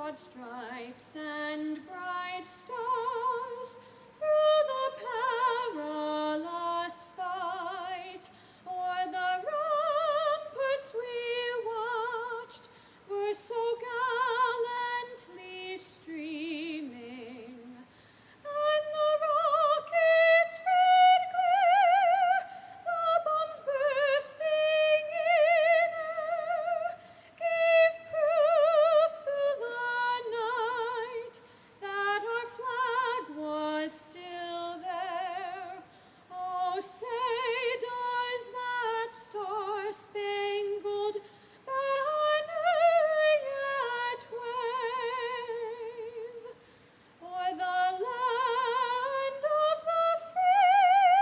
broad stripes and bright stars through the perilous fight. O'er the ramparts we watched were so gallantly streaming, and the rockets' red glare, the bombs bursting in air, gave proof through the night that our flag was still there. Oh, say does that star-spangled banner yet wave o'er the land of the free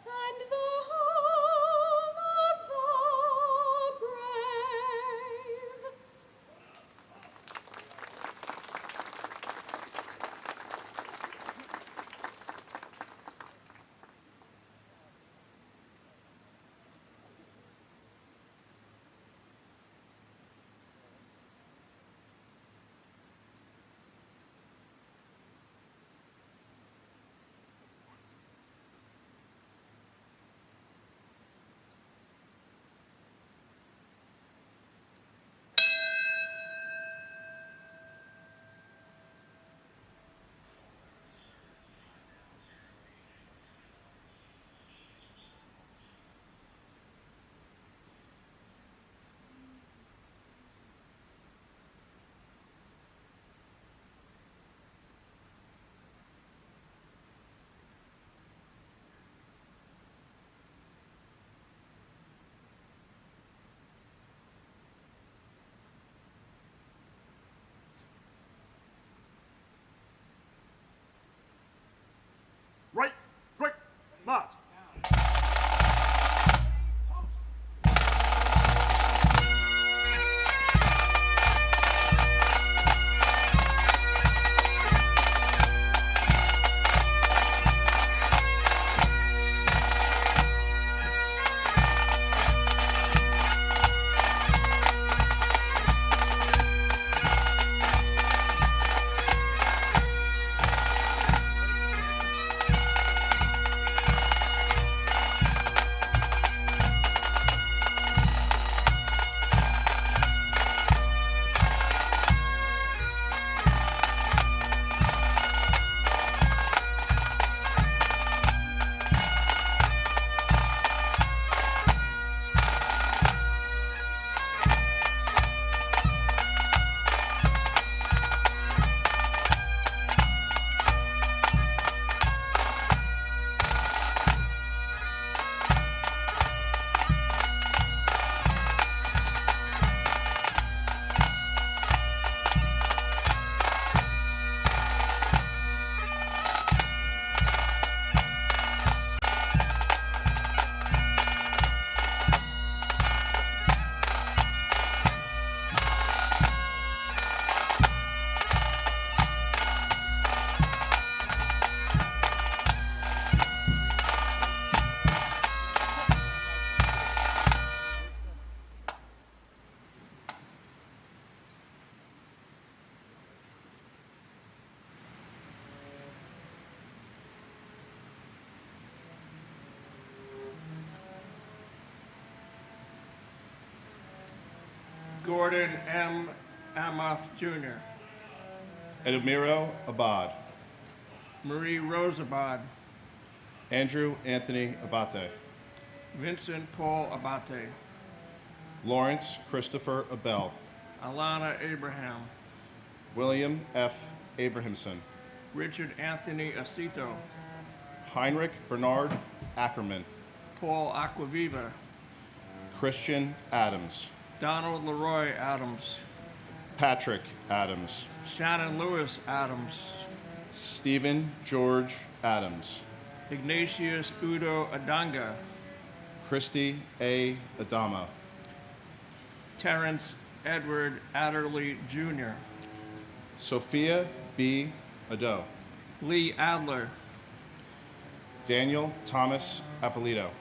and the home of the brave? Right, quick, march. Gordon M. Amoth Jr., Edomiro Abad, Marie Rosabad, Andrew Anthony Abate, Vincent Paul Abate, Lawrence Christopher Abel, Alana Abraham, William F. Abrahamson, Richard Anthony Acito, Heinrich Bernard Ackerman, Paul Aquaviva, Christian Adams, Donald Leroy Adams, Patrick Adams, Shannon Lewis Adams, Stephen George Adams, Ignatius Udo Adanga, Christy A. Adama, Terrence Edward Adderley Jr., Sophia B. Ado, Lee Adler, Daniel Thomas Apolito,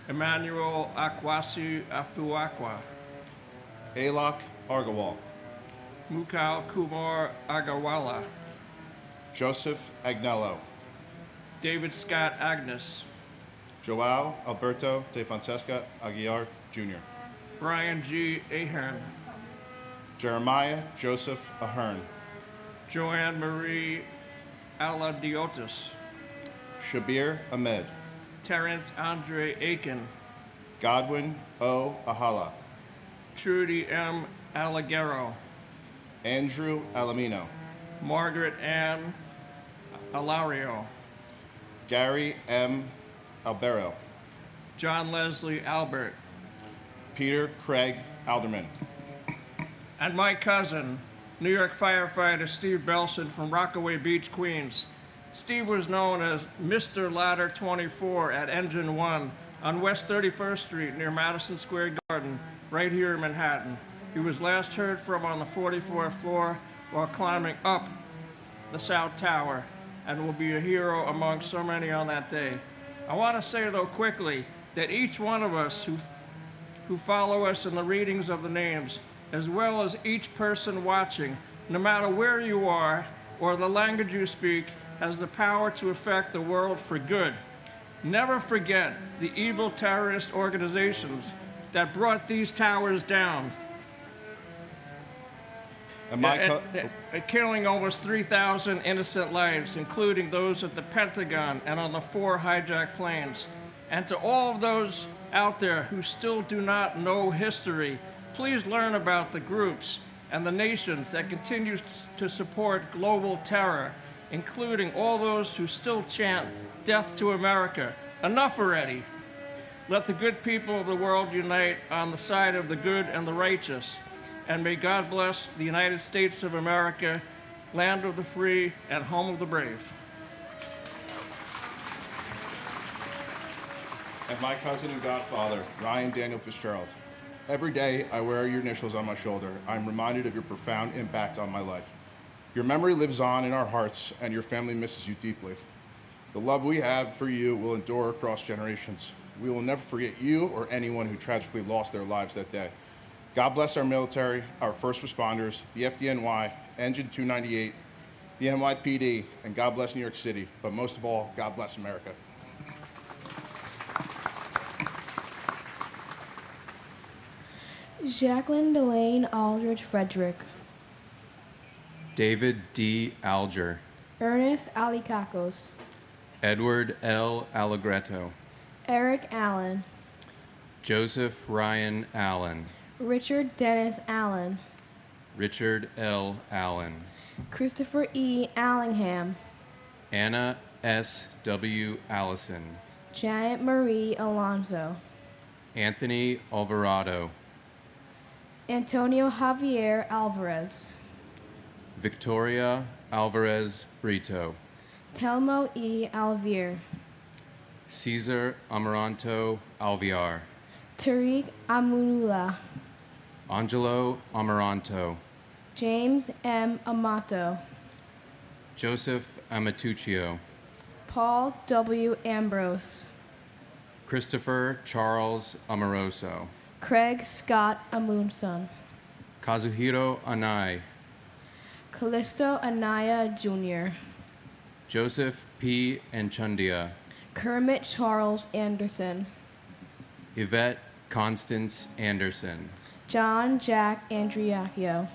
Emmanuel Akwasi Afuakwa, Alok Argawal, Mukau Kumar Agawala, Joseph Agnello, David Scott Agnes, Joao Alberto de Fonseca Aguiar Jr., Brian G. Ahern, Jeremiah Joseph Ahern, Joanne Marie Aladiotis, Shabir Ahmed, Terrence Andre Aiken, Godwin O. Ahala, Trudy M. Alagero, Andrew Alamino, Margaret Ann Alario, Gary M. Albero, John Leslie Albert, Peter Craig Alderman, and my cousin, New York firefighter Steve Belson from Rockaway Beach, Queens. Steve was known as Mr. Ladder 24 at Engine 1 on West 31st Street near Madison Square Garden, right here in Manhattan. He was last heard from on the 44th floor while climbing up the South Tower and will be a hero among so many on that day. I want to say, though, quickly, that each one of us who follow us in the readings of the names, as well as each person watching, no matter where you are or the language you speak, has the power to affect the world for good. Never forget the evil terrorist organizations that brought these towers down, killing almost 3,000 innocent lives, including those at the Pentagon and on the 4 hijacked planes. And to all of those out there who still do not know history, please learn about the groups and the nations that continue to support global terror, including all those who still chant death to America. Enough already. Let the good people of the world unite on the side of the good and the righteous. And may God bless the United States of America, land of the free and home of the brave. and my cousin and godfather, Ryan Daniel Fitzgerald. Every day I wear your initials on my shoulder, I'm reminded of your profound impact on my life. Your memory lives on in our hearts, and your family misses you deeply. The love we have for you will endure across generations. We will never forget you or anyone who tragically lost their lives that day. God bless our military, our first responders, the FDNY, Engine 298, the NYPD, and God bless New York City. But most of all, God bless America. Jacqueline Delane Aldridge Frederick. David D. Alger. Ernest Alicacos. Edward L. Allegretto. Eric Allen. Joseph Ryan Allen. Richard Dennis Allen. Richard L. Allen. Christopher E. Allingham. Anna S. W. Allison. Janet Marie Alonso. Anthony Alvarado. Antonio Javier Alvarez. Victoria Alvarez Brito. Telmo E. Alvier. Cesar Amaranto Alviar. Tariq Amunula. Angelo Amaranto. James M. Amato. Joseph Amatuccio. Paul W. Ambrose. Christopher Charles Amoroso. Craig Scott Amundson. Kazuhiro Anai. Callisto Anaya Jr. Joseph P. Anchundia. Kermit Charles Anderson. Yvette Constance Anderson. John Jack Andriacchio.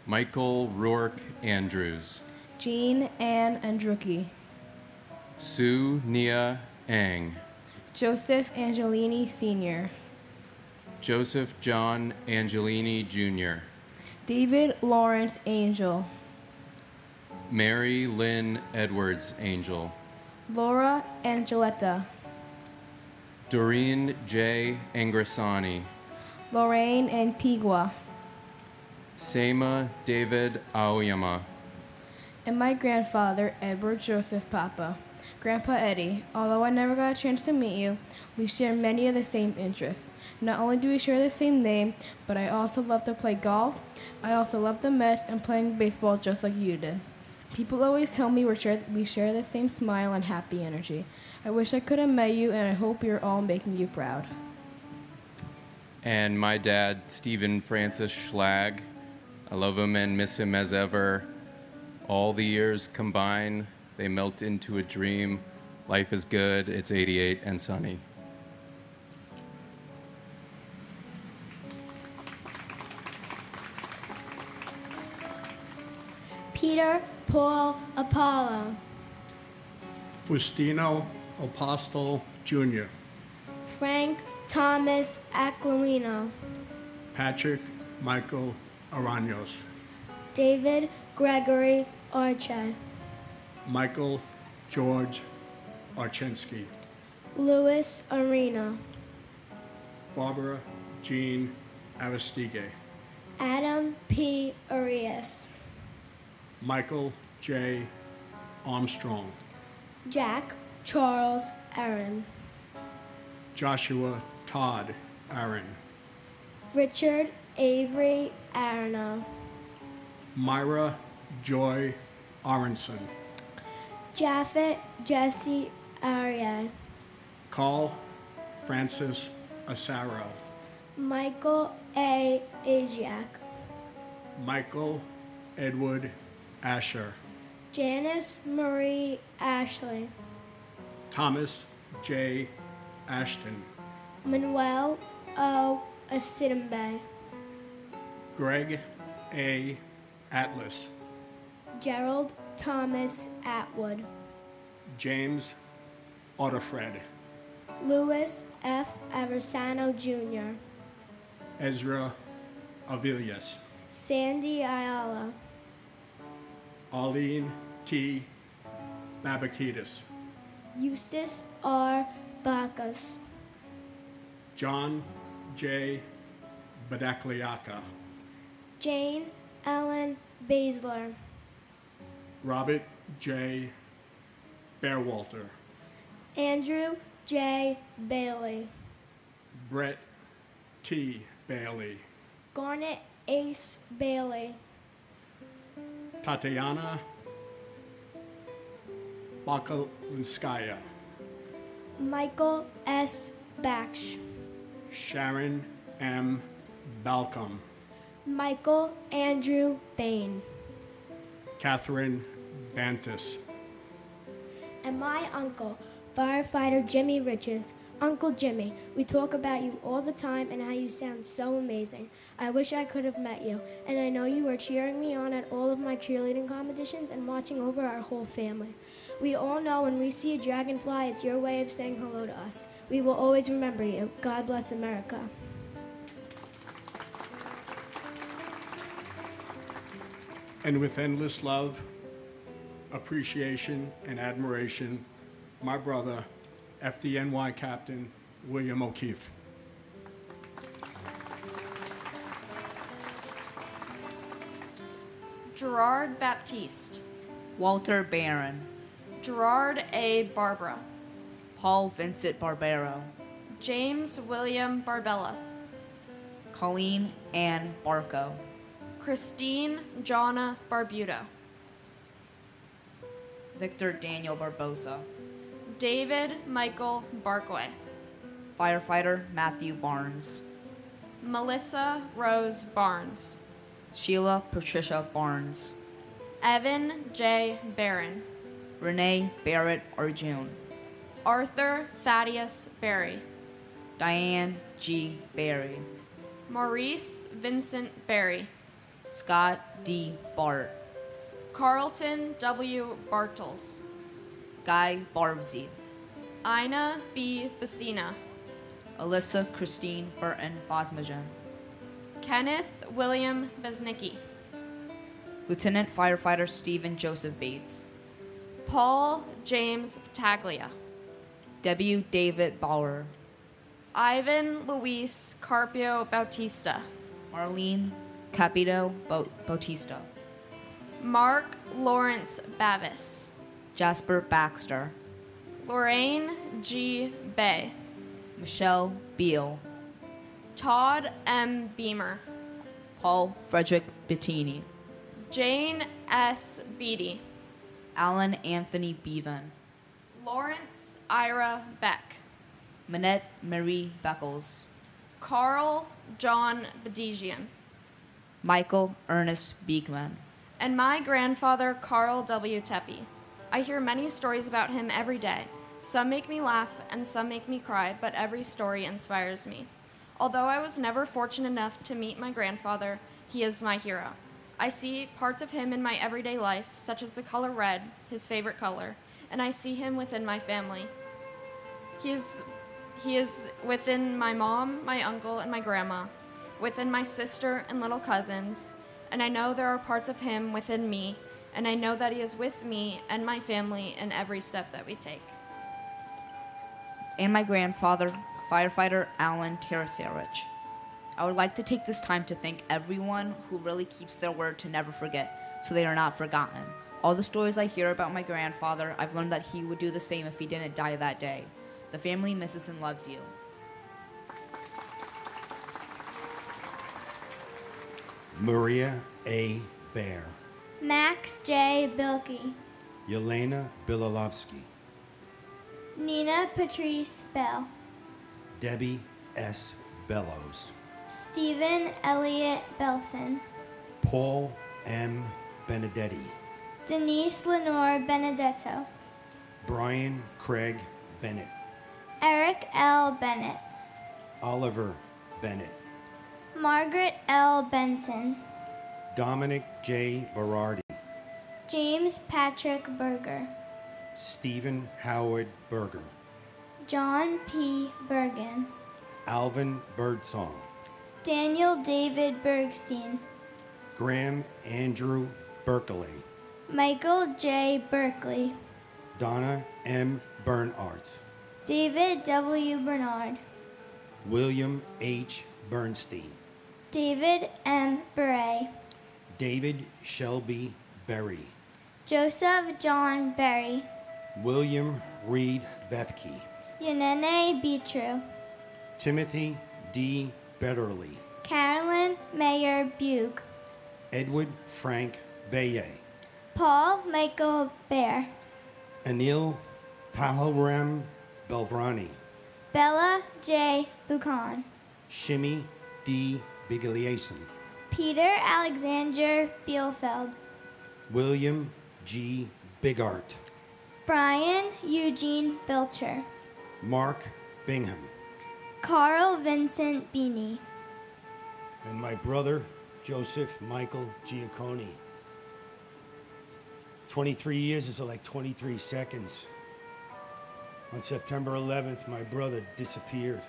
Michael Rourke Andrews. Jean Ann Andrucki. Sue Nia Ang. Joseph Angelini Sr. Joseph John Angelini Jr. David Lawrence Angel. Mary Lynn Edwards Angel. Laura Angeletta. Doreen J. Angrisani. Lorraine Antigua. Seima David Aoyama. And my grandfather, Edward Joseph Papa. Grandpa Eddie, although I never got a chance to meet you, we share many of the same interests. Not only do we share the same name, but I also love to play golf. I also love the Mets and playing baseball just like you did. People always tell me we share the same smile and happy energy. I wish I could have met you, and I hope you're all making you proud. And my dad, Stephen Francis Schlag. I love him and miss him as ever. All the years combine, they melt into a dream. Life is good, it's 88 and sunny. Peter Paul Apollo. Faustino Apostle Jr., Frank Thomas Aquilino. Patrick Michael Araños, David Gregory Arche. Michael George Archensky, Louis Arena. Barbara Jean Aristigue, Adam P. Arias. Michael J. Armstrong, Jack Charles Aaron. Joshua Todd Aaron, Richard Avery Arno. Myra Joy Aronson, Japhet Jesse Arias. Carl Francis Asaro, Michael A. Ajiak. Michael Edward Asher, Janice Marie Ashley. Thomas J. Ashton, Manuel O. Asidambe. Greg A. Atlas, Gerald Thomas Atwood. James Otterfred, Louis F. Aversano Jr. Ezra Avilias, Sandy Ayala. Arlene T. Babakitis, Eustace R. Bacchus. John J. Badakliaka, Jane Ellen Basler. Robert J. Bearwalter, Andrew J. Bailey. Brett T. Bailey, Garnet Ace Bailey. Tatiana Bakalinskaya, Michael S. Baksh. Sharon M. Balcom, Michael Andrew Bain. Catherine Bantis, And my uncle, firefighter Jimmy Riches. Uncle Jimmy, we talk about you all the time and how you sound so amazing. I wish I could have met you, and I know you were cheering me on at all of my cheerleading competitions and watching over our whole family. We all know when we see a dragonfly, it's your way of saying hello to us. We will always remember you. God bless America. and with endless love, appreciation, and admiration, my brother, FDNY Captain William O'Keefe. Gerard Baptiste, Walter Barron, Gerard A. Barbara, Paul Vincent Barbero, James William Barbella, Colleen Ann Barco, Christine Jonna Barbuto, Victor Daniel Barbosa, David Michael Barkway, Firefighter Matthew Barnes, Melissa Rose Barnes, Sheila Patricia Barnes, Evan J. Barron, Renee Barrett Arjun, Arthur Thaddeus Berry, Diane G. Berry, Maurice Vincent Berry, Scott D. Bart, Carlton W. Bartels, Guy Barbsey, Ina B. Bassina, Alyssa Christine Burton Bosmajan, Kenneth William Beznicki, Lieutenant Firefighter Stephen Joseph Bates, Paul James Taglia, W. David Bauer, Ivan Luis Carpio Bautista, Marlene Capito Bautista, Mark Lawrence Bavis, Jasper Baxter, Lorraine G. Bay, Michelle Beal, Todd M. Beamer, Paul Frederick Bettini, Jane S. Beatty, Alan Anthony Bevan, Lawrence Ira Beck, Manette Marie Beckles, Carl John Bedigian, Michael Ernest Beekman. And my grandfather, Carl W. Tepe. I hear many stories about him every day. Some make me laugh and some make me cry, but every story inspires me. Although I was never fortunate enough to meet my grandfather, he is my hero. I see parts of him in my everyday life, such as the color red, his favorite color, and I see him within my family. He is within my mom, my uncle, and my grandma, within my sister and little cousins, and I know there are parts of him within me, and I know that he is with me and my family in every step that we take. And my grandfather, firefighter Alan Tarasarich. I would like to take this time to thank everyone who really keeps their word to never forget, so they are not forgotten. All the stories I hear about my grandfather, I've learned that he would do the same if he didn't die that day. The family misses and loves you. Maria A. Bear. Max J. Bilkey. Yelena Bilalovsky. Nina Patrice Bell. Debbie S. Bellows. Stephen Elliott Belson. Paul M. Benedetti. Denise Lenore Benedetto. Brian Craig Bennett. Eric L. Bennett. Oliver Bennett. Margaret L. Benson. Dominic J. Berardi. James Patrick Berger. Stephen Howard Berger. John P. Bergen. Alvin Birdsong. Daniel David Bergstein. Graham Andrew Berkeley. Michael J. Berkeley. Donna M. Bernhardt. David W. Bernard. William H. Bernstein. David M. Beret. David Shelby Berry. Joseph John Berry. William Reed Bethke. Yanene Beatru. Timothy D. Betterly. Carolyn Mayer Bug. Edward Frank Baye. Paul Michael Bear. Anil Tahalram Belvrani. Bella J. Buchan. Shimmy D. Bigliason. Peter Alexander Bielfeld. William G. Bigart. Brian Eugene Bilcher. Mark Bingham. Carl Vincent Beanie. And my brother, Joseph Michael Giacconi. 23 years is like 23 seconds. On September 11th, my brother disappeared.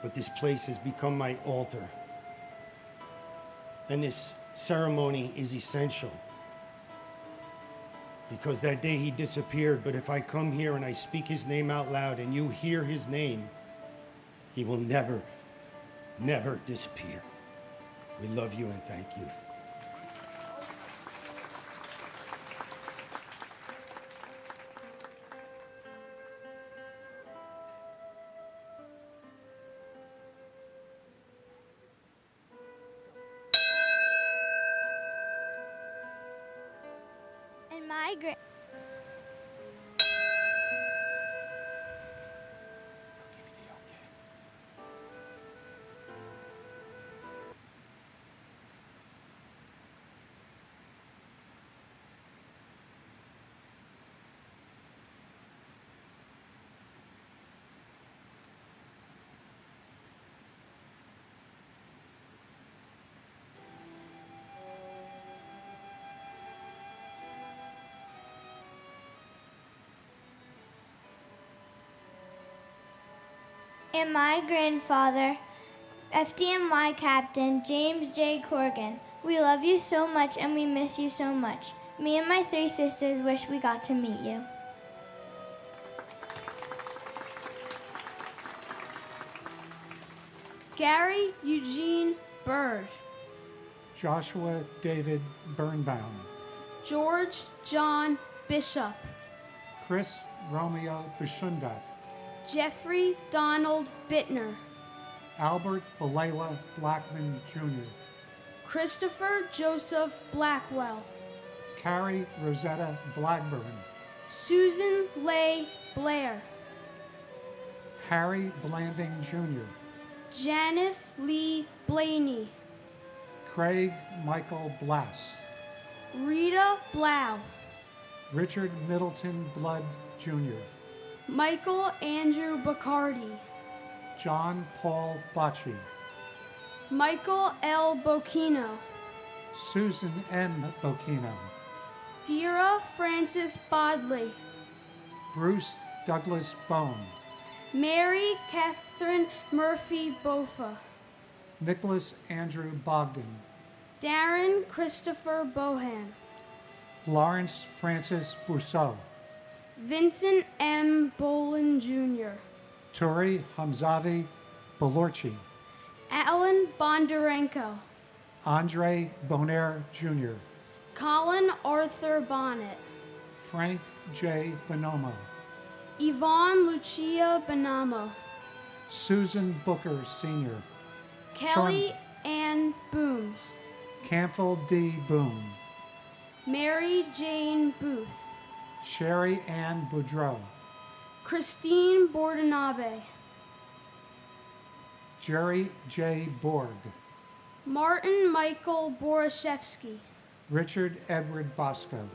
But this place has become my altar. And this ceremony is essential. Because that day he disappeared, but if I come here and I speak his name out loud and you hear his name, he will never, never disappear. We love you and thank you. And my great. And my grandfather, FDNY Captain James J. Corrigan. We love you so much and we miss you so much. Me and my 3 sisters wish we got to meet you. Gary Eugene Bird. Joshua David Birnbaum. George John Bishop. Chris Romeo Bishundat. Jeffrey Donald Bittner. Albert Belayla Blackman Jr. Christopher Joseph Blackwell. Carrie Rosetta Blackburn. Susan Leigh Blair. Harry Blanding Jr. Janice Lee Blaney. Craig Michael Blass, Rita Blau, Richard Middleton Blood Jr., Michael Andrew Bacardi, John Paul Bocci, Michael L. Bocchino, Susan M. Bocchino, Dira Francis Bodley, Bruce Douglas Bone, Mary Catherine Murphy Bofa, Nicholas Andrew Bogdan, Darren Christopher Bohan, Lawrence Francis Bousseau, Vincent M. Bolin Jr., Turi Hamzavi Belorchi, Alan Bondarenko, Andre Bonaire Jr., Colin Arthur Bonnet, Frank J. Bonomo, Yvonne Lucia Bonamo, Susan Booker Sr., Kelly Ann Booms, Campbell D. Boone, Mary Jane Booth, Sherry Ann Boudreau, Christine Bordanabe, Jerry J. Borg, Martin Michael Borashevsky, Richard Edward Bosco,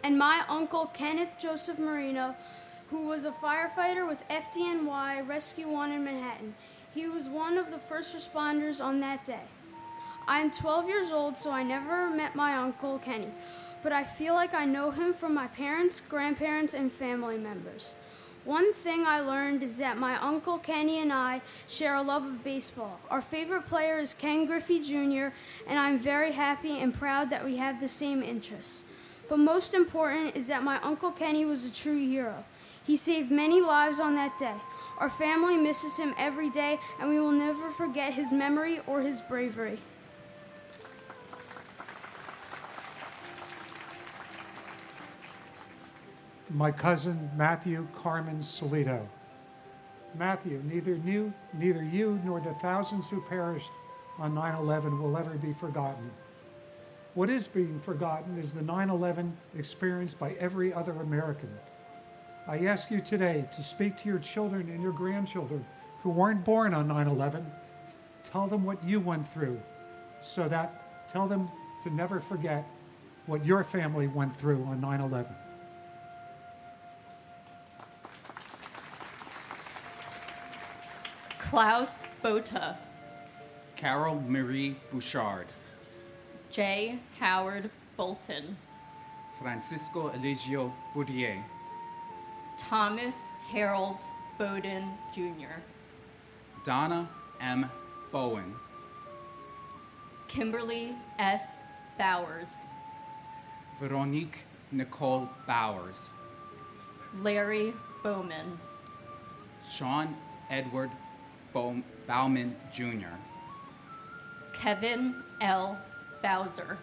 and my uncle Kenneth Joseph Marino, who was a firefighter with FDNY Rescue 1 in Manhattan. He was one of the first responders on that day. I am 12 years old, so I never met my uncle Kenny, but I feel like I know him from my parents, grandparents, and family members. One thing I learned is that my Uncle Kenny and I share a love of baseball. Our favorite player is Ken Griffey Jr., and I'm very happy and proud that we have the same interests. But most important is that my Uncle Kenny was a true hero. He saved many lives on that day. Our family misses him every day, and we will never forget his memory or his bravery. my cousin Matthew Carmen Solito. Matthew, neither you nor the thousands who perished on 9/11 will ever be forgotten. What is being forgotten is the 9/11 experienced by every other American. I ask you today to speak to your children and your grandchildren who weren't born on 9/11. Tell them what you went through, tell them to never forget what your family went through on 9/11. Klaus Botha, Carol Marie Bouchard, J. Howard Bolton, Francisco Eligio Bourdier, Thomas Harold Bowden Jr., Donna M. Bowen, Kimberly S. Bowers, Veronique Nicole Bowers, Larry Bowman, Sean Edward Bauman Jr., Kevin L. Bowser,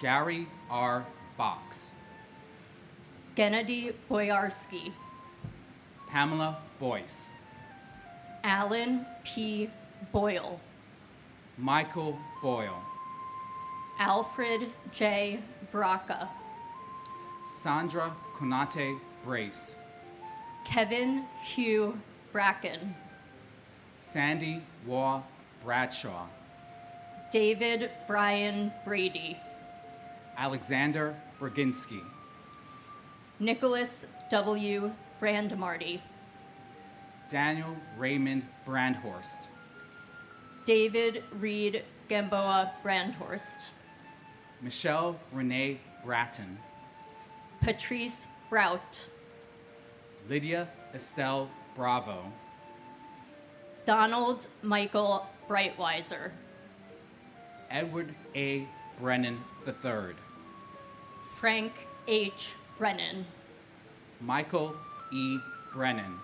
Gary R. Box, Gennady Boyarsky, Pamela Boyce, Alan P. Boyle, Michael Boyle, Alfred J. Braca, Sandra Konate Brace, Kevin Hugh Bracken, Sandy Waugh Bradshaw, David Brian Brady, Alexander Berginski, Nicholas W. Brandemarty, Daniel Raymond Brandhorst, David Reed Gamboa Brandhorst, Michelle Renee Bratton, Patrice Brout, Lydia Estelle Bravo, Donald Michael Breitweiser, Edward A. Brennan III, Frank H. Brennan, Michael E. Brennan,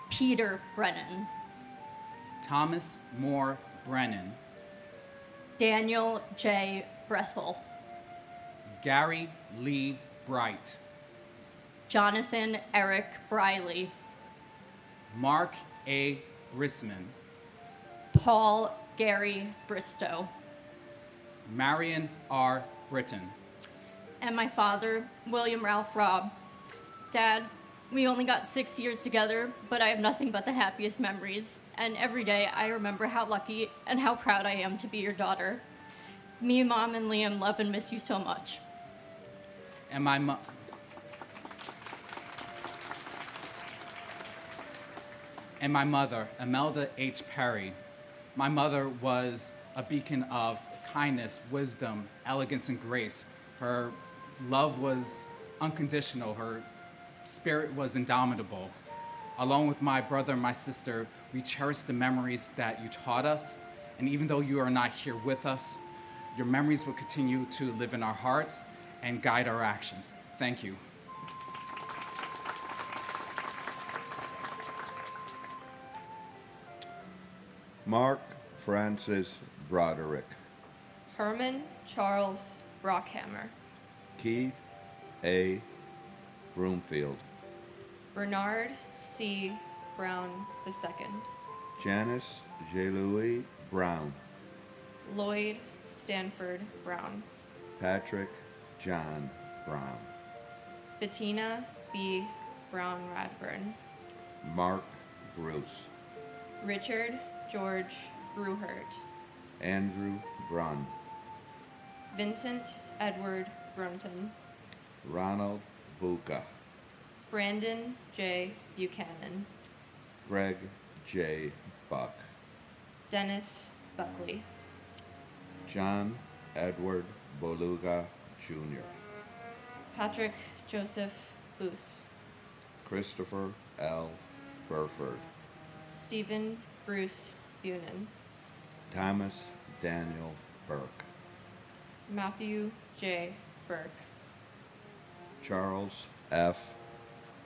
Peter Brennan, Thomas Moore Brennan, Daniel J. Brethel, Gary Lee Bright, Jonathan Eric Briley, Mark A. Brisman, Paul Gary Bristow, Marion R. Britton, and my father, William Ralph Robb. Dad, we only got 6 years together, but I have nothing but the happiest memories. and every day I remember how lucky and how proud I am to be your daughter. Me, Mom, and Liam love and miss you so much. And my mother, Imelda H. Perry. My mother was a beacon of kindness, wisdom, elegance, and grace. Her love was unconditional. Her spirit was indomitable. Along with my brother and my sister, we cherish the memories that you taught us. And even though you are not here with us, your memories will continue to live in our hearts and guide our actions. Thank you. Mark Francis Broderick. Herman Charles Brockhammer. Keith A. Broomfield. Bernard C. Brown II. Janice J. Louis Brown. Lloyd Stanford Brown. Patrick John Brown. Bettina B. Brown Radburn. Mark Bruce. Richard George Bruhert. Andrew Brunn. Vincent Edward Brunton. Ronald Buca. Brandon J. Buchanan. Greg J. Buck. Dennis Buckley. John Edward Boluga Jr. Patrick Joseph Boos. Christopher L. Burford. Stephen Bruce Bunin. Thomas Daniel Burke. Matthew J. Burke. Charles F.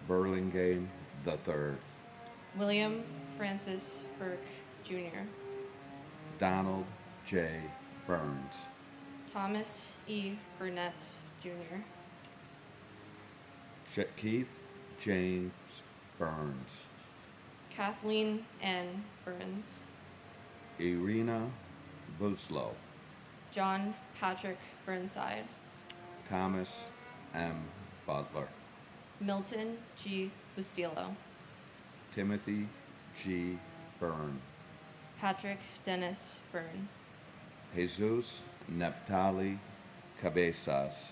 Burlingame III. William Francis Burke, Jr. Donald J. Burns. Thomas E. Burnett, Jr. Keith James Burns. Kathleen N. Burns. Irina Buslow. John Patrick Burnside. Thomas M. Butler. Milton G. Bustillo. Timothy G. Byrne. Patrick Dennis Byrne. Jesus Neptali Cabezas.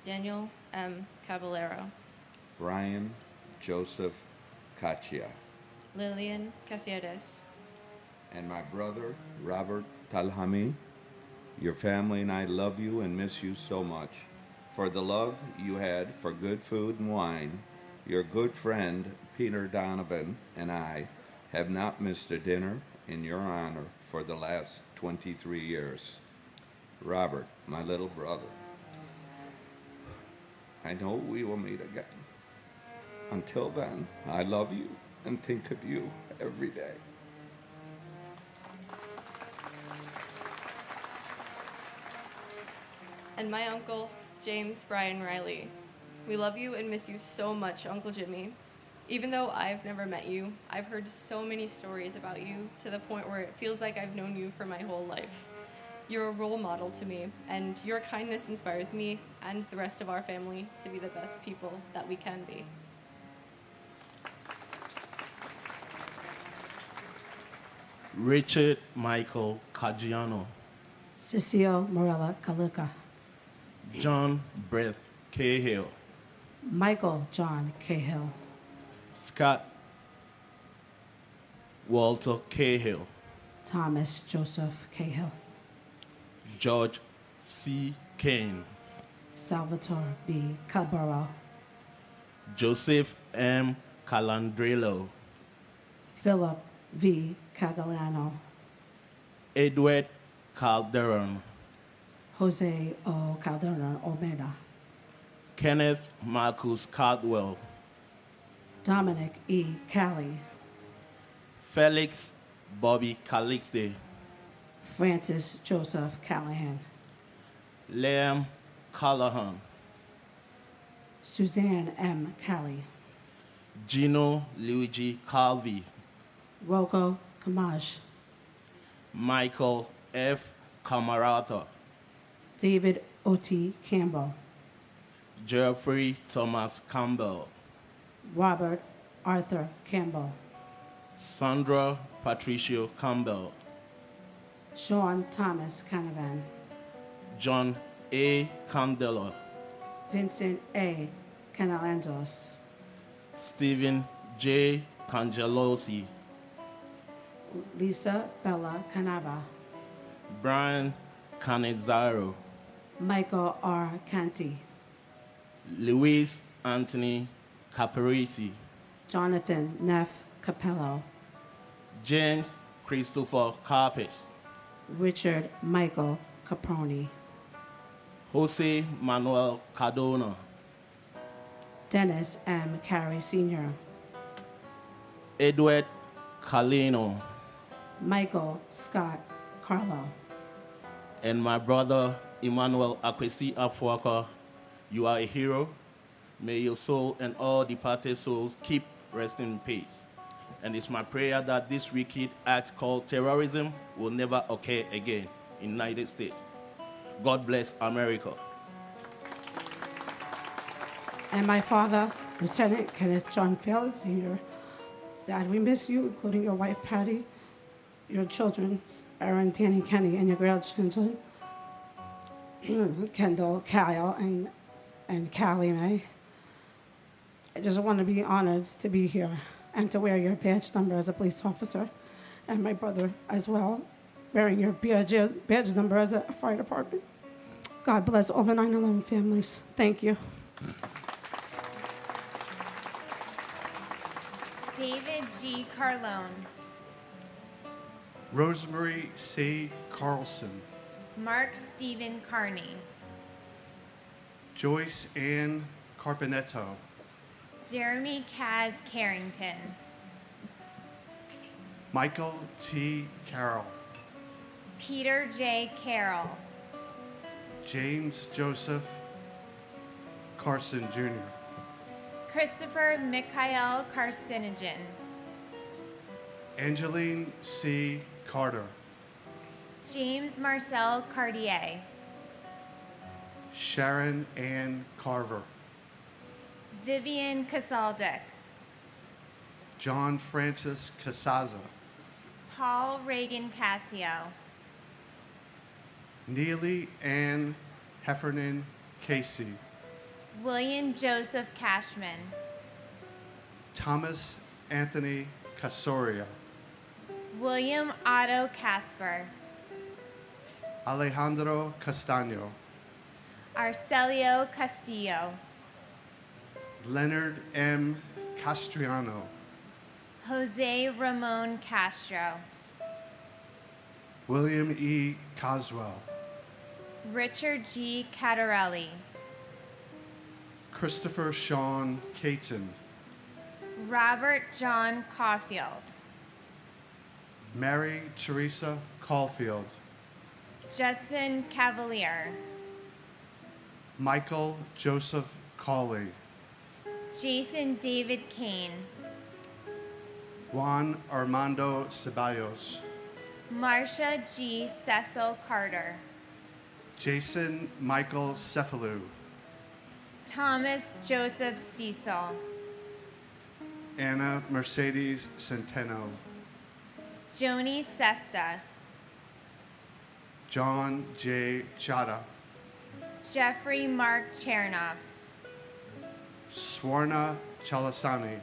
Daniel M. Caballero. Brian Joseph Cachia. Lillian Casieres. And my brother, Robert Talhami. Your family and I love you and miss you so much. For the love you had for good food and wine, your good friend, Peter Donovan, and I have not missed a dinner in your honor for the last 23 years. Robert, my little brother, I know we will meet again. Until then, I love you and think of you every day. And my uncle, James Brian Riley. We love you and miss you so much, Uncle Jimmy. Even though I've never met you, I've heard so many stories about you to the point where it feels like I've known you for my whole life. You're a role model to me, and your kindness inspires me and the rest of our family to be the best people that we can be. Richard Michael Caggiano. Cecile Morella Kaluka. John Brett Cahill. Michael John Cahill. Scott Walter Cahill. Thomas Joseph Cahill. George C. Kane. Salvatore B. Calbaro. Joseph M. Calandrello. Philip V. Cagaliano. Edward Calderon. Jose O. Calderon Omeda. Kenneth Marcus Caldwell. Dominic E. Cali. Felix Bobby Calixte. Francis Joseph Callahan. Liam Callahan. Suzanne M. Cali. Gino Luigi Calvi. Rocco Kamaj. Michael F. Camarata. David O.T. Campbell. Jeffrey Thomas Campbell. Robert Arthur Campbell. Sandra Patricio Campbell, Sean Thomas Canavan, John A. Candela, Vincent A. Canalandos, Stephen J. Cangelosi, Lisa Bella Canava, Brian Canizaro, Michael R. Canty, Luis Anthony Caparisi, Jonathan Neff Capello, James Christopher Carpes, Richard Michael Caproni, Jose Manuel Cardona, Dennis M. Carey Sr., Edward Calino, Michael Scott Carlo, and my brother Emmanuel Akwesi Afuaka. You are a hero. May your soul and all departed souls keep resting in peace. And it's my prayer that this wicked act called terrorism will never occur again in the United States. God bless America. and my father, Lieutenant Kenneth John Field Sr. Dad, we miss you, including your wife, Patty, your children, Aaron, Danny, Kenny, and your grandchildren, Kendall, Kyle, and Callie Mae. I just want to be honored to be here and to wear your badge number as a police officer, and my brother as well, wearing your badge number as a fire department. God bless all the 9/11 families. Thank you. David G. Carlone, Rosemary C. Carlson, Mark Stephen Carney, Joyce Ann Carpenetto, Jeremy Kaz Carrington, Michael T. Carroll, Peter J. Carroll, James Joseph Carson Jr., Christopher Mikhail Karstinijan, Angeline C. Carter, James Marcel Cartier, Sharon Ann Carver, Vivian Casaldick, John Francis Casaza, Paul Reagan Cassio, Neely Ann Heffernan Casey, William Joseph Cashman, Thomas Anthony Casoria, William Otto Casper, Alejandro Castaño, Arcelio Castillo, Leonard M. Castriano, Jose Ramon Castro, William E. Coswell, Richard G. Catarelli, Christopher Sean Caton, Robert John Caulfield, Mary Teresa Caulfield, Judson Cavalier, Michael Joseph Cawley, Jason David Kane, Juan Armando Ceballos, Marcia G. Cecil Carter, Jason Michael Cephalou, Thomas Joseph Cecil, Anna Mercedes Centeno, Joni Sesta, John J. Chada, Jeffrey Mark Chernoff, Swarna Chalasani,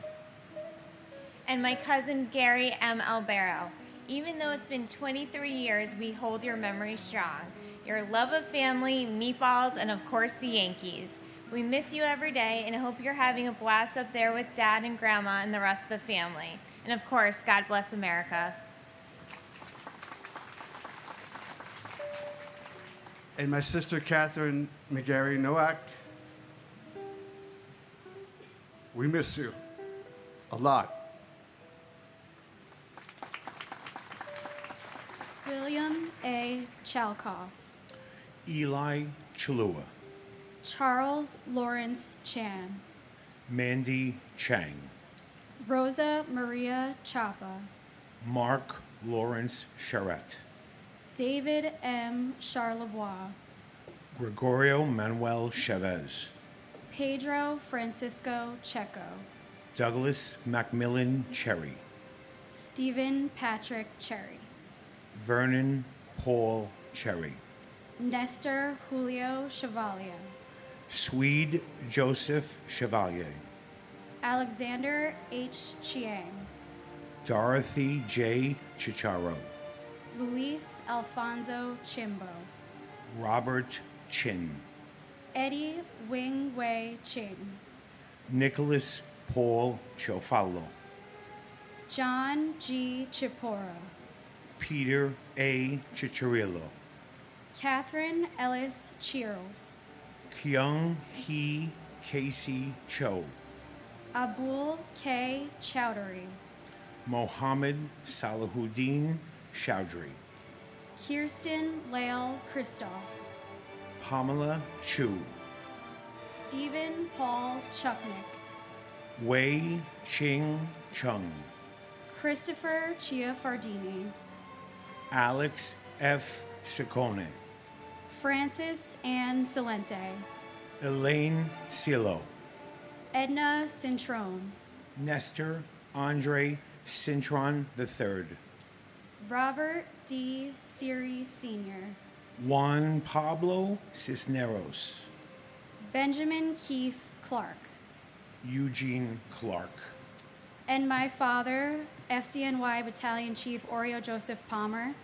and my cousin Gary M. Albero. Even though it's been 23 years, we hold your memory strong. Your love of family, meatballs, and of course the Yankees. We miss you every day and hope you're having a blast up there with Dad and Grandma and the rest of the family. And of course, God bless America. and my sister Catherine McGarry Nowak. We miss you a lot. William A. Chalkoff, Eli Chalua, Charles Lawrence Chan, Mandy Chang, Rosa Maria Chapa, Mark Lawrence Charette, David M. Charlebois, Gregorio Manuel Chavez, Pedro Francisco Checo, Douglas Macmillan Cherry, Stephen Patrick Cherry. Vernon Paul Cherry. Nestor Julio Chevalier. Swede Joseph Chevalier. Alexander H. Chiang. Dorothy J. Chicharo. Luis Alfonso Chimbo. Robert Chin. Eddie Wing Wei Ching. Nicholas Paul Chofalo. John G. Chipora. Peter A. Chicharillo. Catherine Ellis Cheers. Kyung Hee Casey Cho. Abul K. Chowdhury. Mohammed Salahuddin Chowdhury. Kirsten Lael Christoph. Pamela Chu. Stephen Paul Chupnick. Wei Ching Chung. Christopher Chiafardini. Alex F. Ciccone. Francis Ann Salente. Elaine Silo. Edna Cintrone. Nestor Andre Cintron III. Robert D. Siri Sr. Juan Pablo Cisneros. Benjamin Keith Clark. Eugene Clark. And my father, FDNY Battalion Chief Oreo Joseph Palmer.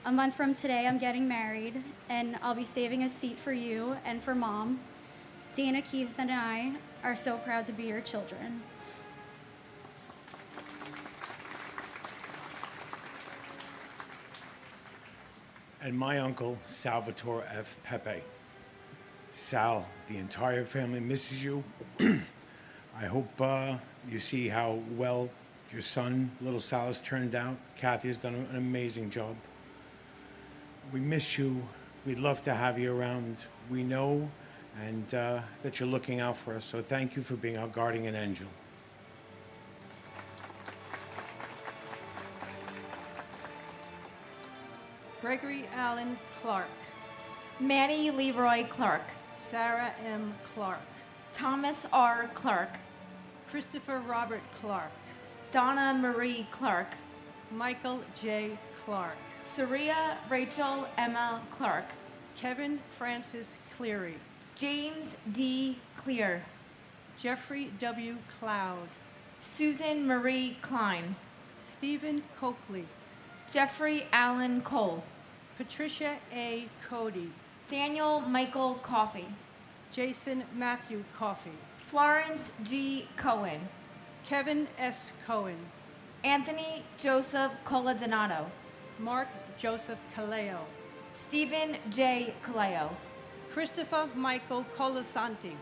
A month from today, I'm getting married, and I'll be saving a seat for you and for Mom. Dana, Keith, and I are so proud to be your children. And my uncle, Salvatore F. Pepe. Sal, the entire family misses you. I hope you see how well your son, little Sal, has turned out. Kathy has done an amazing job. We miss you. We'd love to have you around. We know and that you're looking out for us. So thank you for being our guardian angel. Gregory Allen Clark. Manny Leroy Clark. Sarah M. Clark. Thomas R. Clark. Christopher Robert Clark. Donna Marie Clark. Michael J. Clark. Saria Rachel Emma Clark. Kevin Francis Cleary. James D. Clear. Jeffrey W. Cloud. Susan Marie Klein. Stephen Copley. Jeffrey Allen Cole. Patricia A. Cody. Daniel Michael Coffey. Jason Matthew Coffey. Florence G. Cohen. Kevin S. Cohen. Anthony Joseph Coladonato. Mark Joseph Caleo. Stephen J. Caleo. Christopher Michael Colasanti.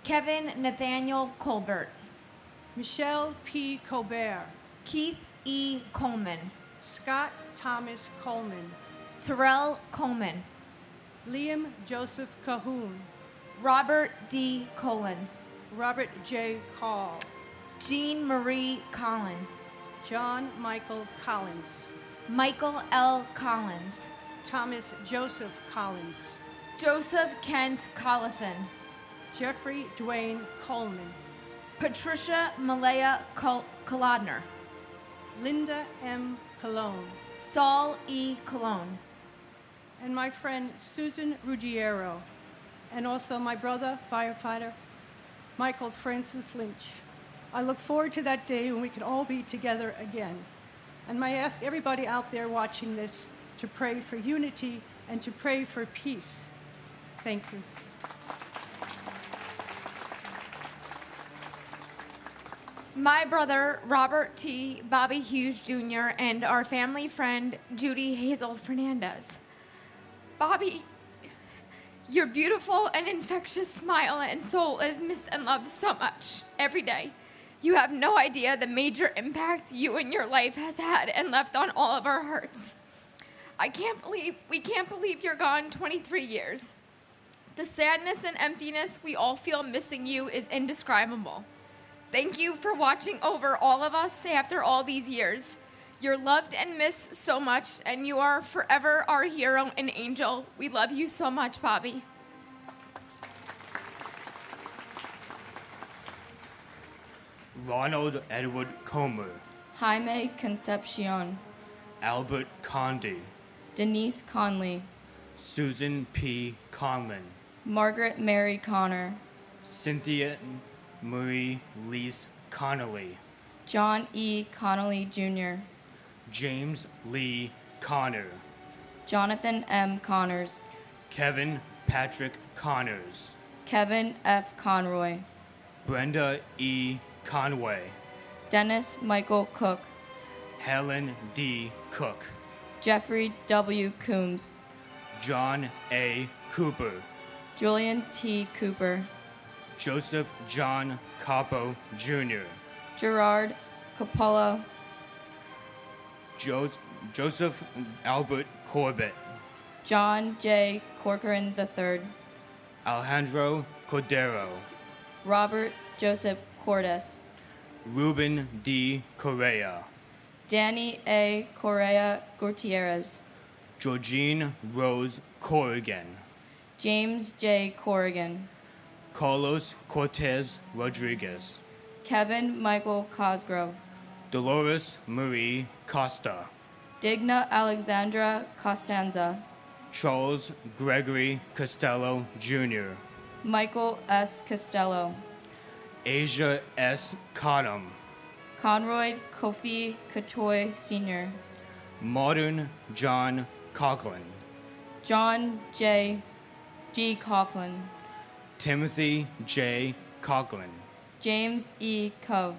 Kevin Nathaniel Colbert. Michelle P. Colbert. Keith E. Coleman. Scott Thomas Coleman. Terrell Coleman. Liam Joseph Cahoon. Robert D. Colon. Robert J. Call. Jean Marie Collin. John Michael Collins. Michael L. Collins. Thomas Joseph Collins. Joseph Kent Collison. Jeffrey Dwayne Coleman. Patricia Malaya Kolodner. Linda M. Cologne. Saul E. Cologne. And my friend Susan Ruggiero. And also my brother, firefighter, Michael Francis Lynch. I look forward to that day when we can all be together again. And may I ask everybody out there watching this to pray for unity and to pray for peace. Thank you. My brother, Robert T. Bobby Hughes Jr., and our family friend, Judy Hazel Fernandez. Bobby, your beautiful and infectious smile and soul is missed and loved so much every day. You have no idea the major impact you and your life has had and left on all of our hearts. We can't believe you're gone 23 years. The sadness and emptiness we all feel missing you is indescribable. Thank you for watching over all of us after all these years. You're loved and missed so much, and you are forever our hero and angel. We love you so much, Bobby. Ronald Edward Comer. Jaime Concepcion, Albert Condi, Denise Conley, Susan P. Conlon, Margaret Mary Connor, Cynthia Marie Lease Connolly, John E. Connolly Jr., James Lee Connor, Jonathan M. Connors, Kevin Patrick Connors, Kevin F. Conroy, Brenda E. Conway, Dennis Michael Cook, Helen D. Cook, Jeffrey W. Coombs, John A. Cooper, Julian T. Cooper, Joseph John Capo Jr., Gerard Coppola, Joseph Albert Corbett, John J. Corcoran III, Alejandro Cordero, Robert Joseph Cordes, Ruben D. Correa, Danny A. Correa Gutierrez, Georgine Rose Corrigan, James J. Corrigan, Carlos Cortez Rodriguez, Kevin Michael Cosgrove, Dolores Marie Costa, Digna Alexandra Costanza, Charles Gregory Costello Jr., Michael S. Costello, Asia S. Cottom, Conroy Kofi Katoy Sr., Modern John Coughlin, John J. G. Coughlin, Timothy J. Coughlin, James E. Cove,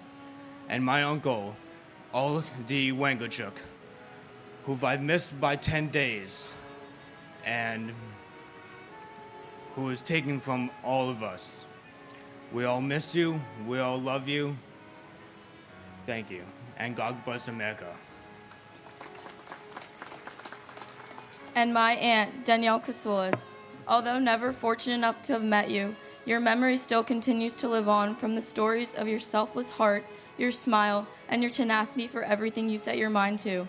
and my uncle, Ol D. Wangachuk, who I've missed by 10 days, and who was taken from all of us. We all miss you, we all love you. Thank you, and God bless America. and my aunt, Danielle Casulas. Although never fortunate enough to have met you, your memory still continues to live on from the stories of your selfless heart, your smile, and your tenacity for everything you set your mind to.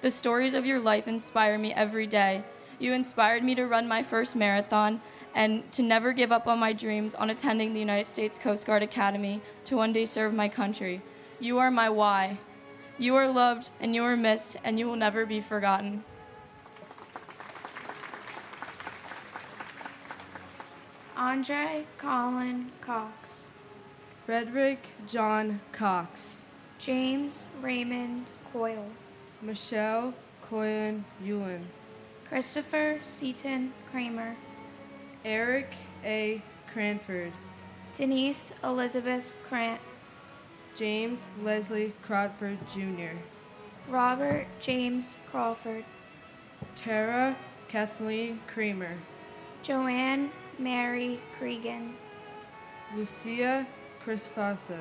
The stories of your life inspire me every day. You inspired me to run my first marathon and to never give up on my dreams on attending the United States Coast Guard Academy to one day serve my country. You are my why. You are loved and you are missed and you will never be forgotten. Andre Colin Cox, Frederick John Cox, James Raymond Coyle, Michelle Coyen Ewan, Christopher Seaton Kramer, Eric A. Cranford, Denise Elizabeth Krant, James Leslie Crawford Jr., Robert James Crawford, Tara Kathleen Creamer, Joanne Mary Cregan, Lucia Crisfasa,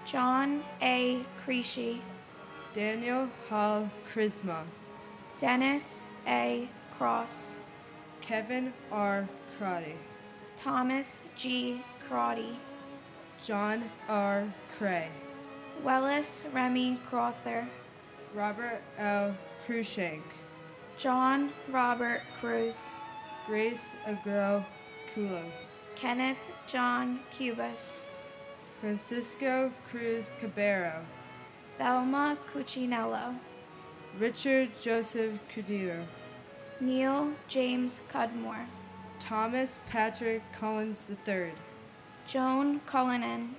John A. Creasy, Daniel Hall Chrisma, Dennis A. Cross, Kevin R. Crotty, Thomas G. Crotty, John R. Cray, Wellis Remy Crother, Robert L. Cruikshank, John Robert Cruz, Grace Agro Kulo, Kenneth John Cubas, Francisco Cruz Cabero, Thelma Cuccinello, Richard Joseph Cudillo, Neil James Cudmore, Thomas Patrick Collins III, Joan Cullinan,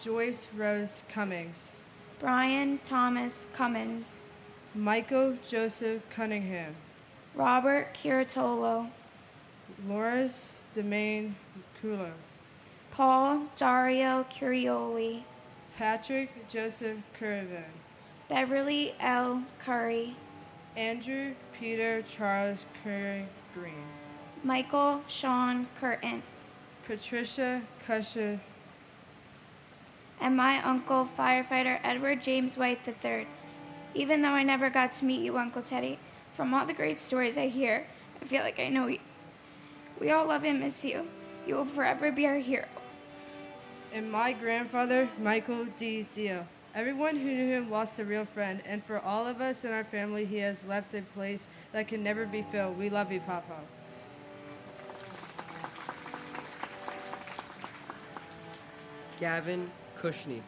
Joyce Rose Cummings, Brian Thomas Cummins, Michael Joseph Cunningham, Robert Curatolo, Lawrence Demain Culo, Paul Dario Curioli, Patrick Joseph Currivan, Beverly L. Curry, Andrew Peter Charles Curry Green, Michael Sean Curtin, Patricia Cusher, and my uncle, firefighter Edward James White III. Even though I never got to meet you, Uncle Teddy, from all the great stories I hear, I feel like I know you. We all love and miss you. You will forever be our hero. and my grandfather, Michael D. Dio. Everyone who knew him lost a real friend, and for all of us in our family, he has left a place that can never be filled. We love you, Papa. Gavin Cushney,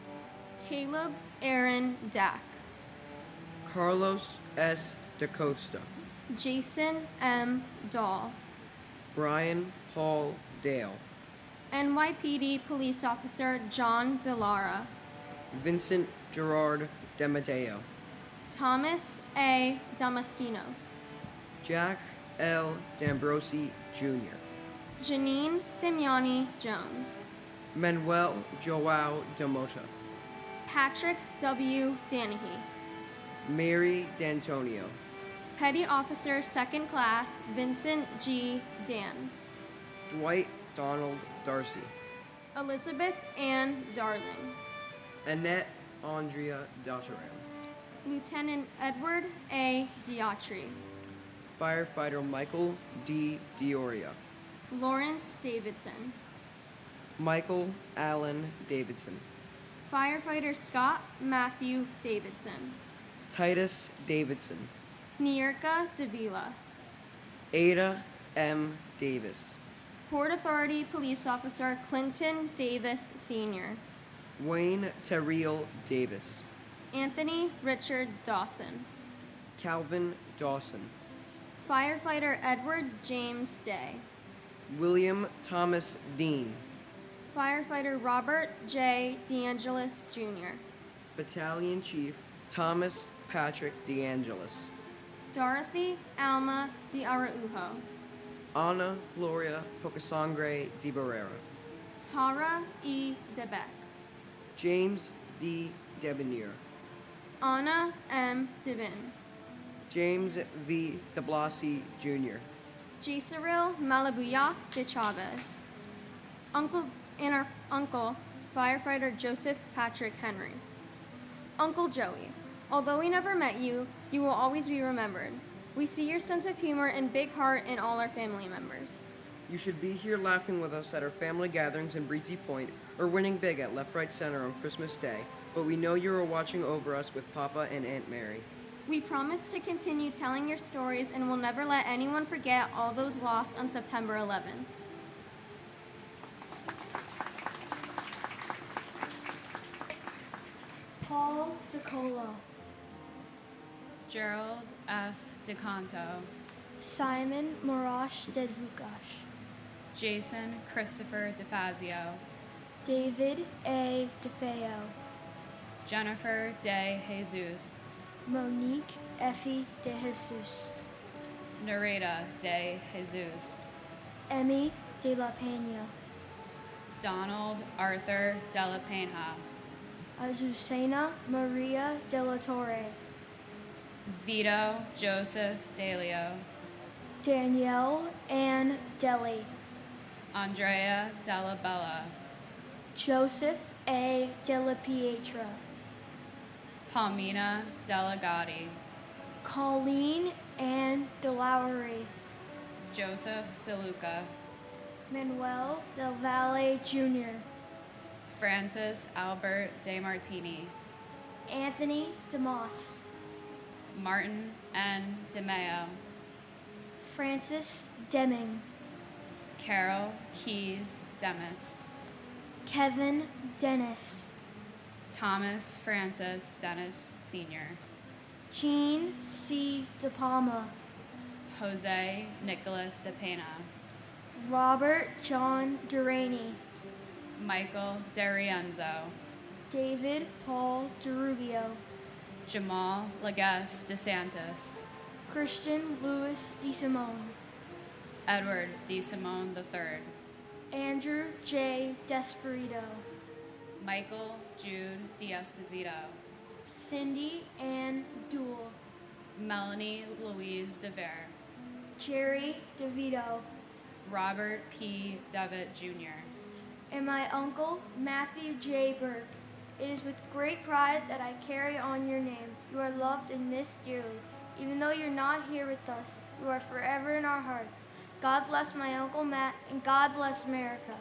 Caleb Aaron Dack, Carlos S. DaCosta, Jason M. Dahl, Brian Paul Dale, NYPD Police Officer John DeLara, Vincent Gerard Demadeo, Thomas A. Damaskinos, Jack L. D'Ambrosi Jr., Janine Damiani Jones, Manuel Joao Demota, Patrick W. Danahy, Mary D'Antonio, Petty Officer 2nd Class Vincent G. Dans, Dwight Donald Darcy, Elizabeth Ann Darling, Annette Andrea Dotteram, Lieutenant Edward A. Diatri, Firefighter Michael D. Dioria, Lawrence Davidson, Michael Allen Davidson, Firefighter Scott Matthew Davidson, Titus Davidson, Nierka Davila, Ada M. Davis, Port Authority Police Officer Clinton Davis Sr., Wayne Terriel Davis, Anthony Richard Dawson, Calvin Dawson, Firefighter Edward James Day, William Thomas Dean, Firefighter Robert J. DeAngelis Jr., Battalion Chief Thomas Patrick DeAngelis, Dorothy Alma de Araujo, Ana Gloria Pocasangre de Barrera, Tara E. DeBeck, James D. Debonair, Anna M. Devin, James V. de Blasi Jr., Gisaril Malabuya de Chavez, Uncle Firefighter Joseph Patrick Henry, Uncle Joey. Although we never met you, you will always be remembered. We see your sense of humor and big heart in all our family members. You should be here laughing with us at our family gatherings in Breezy Point or winning big at Left Right Center on Christmas Day, but we know you are watching over us with Papa and Aunt Mary. We promise to continue telling your stories and will never let anyone forget all those lost on September 11th. Paul DeColo, Gerald F. DeCanto, Simon Marash Dedvukash, Jason Christopher DeFazio, David A. DeFeo, Jennifer De Jesus, Monique Effie De Jesus, Nareda De Jesus, Emmy De La Pena, Donald Arthur De La Pena, Azucena Maria De La Torre, Vito Joseph DeLeo, Danielle Ann Deli, Andrea Della Bella, Joseph A. Della Pietra, Palmina Della Gotti, Colleen Ann DeLowery, Joseph DeLuca, Manuel Del Valle Jr., Francis Albert De Martini, Anthony DeMoss, Martin N. DeMeo, Francis Deming, Carol Keys Demitz, Kevin Dennis, Thomas Francis Dennis Sr., Jean C. De Palma, Jose Nicholas De Pena, Robert John Duraney, Michael DeRienzo, David Paul DeRubio, Jamal Laguesse DeSantis, Christian Louis DeSimone, Edward DeSimone III, Andrew J. Desperito, Michael Jude D'Esposito, Cindy Ann Duell, Melanie Louise DeVere, Jerry DeVito, Robert P. Devitt Jr., and my uncle Matthew J. Burke. It is with great pride that I carry on your name. You are loved and missed dearly. Even though you're not here with us, you are forever in our hearts. God bless my Uncle Matt, and God bless America.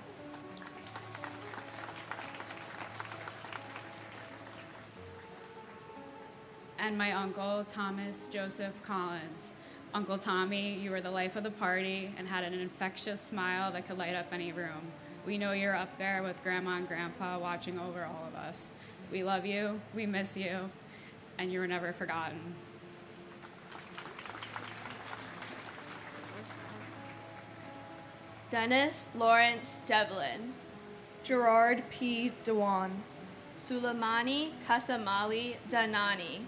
and my uncle, Thomas Joseph Collins. Uncle Tommy, you were the life of the party and had an infectious smile that could light up any room. We know you're up there with Grandma and Grandpa watching over all of us. We love you, we miss you, and you were never forgotten. Dennis Lawrence Devlin, Gerard P. Dewan, Suleimani Kasamali Danani,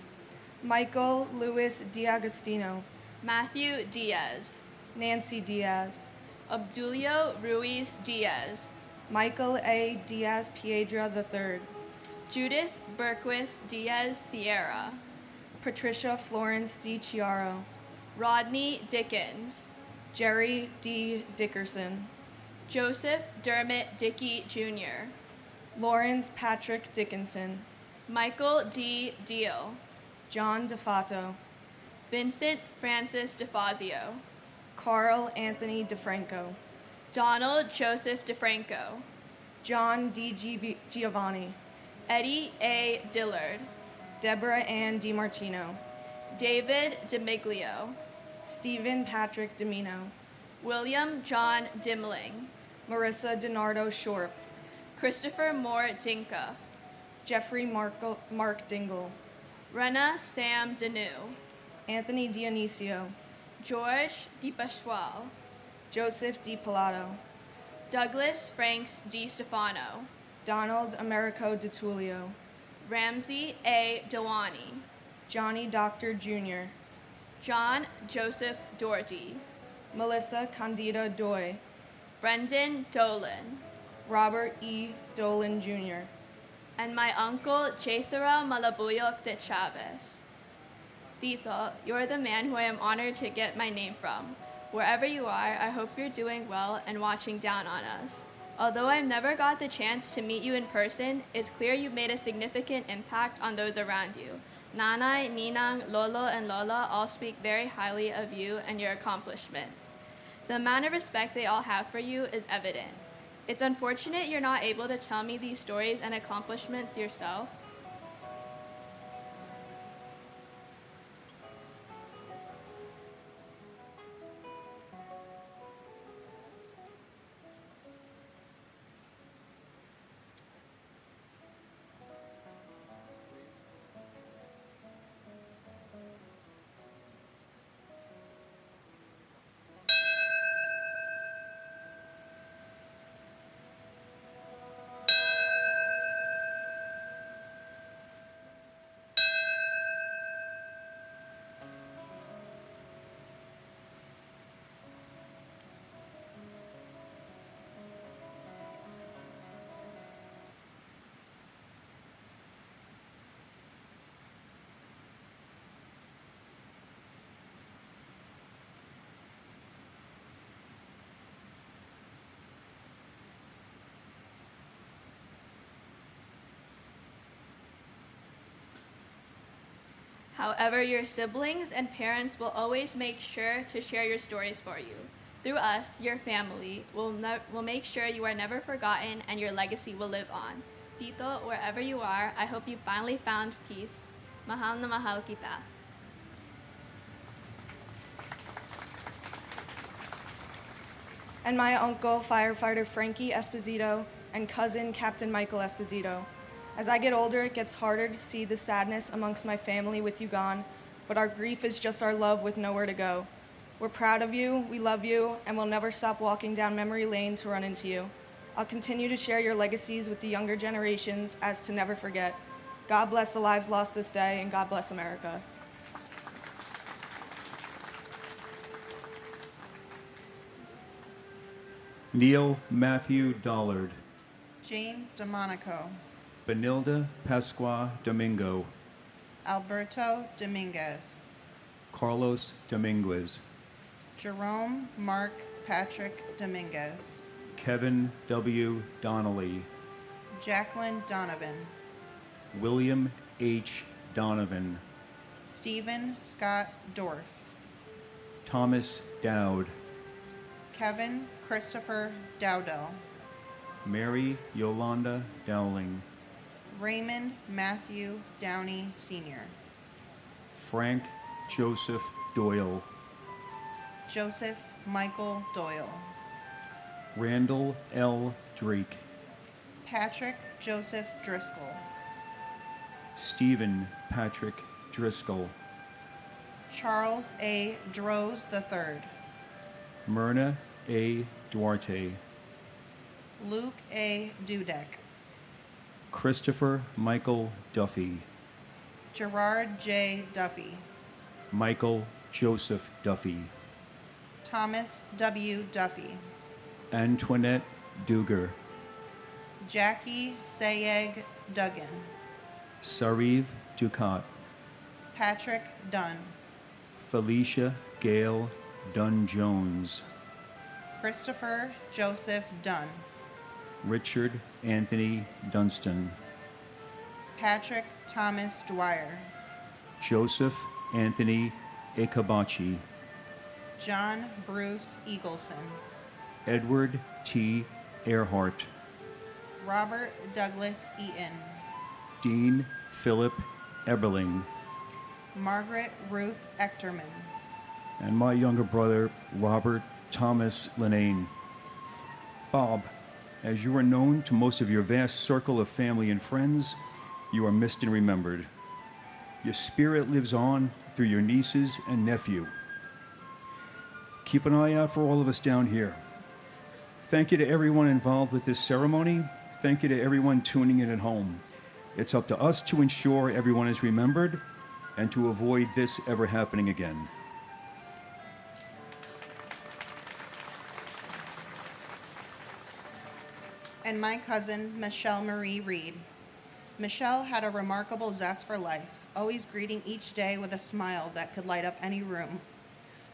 Michael Louis D'Agostino, Matthew Diaz, Nancy Diaz, Obdulio Ruiz Diaz, Michael A. Diaz Piedra III, Judith Berquist Diaz Sierra, Patricia Florence D. Chiaro, Rodney Dickens, Jerry D. Dickerson, Joseph Dermot Dickey Jr., Lawrence Patrick Dickinson, Michael D. Deal, John DeFato, Vincent Francis DeFazio, Carl Anthony DeFranco, Donald Joseph DeFranco, John D. Giovanni, Eddie A. Dillard, Deborah Ann DiMartino, David DeMiglio, Stephen Patrick Domino, William John Dimling, Marissa DiNardo Shorp, Christopher Moore Dinka, Jeffrey Mark Dingle, Rena Sam Deneau, Anthony Dionisio, George DiPasquale, Joseph Di Pilato, Douglas Franks Di Stefano, Donald Americo DiTullio, Ramsey A. Dewani, Johnny Doctor Jr., John Joseph Doherty, Melissa Candida Doy, Brendan Dolan, Robert E. Dolan Jr., and my uncle Jesera Malabuyok de Chavez. Tito, you're the man who I am honored to get my name from. Wherever you are, I hope you're doing well and watching down on us. Although I've never got the chance to meet you in person, it's clear you've made a significant impact on those around you. Nanay, Ninang, Lolo, and Lola all speak very highly of you and your accomplishments. The amount of respect they all have for you is evident. It's unfortunate you're not able to tell me these stories and accomplishments yourself. However, your siblings and parents will always make sure to share your stories for you. Through us, your family, will make sure you are never forgotten and your legacy will live on. Tito, wherever you are, I hope you finally found peace. Mahal na mahal kita. And my uncle, firefighter Frankie Esposito, and cousin, Captain Michael Esposito. As I get older, it gets harder to see the sadness amongst my family with you gone, but our grief is just our love with nowhere to go. We're proud of you, we love you, and we'll never stop walking down memory lane to run into you. I'll continue to share your legacies with the younger generations as to never forget. God bless the lives lost this day, and God bless America. Neil Matthew Dollard, James DeMonico, Benilda Pasqua Domingo, Alberto Dominguez, Carlos Dominguez, Jerome Mark Patrick Dominguez, Kevin W. Donnelly, Jacqueline Donovan, William H. Donovan, Stephen Scott Dorff, Thomas Dowd, Kevin Christopher Dowdell, Mary Yolanda Dowling, Raymond Matthew Downey Sr., Frank Joseph Doyle, Joseph Michael Doyle, Randall L. Drake, Patrick Joseph Driscoll, Stephen Patrick Driscoll, Charles A. Droz III, Myrna A. Duarte, Luke A. Dudek, Christopher Michael Duffy, Gerard J. Duffy, Michael Joseph Duffy, Thomas W. Duffy, Antoinette Duger, Jackie Sayeg Duggan, Sariv Ducat, Patrick Dunn, Felicia Gale Dunn-Jones, Christopher Joseph Dunn, Richard Anthony Dunstan, Patrick Thomas Dwyer, Joseph Anthony Ekabachi, John Bruce Eagleson, Edward T. Earhart, Robert Douglas Eaton, Dean Philip Eberling, Margaret Ruth Echterman, and my younger brother, Robert Thomas Linane. Bob, as you are known to most of your vast circle of family and friends, you are missed and remembered. Your spirit lives on through your nieces and nephew. Keep an eye out for all of us down here. Thank you to everyone involved with this ceremony. Thank you to everyone tuning in at home. It's up to us to ensure everyone is remembered and to avoid this ever happening again. and my cousin, Michelle Marie Reed. Michelle had a remarkable zest for life, always greeting each day with a smile that could light up any room.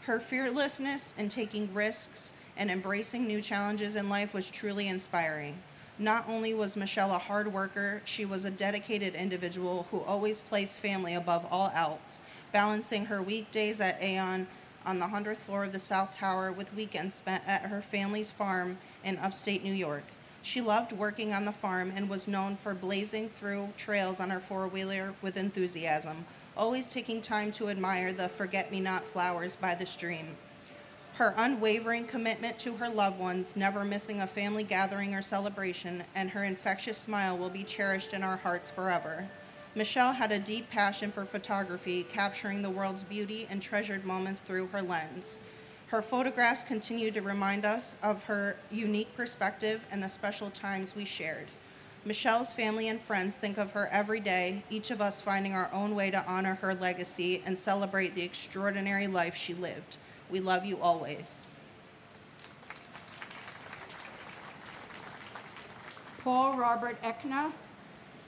Her fearlessness in taking risks and embracing new challenges in life was truly inspiring. Not only was Michelle a hard worker, she was a dedicated individual who always placed family above all else, balancing her weekdays at Aeon on the 100th floor of the South Tower with weekends spent at her family's farm in upstate New York. She loved working on the farm and was known for blazing through trails on her four-wheeler with enthusiasm, always taking time to admire the forget-me-not flowers by the stream. Her unwavering commitment to her loved ones, never missing a family gathering or celebration, and her infectious smile will be cherished in our hearts forever. Michelle had a deep passion for photography, capturing the world's beauty and treasured moments through her lens. Her photographs continue to remind us of her unique perspective and the special times we shared. Michelle's family and friends think of her every day, each of us finding our own way to honor her legacy and celebrate the extraordinary life she lived. We love you always. Paul Robert Ekna,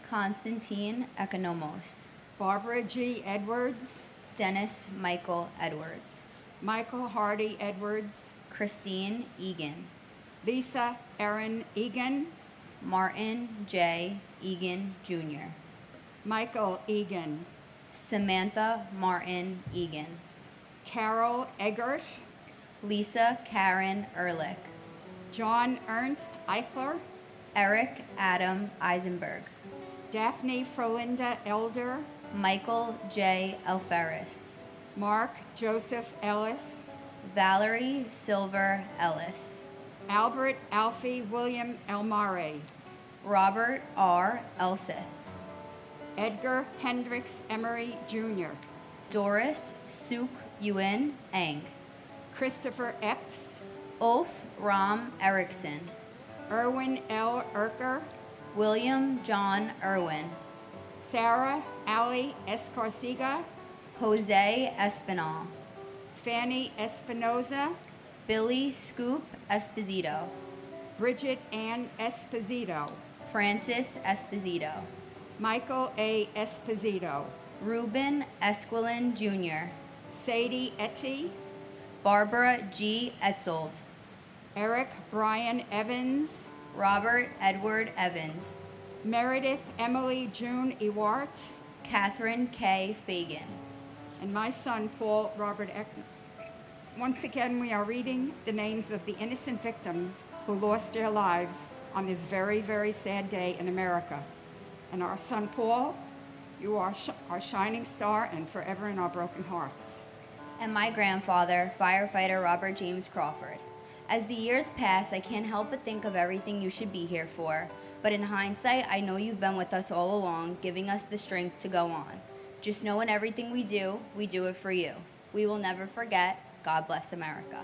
Constantine Economos, Barbara G. Edwards, Dennis Michael Edwards, Michael Hardy Edwards, Christine Egan, Lisa Erin Egan, Martin J. Egan Jr., Michael Egan, Samantha Martin Egan, Carol Eggert, Lisa Karen Ehrlich, John Ernst Eichler, Eric Adam Eisenberg, Daphne Frolinda Elder, Michael J. Alferis, Mark Joseph Ellis, Valerie Silver Ellis, Albert Alfie William Elmare, Robert R. Elseth, Edgar Hendricks Emery Jr., Doris Suk Yuen Eng, Christopher Epps, Ulf Ram Erickson, Erwin L. Erker, William John Irwin, Sarah Ali Escarcega, Jose Espinal, Fanny Espinoza, Billy Scoop Esposito, Bridget Ann Esposito, Francis Esposito, Michael A. Esposito, Ruben Esquilin Jr., Sadie Etty, Barbara G. Etzold, Eric Brian Evans, Robert Edward Evans, Meredith Emily June Ewart, Catherine K. Fagan, and my son Paul Robert Eckner. Once again, we are reading the names of the innocent victims who lost their lives on this very, very sad day in America. And our son Paul, you are our shining star and forever in our broken hearts. and my grandfather, firefighter Robert James Crawford. As the years pass, I can't help but think of everything you should be here for, but in hindsight, I know you've been with us all along, giving us the strength to go on. Just know in everything we do it for you. We will never forget. God bless America.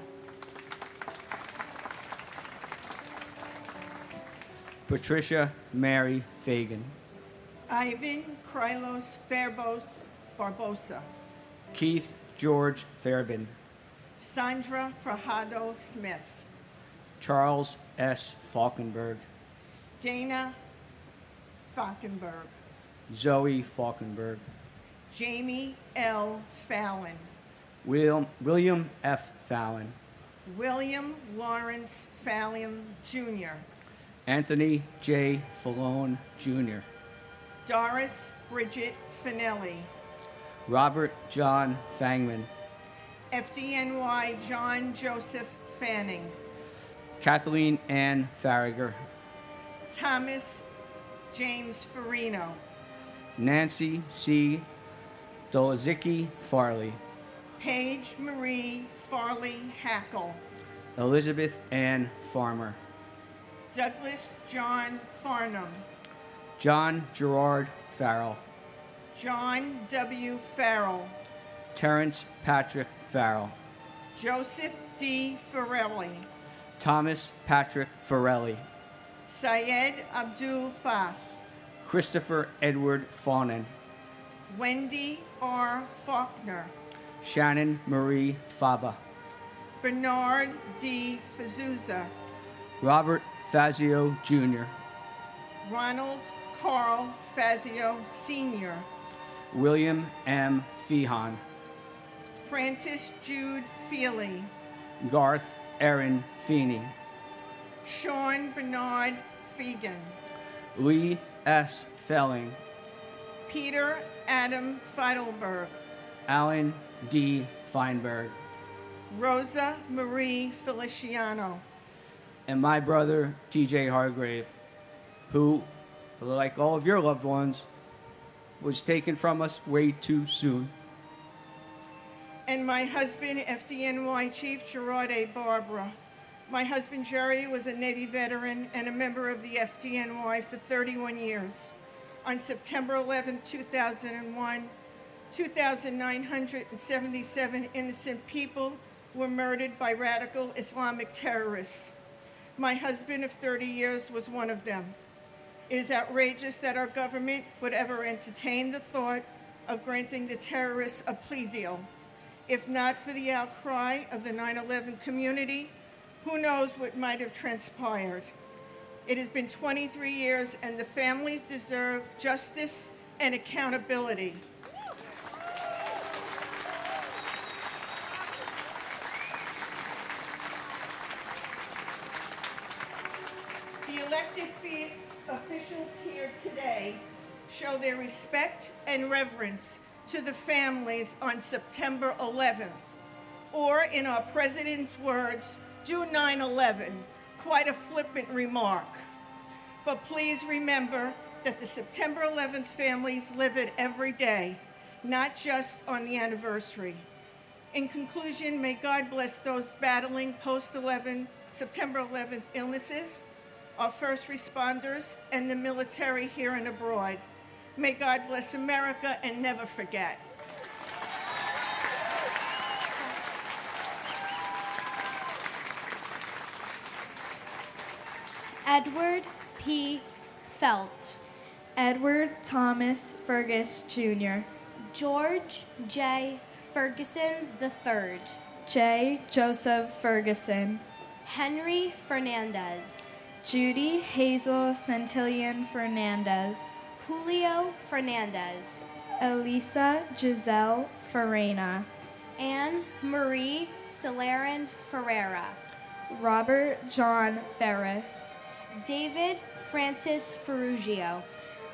Patricia Mary Fagan. Ivan Krylos Farbos Barbosa. Keith George Fairbairn. Sandra Frajado Smith. Charles S. Falkenberg. Dana Falkenberg. Zoe Falkenberg. Jamie L. Fallon. William F. Fallon. William Lawrence Fallon, Jr. Anthony J. Fallone, Jr. Doris Bridget Finelli. Robert John Fangman. FDNY John Joseph Fanning. Kathleen Ann Farragher. Thomas James Farino. Nancy C. Dolazicki Farley. Paige Marie Farley Hackle. Elizabeth Ann Farmer. Douglas John Farnham. John Gerard Farrell. John W. Farrell. Terrence Patrick Farrell. Joseph D. Farrelly. Thomas Patrick Farrelly. Syed Abdul Fath. Christopher Edward Fawnin. Wendy R. Faulkner. Shannon Marie Fava. Bernard D. Fazuzza. Robert Fazio Jr. Ronald Carl Fazio Sr. William M. Feehan. Francis Jude Feely. Garth Aaron Feeney. Sean Bernard Fegan. Lee S. Felling. Peter Adam Feidelberg. Alan D. Feinberg. Rosa Marie Feliciano. And my brother, T.J. Hargrave, who, like all of your loved ones, was taken from us way too soon. And my husband, FDNY Chief Gerard A. Barbara. My husband, Jerry, was a Navy veteran and a member of the FDNY for 31 years. On September 11, 2001, 2,977 innocent people were murdered by radical Islamic terrorists. My husband of 30 years was one of them. It is outrageous that our government would ever entertain the thought of granting the terrorists a plea deal. If not for the outcry of the 9/11 community, who knows what might have transpired. It has been 23 years, and the families deserve justice and accountability. The elected officials here today show their respect and reverence to the families on September 11th. Or, in our president's words, do 9/11. Quite a flippant remark. But please remember that the September 11th families live it every day, not just on the anniversary. In conclusion, may God bless those battling September 11th illnesses, our first responders, and the military here and abroad. May God bless America and never forget. Edward P. Felt. Edward Thomas Fergus, Jr. George J. Ferguson III. J. Joseph Ferguson. Henry Fernandez. Judy Hazel Centillion Fernandez. Julio Fernandez. Elisa Giselle Farena. Anne Marie Celerin Ferreira. Robert John Ferris. David Francis Ferrugio.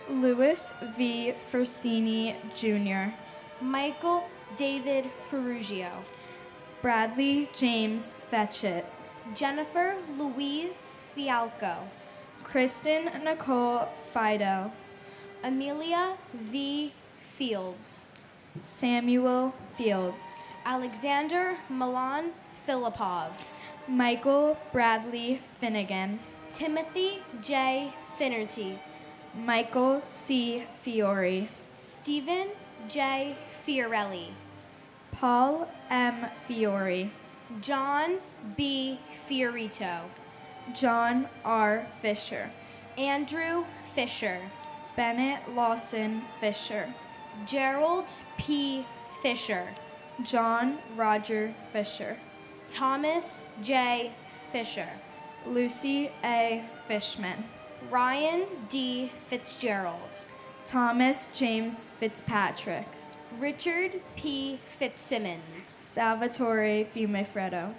Louis V. Fersini, Jr. Michael David Ferrugio. Bradley James Fetchit. Jennifer Louise Fialco. Kristen Nicole Fido. Amelia V. Fields. Samuel Fields. Alexander Milan Filipov. Michael Bradley Finnegan. Timothy J. Finnerty. Michael C. Fiore. Stephen J. Fiorelli. Paul M. Fiore. John B. Fiorito. John R. Fisher. Andrew Fisher. Bennett Lawson Fisher. Gerald P. Fisher. John Roger Fisher. Thomas J. Fisher. Lucy A. Fishman. Ryan D. Fitzgerald. Thomas James Fitzpatrick. Richard P. Fitzsimmons. Salvatore Fiumefreddo.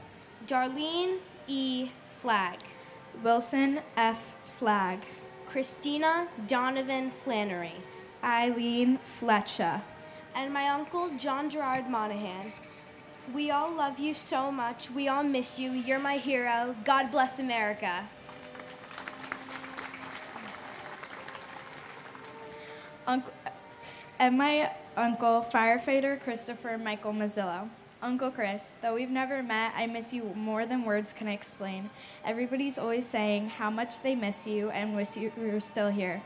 Darlene E. Flagg. Wilson F. Flagg. Christina Donovan Flannery. Eileen Fletcher. And my uncle John Gerard Monahan. We all love you so much. We all miss you. You're my hero. God bless America. And my uncle, firefighter Christopher Michael Mazzillo. Uncle Chris, though we've never met, I miss you more than words can explain. Everybody's always saying how much they miss you and wish you were still here.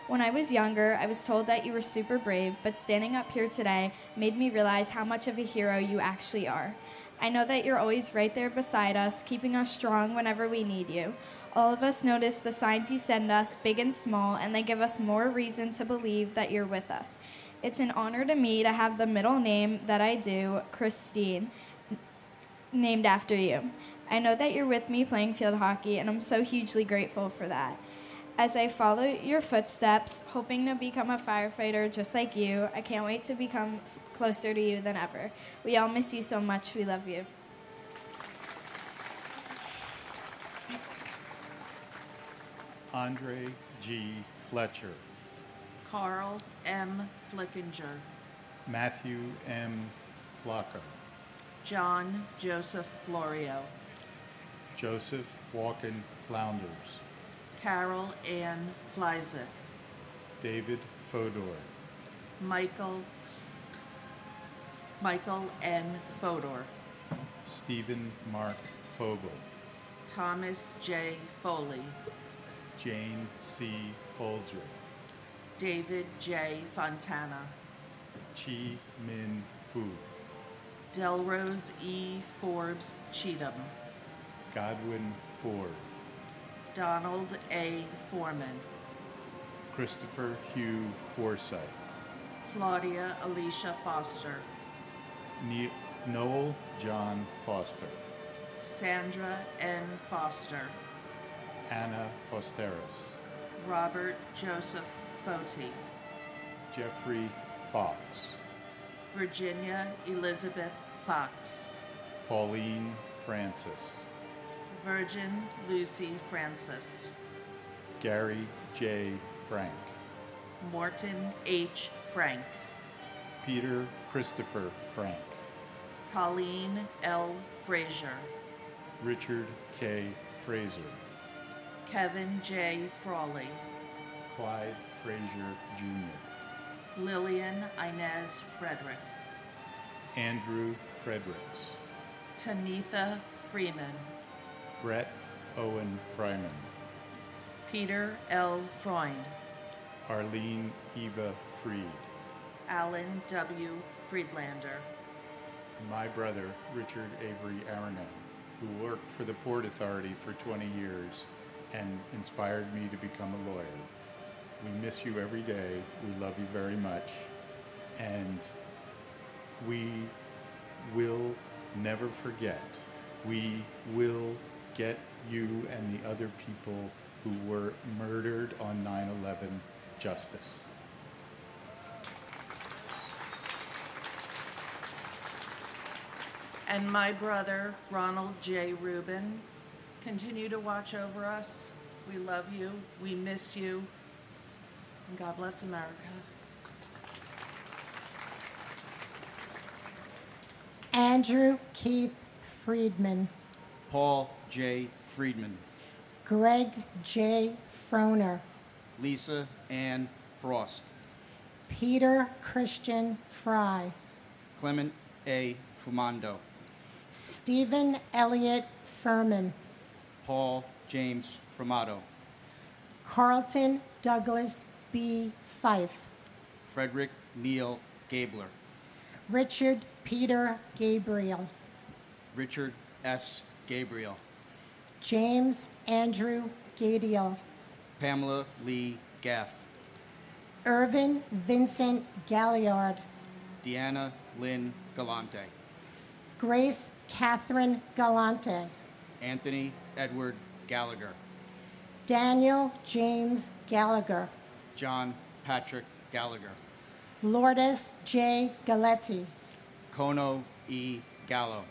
When I was younger, I was told that you were super brave, but standing up here today made me realize how much of a hero you actually are. I know that you're always right there beside us, keeping us strong whenever we need you. All of us notice the signs you send us, big and small, and they give us more reason to believe that you're with us. It's an honor to me to have the middle name that I do, Christine, named after you. I know that you're with me playing field hockey, and I'm so hugely grateful for that. As I follow your footsteps, hoping to become a firefighter just like you, I can't wait to become closer to you than ever. We all miss you so much. We love you. Andre G. Fletcher. Carl M. Flickinger. Matthew M. Flocka. John Joseph Florio. Joseph Walken Flounders. Carol Ann Flyzik. David Fodor. Michael N. Fodor. Stephen Mark Fogel. Thomas J. Foley. Jane C. Folger. David J. Fontana. Chi Min Fu. Delrose E. Forbes Cheatham. Godwin Ford. Donald A. Foreman. Christopher Hugh Forsyth. Claudia Alicia Foster. Noel John Foster. Sandra N. Foster. Anna Fosteris. Robert Joseph Foti. Jeffrey Fox. Virginia Elizabeth Fox. Pauline Francis. Virgin Lucy Francis. Gary J. Frank. Morton H. Frank. Peter Christopher Frank. Colleen L. Frazier. Richard K. Fraser. Kevin J. Frawley. Clyde Frazier Jr. Lillian Inez Frederick. Andrew Fredericks. Tanitha Freeman. Brett Owen Fryman. Peter L. Freund. Arlene Eva Freed. Alan W. Friedlander. My brother, Richard Avery Aranet, who worked for the Port Authority for 20 years and inspired me to become a lawyer. We miss you every day. We love you very much. And we will never forget. We will get you and the other people who were murdered on 9/11 justice. And my brother, Ronald J. Rubin, continue to watch over us. We love you. We miss you. And God bless America. Andrew Keith Friedman. Paul J. Friedman. Greg J. Froner. Lisa Ann Frost. Peter Christian Fry. Clement A. Fumando. Stephen Elliott Furman. Paul James Framato. Carlton Douglas B. Fife. Frederick Neal Gabler. Richard Peter Gabriel. Richard S. Gabriel. James Andrew Gadiel. Pamela Lee Gaff. Irvin Vincent Galliard. Deanna Lynn Galante. Grace Catherine Galante. Anthony Edward Gallagher. Daniel James Gallagher. John Patrick Gallagher. Lourdes J. Galetti. Kono E. Gallo.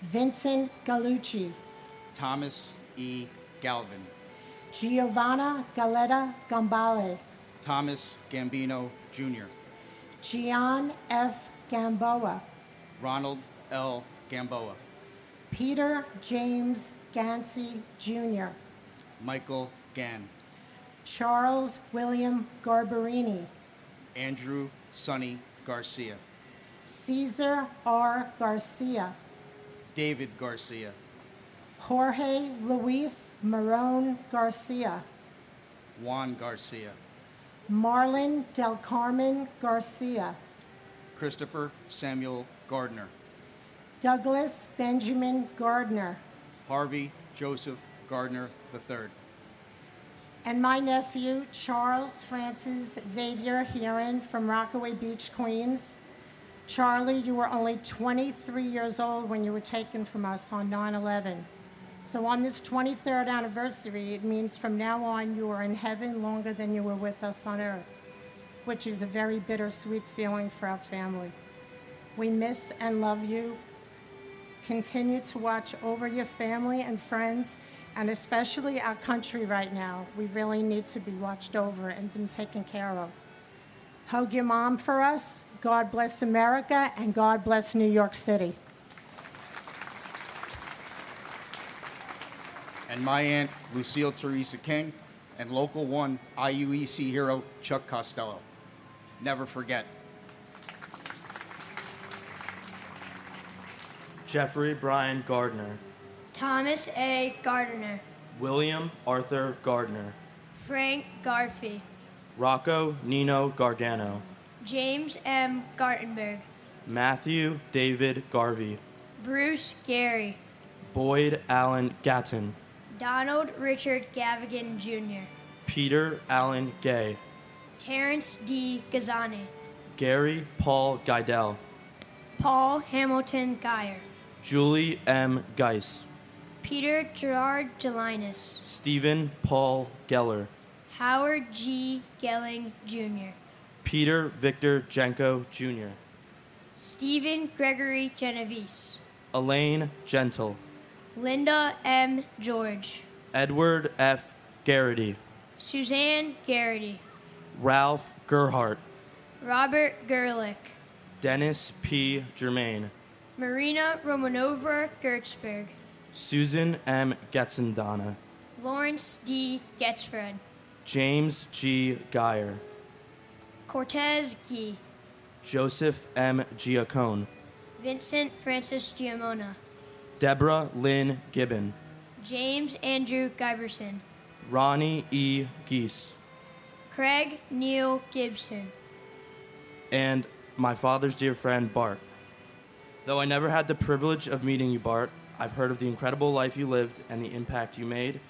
Vincent Gallucci. Thomas E. Galvin. Giovanna Galetta Gambale. Thomas Gambino Jr. Gian F. Gamboa. Ronald L. Gamboa. Peter James Gansey Jr. Michael Gann. Charles William Garbarini. Andrew Sonny Garcia. Caesar R. Garcia. David Garcia. Jorge Luis Marone Garcia. Juan Garcia. Marlon Del Carmen Garcia. Christopher Samuel Gardner. Douglas Benjamin Gardner. Harvey Joseph Gardner III. And my nephew, Charles Francis Xavier Heron from Rockaway Beach, Queens. Charlie, you were only 23 years old when you were taken from us on 9/11. So on this 23rd anniversary, it means from now on you are in heaven longer than you were with us on earth, which is a very bittersweet feeling for our family. We miss and love you. Continue to watch over your family and friends, and especially our country right now. We really need to be watched over and been taken care of. Hug your mom for us. God bless America, and God bless New York City. And my aunt, Lucille Teresa King, and Local 1 IUEC hero, Chuck Costello. Never forget. Jeffrey Brian Gardner. Thomas A. Gardner. William Arthur Gardner. Frank Garfey. Rocco Nino Gargano. James M. Gartenberg. Matthew David Garvey. Bruce Gary. Boyd Allen Gatton. Donald Richard Gavigan Jr. Peter Allen Gay. Terrence D. Gazani. Gary Paul Geidel. Paul Hamilton Geyer. Julie M. Geis. Peter Gerard Gelinas. Stephen Paul Geller. Howard G. Gelling Jr. Peter Victor Jenko Jr. Stephen Gregory Genovese. Elaine Gentle. Linda M. George. Edward F. Garrity. Suzanne Garrity. Ralph Gerhart. Robert Gerlich. Dennis P. Germain. Marina Romanova Gertzberg. Susan M. Getzendana. Lawrence D. Getzfred. James G. Geyer. Cortez Gee. Joseph M. Giacone. Vincent Francis Giamona. Deborah Lynn Gibbon. James Andrew Giberson. Ronnie E. Geese. Craig Neil Gibson. And my father's dear friend, Bart. Though I never had the privilege of meeting you, Bart, I've heard of the incredible life you lived and the impact you made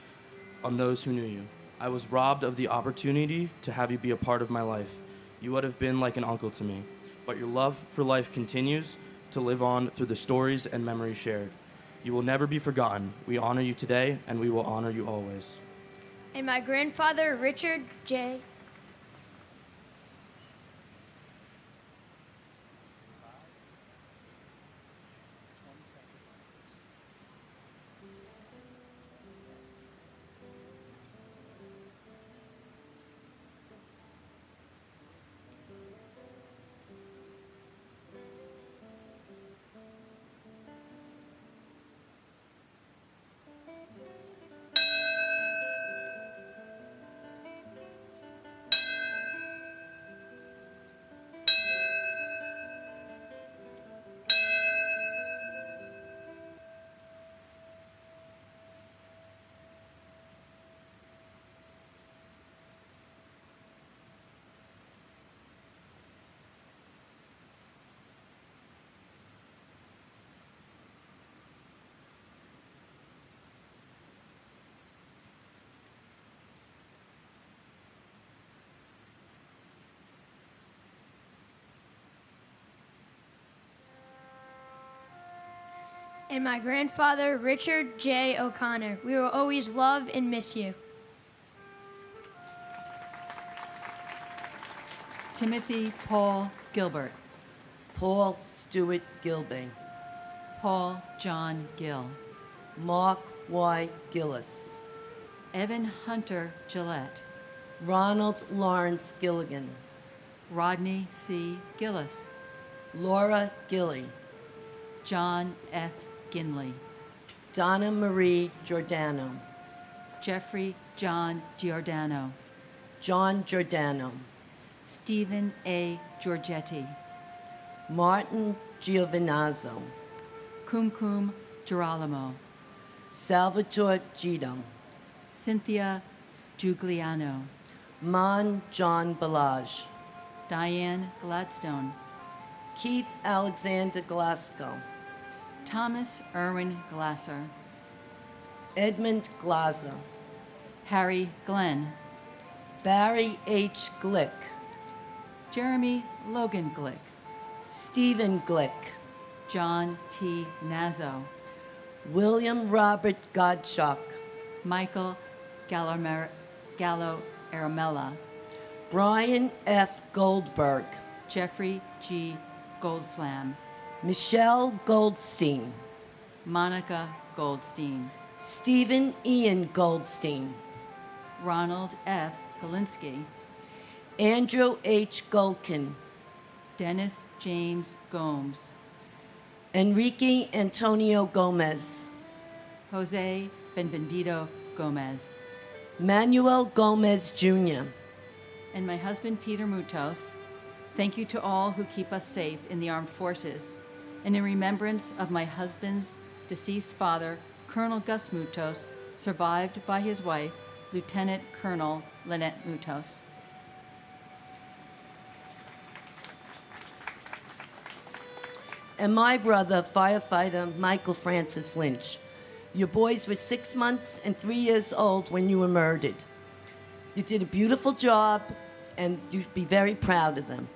on those who knew you. I was robbed of the opportunity to have you be a part of my life. You would have been like an uncle to me. But your love for life continues to live on through the stories and memories shared. You will never be forgotten. We honor you today, and we will honor you always. And my grandfather, Richard J. and my grandfather, Richard J. O'Connor. We will always love and miss you. Timothy Paul Gilbert. Paul Stewart Gilbey. Paul John Gill. Mark Y. Gillis. Evan Hunter Gillette. Ronald Lawrence Gilligan. Rodney C. Gillis. Laura Gilly. John F. Ginley. Donna Marie Giordano. Jeffrey John Giordano. John Giordano. Stephen A. Giorgetti. Martin Giovinazzo. Kumkum Girolamo. Salvatore Gito. Cynthia Giugliano. Mon John Balaj. Diane Gladstone. Keith Alexander Glasgow. Thomas Irwin Glasser. Edmund Glaser. Harry Glenn. Barry H. Glick. Jeremy Logan Glick. Stephen Glick. John T. Nazzo. William Robert Godshock. Michael Gallo Aramella. Brian F. Goldberg. Jeffrey G. Goldflam. Michelle Goldstein. Monica Goldstein. Stephen Ian Goldstein. Ronald F. Galinsky. Andrew H. Gulkin. Dennis James Gomes. Enrique Antonio Gomez. Jose Benvenido Gomez. Manuel Gomez Jr. And my husband, Peter Mutos. Thank you to all who keep us safe in the armed forces. And in remembrance of my husband's deceased father, Colonel Gus Mutos, survived by his wife, Lieutenant Colonel Lynette Mutos. And my brother, firefighter Michael Francis Lynch. Your boys were 6 months and 3 years old when you were murdered. You did a beautiful job, and you'd be very proud of them.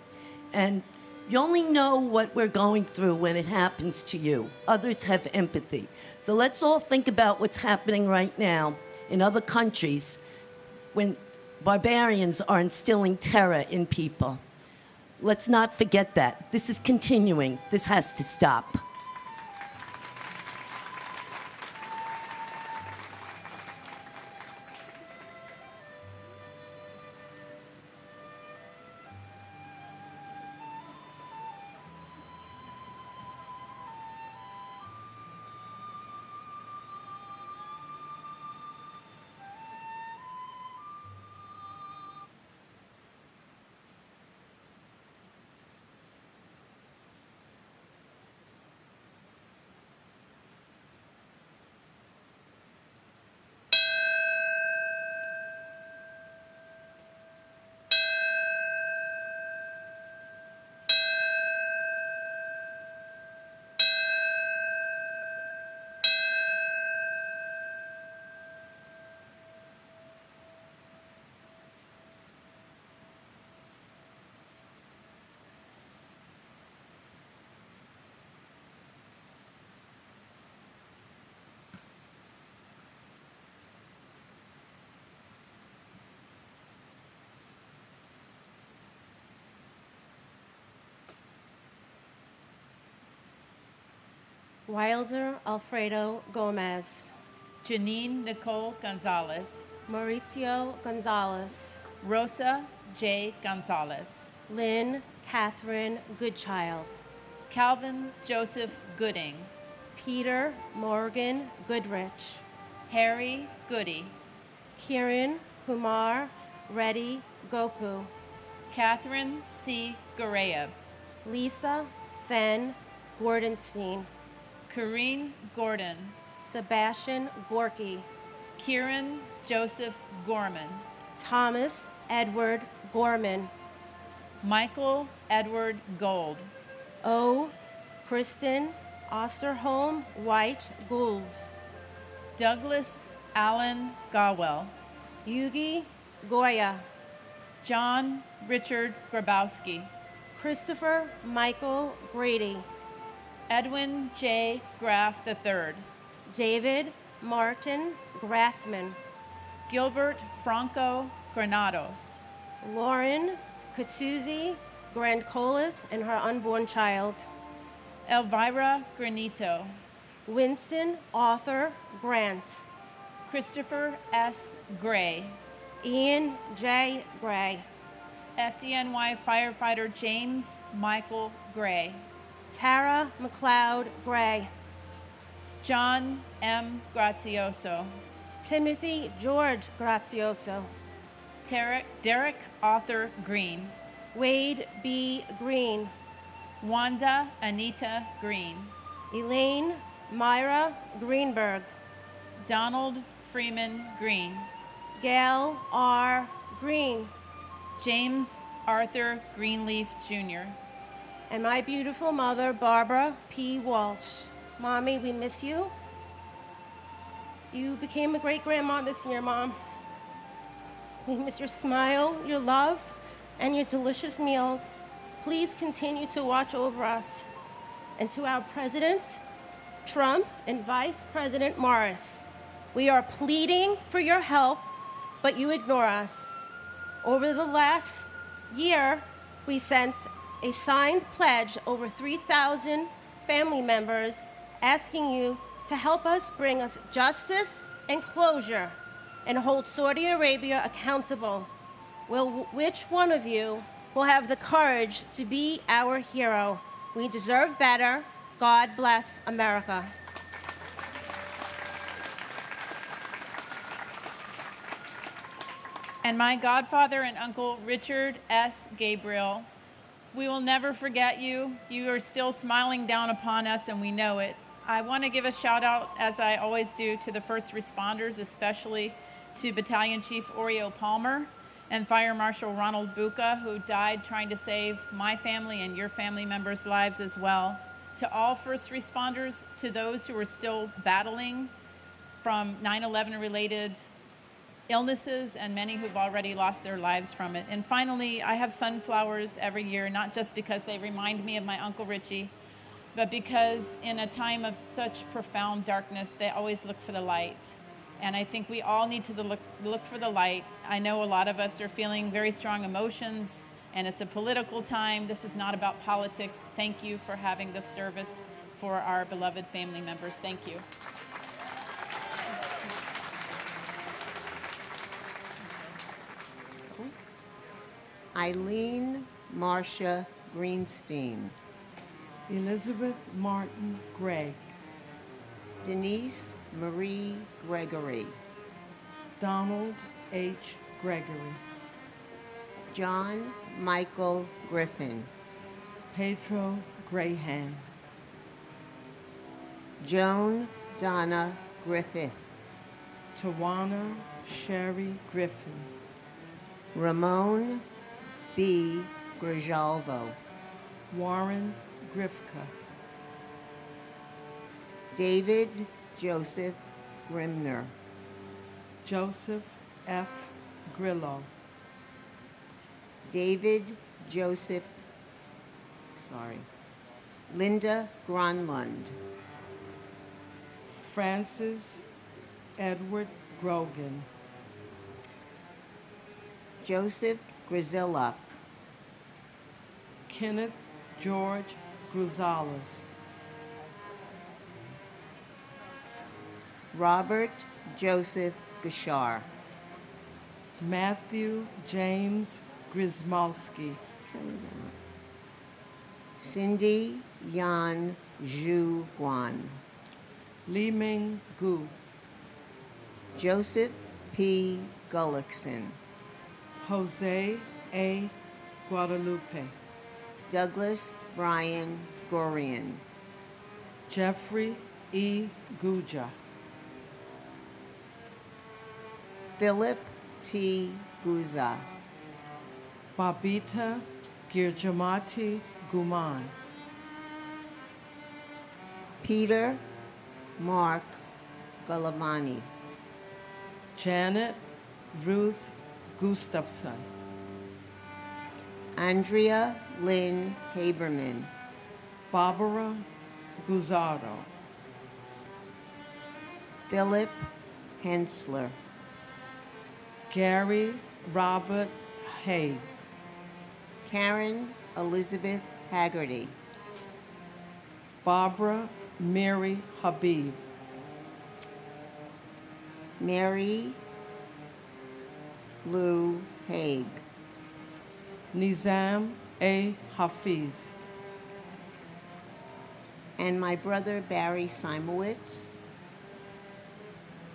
And you only know what we're going through when it happens to you. Others have empathy. So let's all think about what's happening right now in other countries when barbarians are instilling terror in people. Let's not forget that. This is continuing. This has to stop. Wilder Alfredo Gomez. Janine Nicole Gonzalez. Maurizio Gonzalez. Rosa J. Gonzalez. Lynn Catherine Goodchild. Calvin Joseph Gooding. Peter Morgan Goodrich. Harry Goody. Kiran Kumar Reddy Gopu. Catherine C. Garayeb. Lisa Fenn Gordenstein. Corrine Gordon. Sebastian Gorky. Kieran Joseph Gorman. Thomas Edward Gorman. Michael Edward Gold. O. Kristen Osterholm White Gould. Douglas Allen Gawel. Yugi Goya. John Richard Grabowski. Christopher Michael Grady. Edwin J. Graff III, David Martin Graffman, Gilbert Franco Granados, Lauren Kutsuzi Grandcolas and her unborn child, Elvira Granito, Winston Arthur Grant, Christopher S. Gray, Ian J. Gray, FDNY firefighter James Michael Gray, Tara McLeod Gray, John M. Grazioso, Timothy George Grazioso, Derek Arthur Green, Wade B. Green, Wanda Anita Green, Elaine Myra Greenberg, Donald Freeman Green, Gail R. Green, James Arthur Greenleaf Jr., and my beautiful mother, Barbara P. Walsh. Mommy, we miss you. You became a great grandma this year, Mom. We miss your smile, your love, and your delicious meals. Please continue to watch over us. And to our presidents, Trump and Vice President Morris, we are pleading for your help, but you ignore us. Over the last year, we sent a signed pledge over 3,000 family members asking you to help us bring us justice and closure and hold Saudi Arabia accountable. Which one of you will have the courage to be our hero? We deserve better. God bless America. and my godfather and uncle, Richard S. Gabriel. We will never forget you. You are still smiling down upon us, and we know it. I want to give a shout out, as I always do, to the first responders, especially to Battalion Chief Oreo Palmer and Fire Marshal Ronald Buca, who died trying to save my family and your family members' lives as well. To all first responders, to those who are still battling from 9/11 related illnesses, and many who've already lost their lives from it. And finally, I have sunflowers every year, not just because they remind me of my Uncle Richie, but because in a time of such profound darkness, they always look for the light. And I think we all need to look for the light. I know a lot of us are feeling very strong emotions, and it's a political time. This is not about politics. Thank you for having this service for our beloved family members. Thank you. Eileen Marcia Greenstein. Elizabeth Martin Gregg. Denise Marie Gregory. Donald H. Gregory. John Michael Griffin. Pedro Graham. Joan Donna Griffith. Tawana Sherry Griffin. Ramon B. Grijalvo. Warren Grifka. David Joseph Grimner. Joseph F. Grillo. Linda Gronlund. Francis Edward Grogan. Joseph Grzilak. Kenneth George Gruzales. Robert Joseph Gashar. Matthew James Grismalski. Cindy Yan Zhu Guan. Li Ming Gu. Joseph P. Gullickson. Jose A. Guadalupe. Douglas Brian Gorian. Jeffrey E. Guja. Philip T. Guza. Babita Girjamati Guman. Peter Mark Galavani. Janet Ruth Gustafson. Andrea Lynn Haberman. Barbara Guzardo. Philip Hensler. Gary Robert Hay. Karen Elizabeth Haggerty. Barbara Mary Habib. Mary Lou Haig. Nizam A. Hafiz. And my brother Barry Simowitz.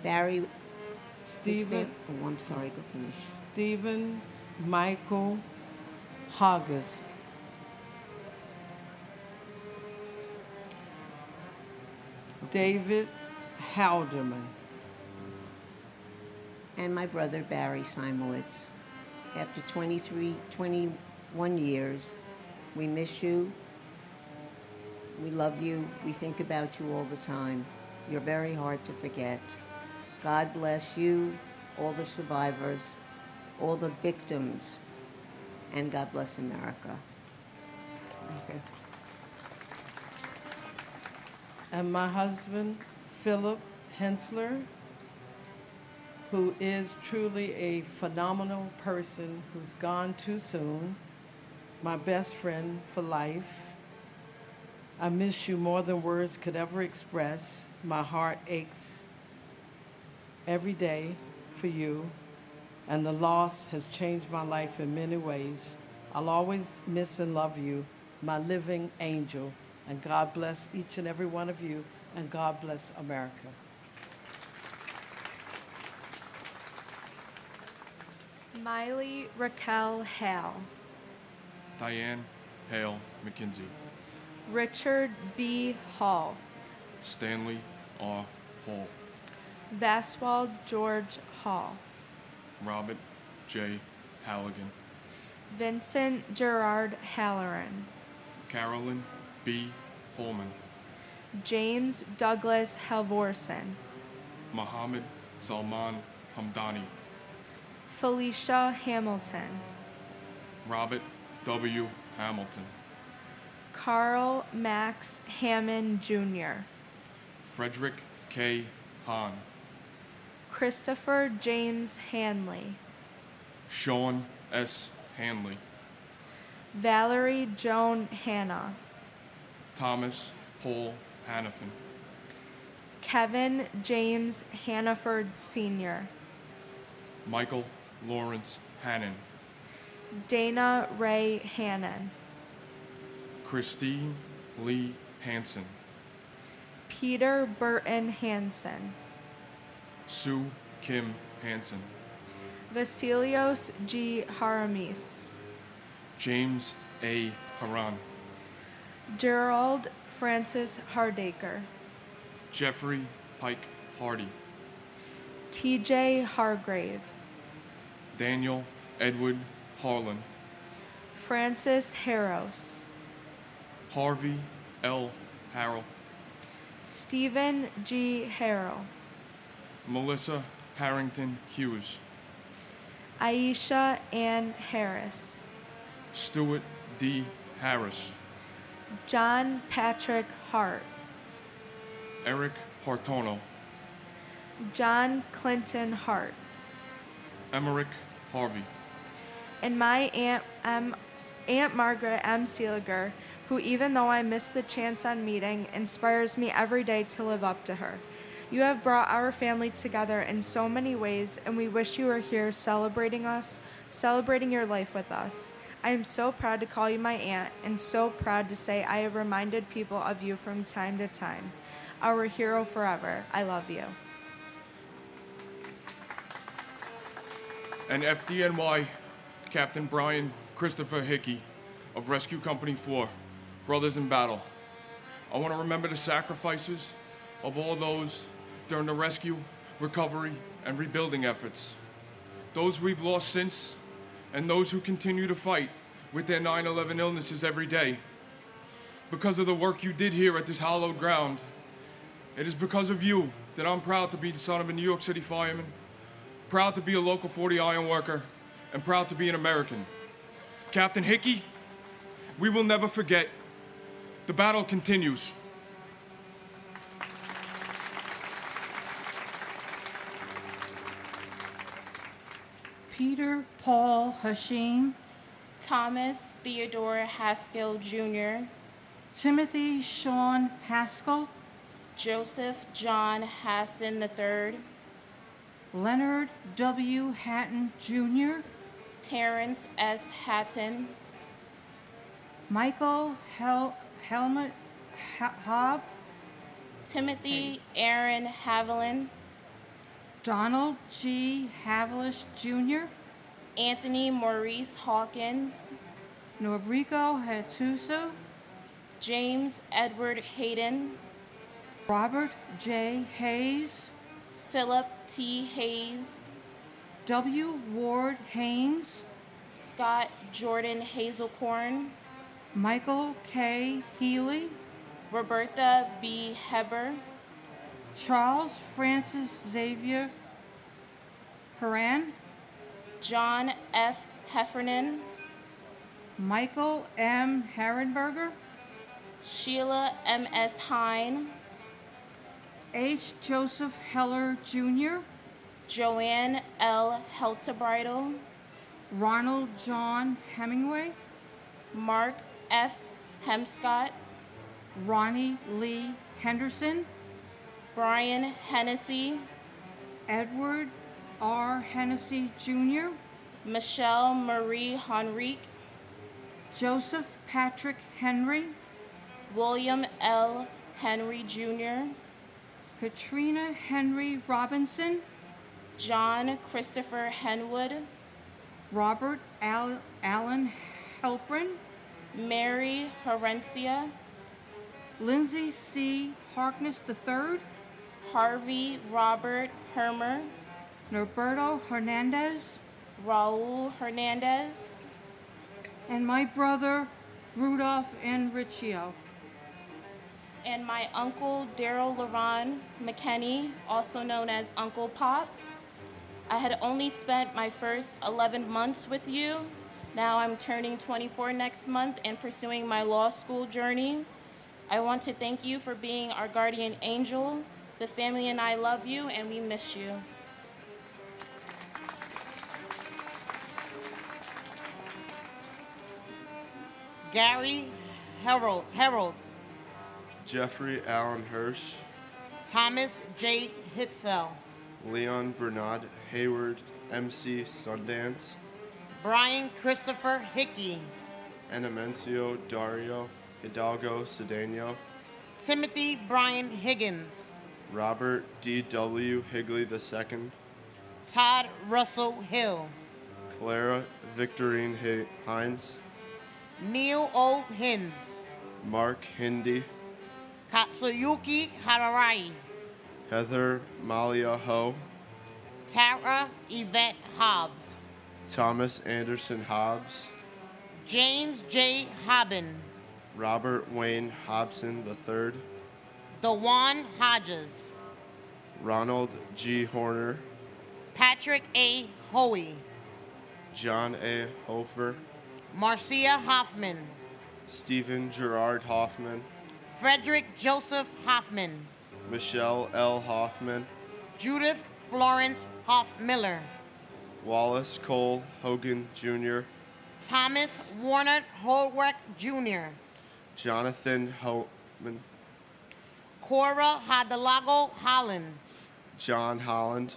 Barry Stephen. Oh, I'm sorry, go finish. Stephen Michael Hoggis. David Halderman. And my brother Barry Simowitz. After 21 years, we miss you. We love you. We think about you all the time. You're very hard to forget. God bless you, all the survivors, all the victims, and God bless America. Okay. And my husband, Philip Hensler, who is truly a phenomenal person who's gone too soon. He's my best friend for life. I miss you more than words could ever express. My heart aches every day for you, and the loss has changed my life in many ways. I'll always miss and love you, my living angel, and God bless each and every one of you, and God bless America. Miley Raquel Hale. Diane Hale McKinsey. Richard B. Hall. Stanley R. Hall. Vaswald George Hall. Robert J. Halligan. Vincent Gerard Halloran. Carolyn B. Holman. James Douglas Halvorsen. Mohammed Salman Hamdani. Felicia Hamilton. Robert W. Hamilton. Carl Max Hammond Jr. Frederick K. Hahn. Christopher James Hanley. Sean S. Hanley. Valerie Joan Hanna. Thomas Paul Hannafin. Kevin James Hannaford Sr. Michael Lawrence Hannon. Dana Ray Hannon. Christine Lee Hansen. Peter Burton Hansen. Sue Kim Hansen. Vasilios G. Haramis. James A. Haran. Gerald Francis Hardacre. Jeffrey Pike Hardy. T.J. Hargrave. Daniel Edward Harlan. Francis Harros. Harvey L. Harrell. Stephen G. Harrell. Melissa Harrington Hughes. Aisha Ann Harris. Stuart D. Harris. John Patrick Hart. Eric Hartono. John Clinton Hartz. Emmerich Harvey. And my Aunt Margaret M. Seeliger, who, even though I miss the chance on meeting, inspires me every day to live up to her. You have brought our family together in so many ways, and we wish you were here celebrating your life with us. I am so proud to call you my aunt, and so proud to say I have reminded people of you from time to time. Our hero forever. I love you. And FDNY Captain Brian Christopher Hickey of Rescue Company 4, Brothers in Battle. I want to remember the sacrifices of all those during the rescue, recovery, and rebuilding efforts. Those we've lost since, and those who continue to fight with their 9/11 illnesses every day. Because of the work you did here at this hallowed ground, it is because of you that I'm proud to be the son of a New York City fireman, proud to be a local 40 iron worker, and proud to be an American. Captain Hickey, we will never forget. The battle continues. Peter Paul Hashim, Thomas Theodore Haskell Jr., Timothy Sean Haskell, Joseph John Hassan III, Leonard W. Hatton Jr., Terrence S. Hatton, Michael Helmut Hobb, Timothy Aaron Haviland, Donald G. Havlish Jr., Anthony Maurice Hawkins, Norrico Hatuso, James Edward Hayden, Robert J. Hayes, Philip T. Hayes, W. Ward Haynes, Scott Jordan Hazelcorn, Michael K. Healy, Roberta B. Heber, Charles Francis Xavier Haran, John F. Heffernan, Michael M. Herrenberger, Sheila M.S. Hine, H. Joseph Heller Jr., Joanne L. Heltebridle, Ronald John Hemingway, Mark F. Hemscott, Ronnie Lee Henderson, Brian Hennessy, Edward R. Hennessy Jr., Michelle Marie Henrique, Joseph Patrick Henry, William L. Henry Jr., Katrina Henry Robinson, John Christopher Henwood, Robert Allen Helprin, Mary Herencia, Lindsay C. Harkness III, Harvey Robert Hermer, Norberto Hernandez, Raul Hernandez, and my brother Rudolph Enrichio. And my uncle Daryl Laron McKenney, also known as Uncle Pop. I had only spent my first 11 months with you. Now I'm turning 24 next month and pursuing my law school journey. I want to thank you for being our guardian angel. The family and I love you, and we miss you. Gary Harold, Jeffrey Allen Hirsch, Thomas J. Hitzel, Leon Bernard Hayward, MC Sundance, Brian Christopher Hickey, Enemencio Dario Hidalgo Cedeno, Timothy Brian Higgins, Robert D.W. Higley II, Todd Russell Hill, Clara Victorine Hines, Neil O. Hins, Mark Hindi, Katsuyuki Hararai, Heather Malia Ho, Tara Yvette Hobbs, Thomas Anderson Hobbs, James J. Hobbin, Robert Wayne Hobson III, Dewan Hodges, Ronald G. Horner, Patrick A. Hoey, John A. Hofer, Marcia Hoffman, Stephen Gerard Hoffman, Frederick Joseph Hoffman, Michelle L. Hoffman, Judith Florence Hoffmiller, Wallace Cole Hogan Jr., Thomas Warner Holweck Jr., Jonathan Homan, Cora Hadalago Holland, John Holland,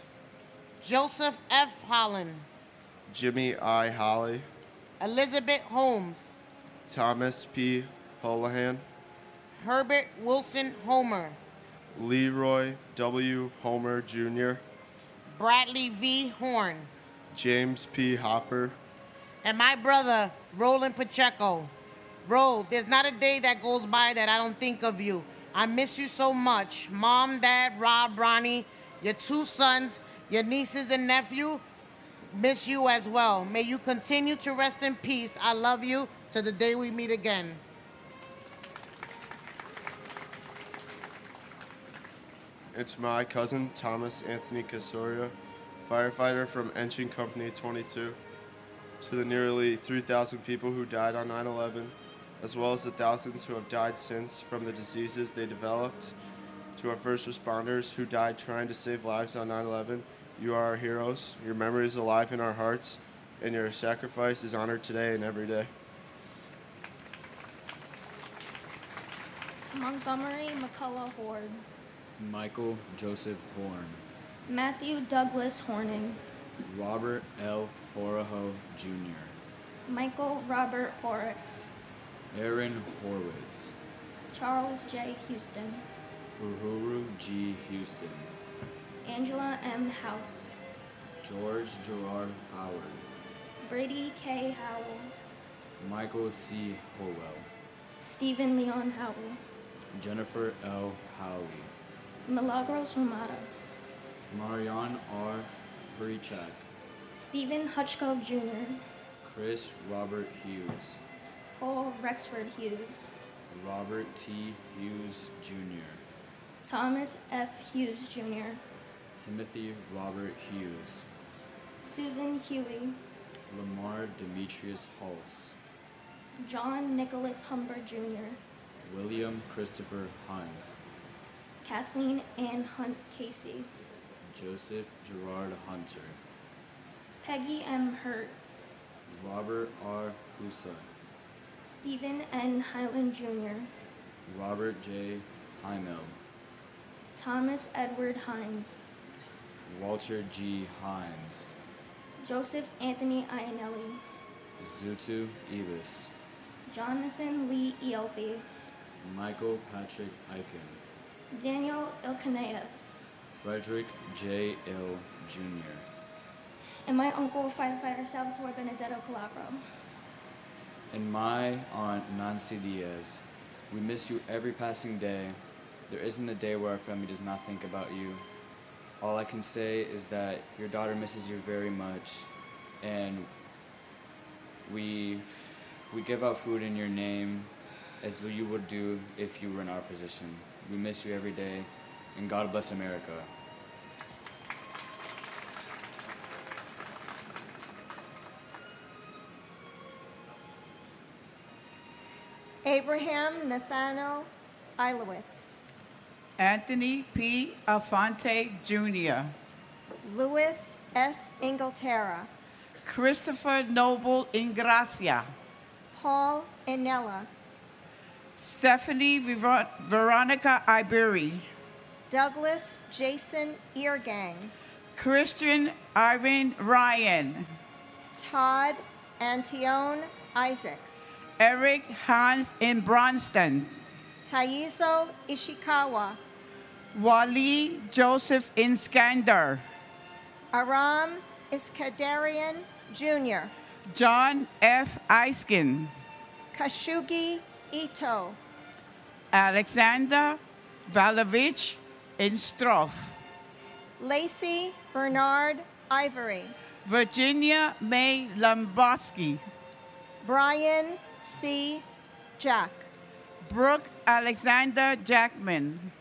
Joseph F. Holland, Jimmy I. Holly, Elizabeth Holmes, Thomas P. Holohan, Herbert Wilson Homer, Leroy W. Homer Jr., Bradley V. Horn, James P. Hopper, and my brother, Roland Pacheco. Ro, there's not a day that goes by that I don't think of you. I miss you so much. Mom, Dad, Rob, Ronnie, your two sons, your nieces and nephew, miss you as well. May you continue to rest in peace. I love you to the day we meet again. It's my cousin, Thomas Anthony Casoria, firefighter from Engine Company 22, to the nearly 3,000 people who died on 9/11, as well as the thousands who have died since from the diseases they developed, to our first responders who died trying to save lives on 9/11, You are our heroes. Your memory is alive in our hearts, and your sacrifice is honored today and every day. Montgomery McCullough Horde. Michael Joseph Horn. Matthew Douglas Horning. Robert L. Horaho Jr. Michael Robert Horrocks. Aaron Horwitz. Charles J. Houston. Uhuru G. Houston. Angela M. House. George Gerard Howard. Brady K. Howell. Michael C. Howell. Stephen Leon Howell. Jennifer L. Howley. Milagros Ramada. Marianne R. Hurichak. Stephen Hutchcove Jr. Chris Robert Hughes. Paul Rexford Hughes. Robert T. Hughes Jr. Thomas F. Hughes Jr. Timothy Robert Hughes. Susan Huey. Lamar Demetrius Hulse. John Nicholas Humber Jr. William Christopher Hunt. Kathleen Ann Hunt Casey. Joseph Gerard Hunter. Peggy M. Hurt. Robert R. Husa. Stephen N. Highland Jr. Robert J. Heimel. Thomas Edward Hines. Walter G. Hines. Joseph Anthony Iannelli. Zutu Ibis. Jonathan Lee Elby. Michael Patrick Eichen. Daniel Ilkaneyev. Frederick J. Ill Jr. And my uncle, firefighter Salvatore Benedetto Calabro. And my aunt, Nancy Diaz. We miss you every passing day. There isn't a day where our family does not think about you. All I can say is that your daughter misses you very much, and we give out food in your name as you would do if you were in our position. We miss you every day, and God bless America. Abraham Nathaniel Ilowitz. Anthony P. Alfonte Jr. Louis S. Inglaterra. Christopher Noble Ingracia. Paul Inella. Stephanie Veronica Ibery. Douglas Jason Eargang. Christian Irene Ryan. Todd Antione Isaac. Eric Hans in Bronston. Taizo Ishikawa. Wally Joseph Inskander. Aram Iskandarian Jr. John F. Eiskin. Kashugi Ito. Alexander Valovich Instroff. Lacey Bernard Ivory. Virginia May Lomboski. Brian C. Jack. Brooke Alexander Jackman.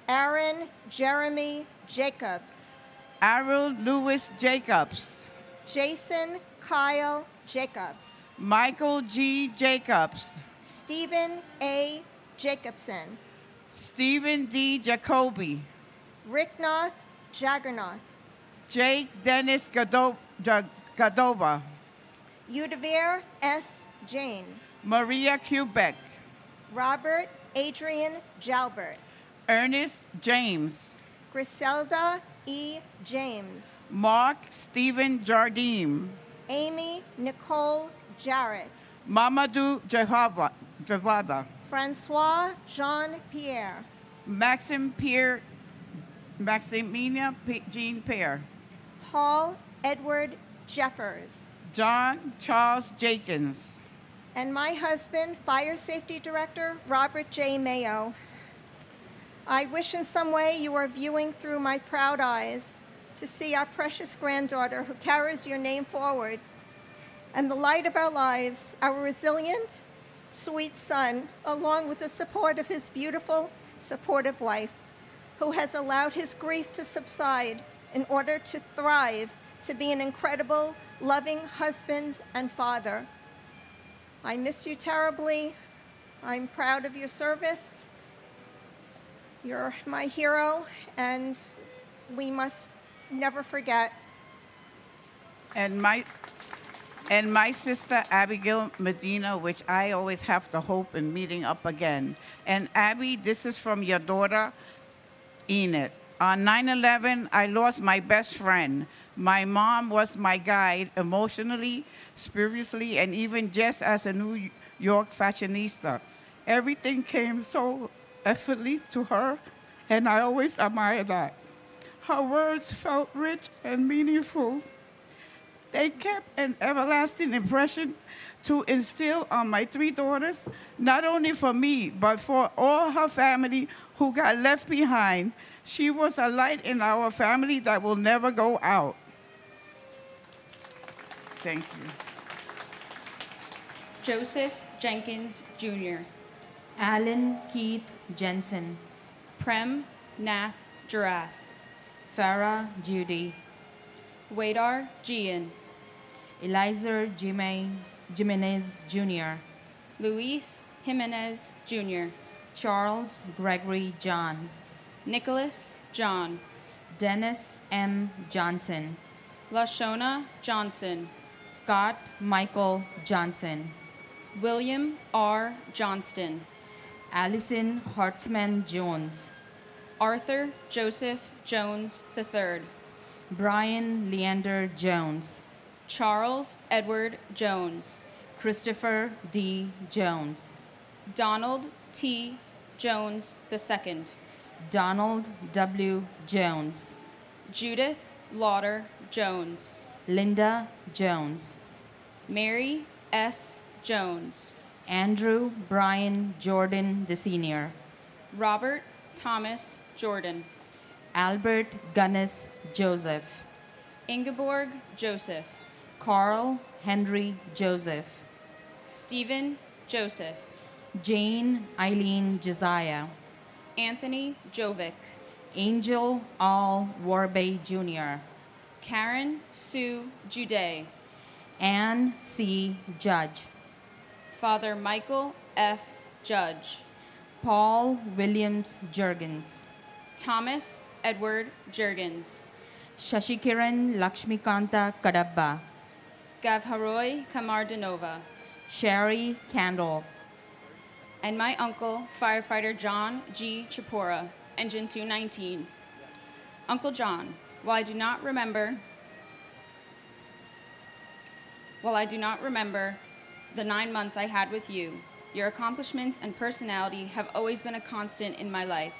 Aaron Jeremy Jacobs. Arul Lewis Jacobs. Jason Kyle Jacobs. Michael G. Jacobs. Stephen A. Jacobson. Stephen D. Jacoby. Ricknoth Jaggernoth. Jake Dennis Gadova. Udavir S. Jane. Maria Quebec. Robert Adrian Jalbert. Ernest James. Griselda E. James. Mark Stephen Jardim. Amy Nicole Jarrett. Mamadou Javada. Francois Jean-Pierre. Maximina Jean Pierre. Paul Edward Jeffers. John Charles Jenkins. And my husband, Fire Safety Director Robert J. Mayo. I wish in some way you are viewing through my proud eyes to see our precious granddaughter who carries your name forward, and the light of our lives, our resilient, sweet son, along with the support of his beautiful, supportive wife, who has allowed his grief to subside in order to thrive, to be an incredible, loving husband and father. I miss you terribly. I'm proud of your service. You're my hero, and we must never forget. And my sister Abigail Medina, which I always have the hope in meeting up again. And Abby, this is from your daughter, Enid. On 9/11, I lost my best friend. My mom was my guide emotionally, spiritually, and even just as a New York fashionista. Everything came so effortlessly to her, and I always admire that. Her words felt rich and meaningful. They kept an everlasting impression to instill on my three daughters, not only for me, but for all her family who got left behind. She was a light in our family that will never go out. Thank you. Joseph Jenkins Jr., Alan Keith Jensen, Prem Nath Jarath, Farah Judy, Wadar Gian, Eliza Jimenez Jr., Luis Jimenez Jr., Charles Gregory John, Nicholas John, Dennis M. Johnson, Lashona Johnson, Scott Michael Johnson, William R. Johnston, Allison Hartzman Jones, Arthur Joseph Jones III, Brian Leander Jones, Charles Edward Jones, Christopher D. Jones, Donald T. Jones II, Donald W. Jones, Judith Lauder Jones, Linda Jones, Mary S. Jones, Andrew Brian Jordan the Senior, Robert Thomas Jordan, Albert Gunnis Joseph, Ingeborg Joseph, Carl Henry Joseph, Stephen Joseph, Jane Eileen Josiah, Anthony Jovic, Angel Al Warbay Jr., Karen Sue Juday, Ann C. Judge, Father Michael F. Judge, Paul Williams Jurgens, Thomas Edward Jurgens, Shashikiran Lakshmikanta Kadabba, Gavharoy Kamardanova, Sherry Candle, and my uncle, firefighter John G. Chipora, Engine 219. Uncle John, while I do not remember the 9 months I had with you, your accomplishments and personality have always been a constant in my life.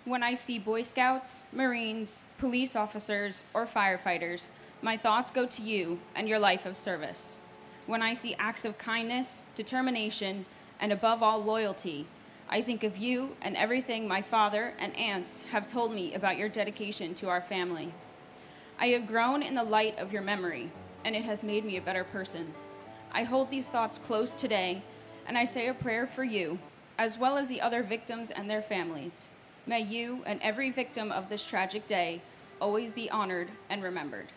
When I see Boy Scouts, Marines, police officers, or firefighters, my thoughts go to you and your life of service. When I see acts of kindness, determination, and above all loyalty, I think of you and everything my father and aunts have told me about your dedication to our family. I have grown in the light of your memory, and it has made me a better person. I hold these thoughts close today, and I say a prayer for you, as well as the other victims and their families. May you and every victim of this tragic day always be honored and remembered.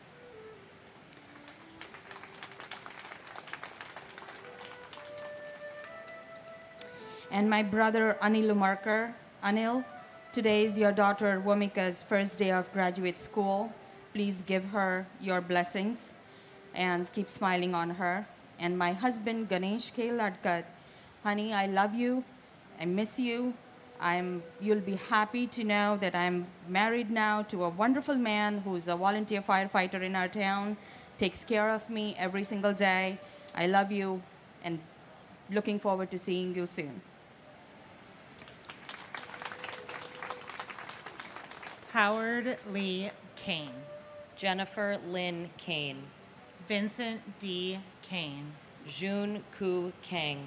And my brother Anil Umarkar. Anil, today is your daughter Womika's first day of graduate school. Please give her your blessings and keep smiling on her. And my husband Ganesh K. Ladkat. Honey, I love you. I miss you. You'll be happy to know that I'm married now to a wonderful man who's a volunteer firefighter in our town, takes care of me every single day. I love you and looking forward to seeing you soon. Howard Lee Kane. Jennifer Lynn Kane. Vincent D. Kane. Jun Ku Kang.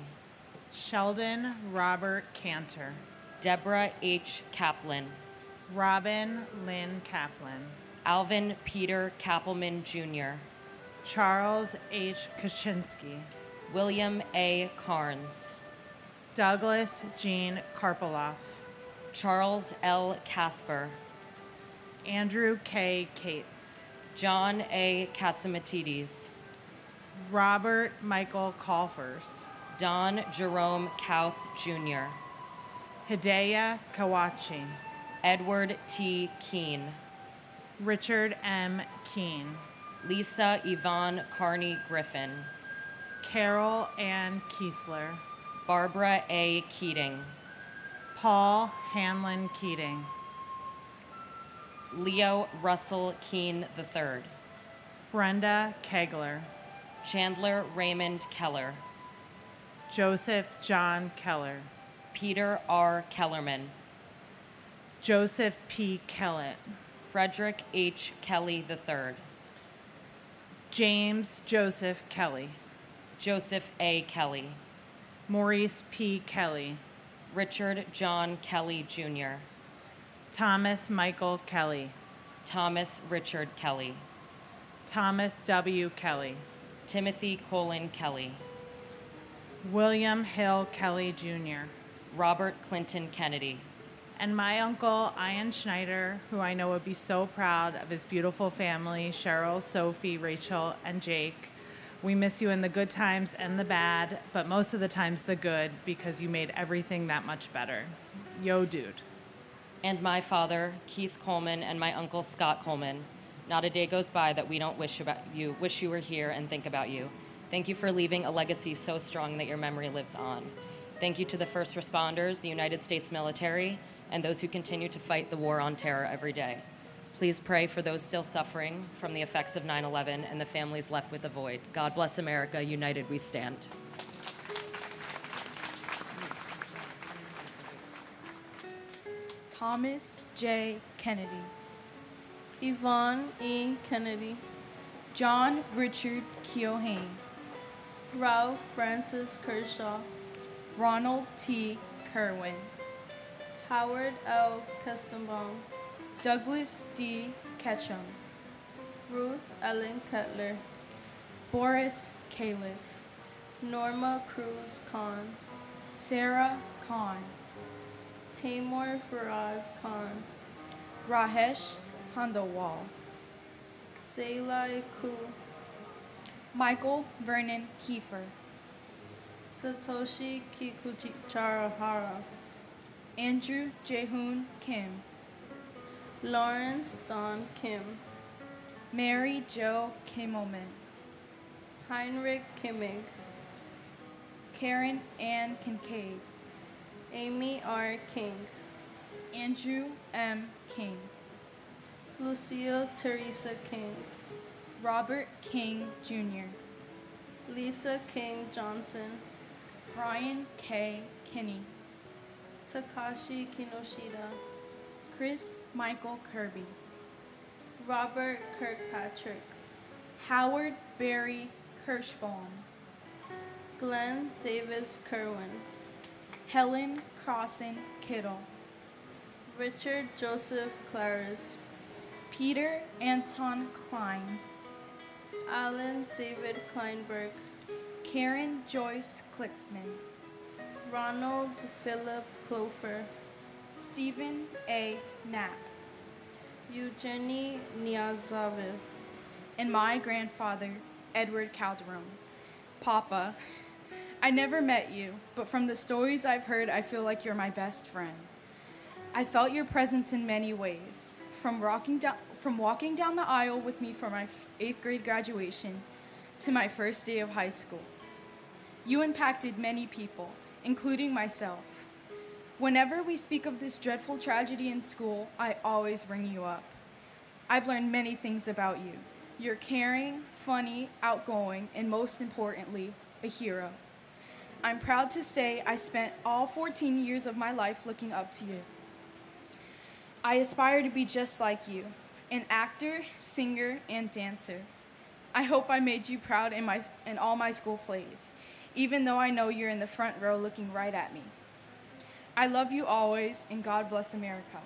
Sheldon Robert Cantor. Deborah H. Kaplan. Robin Lynn Kaplan. Alvin Peter Kappelman Jr. Charles H. Kaczynski. William A. Carnes. Douglas Jean Karpoloff. Charles L. Casper. Andrew K. Cates. John A. Katsamatides. Robert Michael Colfers. Don Jerome Kauth Jr. Hidea Kawachi. Edward T. Keene. Richard M. Keene. Lisa Yvonne Carney Griffin. Carol Ann Kiesler. Barbara A. Keating. Paul Hanlon Keating. Leo Russell Keene III. Brenda Kegler. Chandler Raymond Keller. Joseph John Keller. Peter R. Kellerman. Joseph P. Kellett. Frederick H. Kelly III. James Joseph Kelly. Joseph A. Kelly. Maurice P. Kelly. Richard John Kelly Jr. Thomas Michael Kelly. Thomas Richard Kelly. Thomas W. Kelly. Timothy Colin Kelly. William Hill Kelly Jr. Robert Clinton Kennedy. And my uncle, Ian Schneider, who I know would be so proud of his beautiful family, Cheryl, Sophie, Rachel, and Jake. We miss you in the good times and the bad, but most of the times the good, because you made everything that much better. Yo, dude. And my father, Keith Coleman, and my uncle, Scott Coleman. Not a day goes by that we don't wish you were here and think about you. Thank you for leaving a legacy so strong that your memory lives on. Thank you to the first responders, the United States military, and those who continue to fight the war on terror every day. Please pray for those still suffering from the effects of 9/11 and the families left with the void. God bless America. United we stand. Thomas J. Kennedy. Yvonne E. Kennedy. John Richard Keohane. Ralph Francis Kershaw. Ronald T. Kerwin. Howard L. Kestenbaum. Douglas D. Ketchum. Ruth Ellen Cutler. Boris Califf. Norma Cruz Khan. Sarah Khan. Tamor Faraz Khan. Rahesh Handawal. Salai Ku. Michael Vernon Kiefer. Satoshi Kikuchihara. Andrew Jaehoon Kim. Lawrence Don Kim. Mary Jo Kimmelman. Heinrich Kimmig. Karen Ann Kincaid. Amy R. King. Andrew M. King. Lucille Teresa King. Robert King Jr. Lisa King Johnson. Brian K. Kinney. Takashi Kinoshita. Chris Michael Kirby. Robert Kirkpatrick. Howard Barry Kirschbaum. Glenn Davis Kerwin. Helen Crossan Kittle. Richard Joseph Claris. Peter Anton Klein. Alan David Kleinberg. Karen Joyce Klicksman. Ronald Philip Clofer. Stephen A. Knapp. Eugenie Niazaviv. And my grandfather, Edward Calderon. Papa, I never met you, but from the stories I've heard, I feel like you're my best friend. I felt your presence in many ways, from walking down the aisle with me for my 8th grade graduation to my first day of high school. You impacted many people, including myself. Whenever we speak of this dreadful tragedy in school, I always bring you up. I've learned many things about you. You're caring, funny, outgoing, and most importantly, a hero. I'm proud to say I spent all 14 years of my life looking up to you. I aspire to be just like you, an actor, singer, and dancer. I hope I made you proud in all my school plays, even though I know you're in the front row looking right at me. I love you always, and God bless America.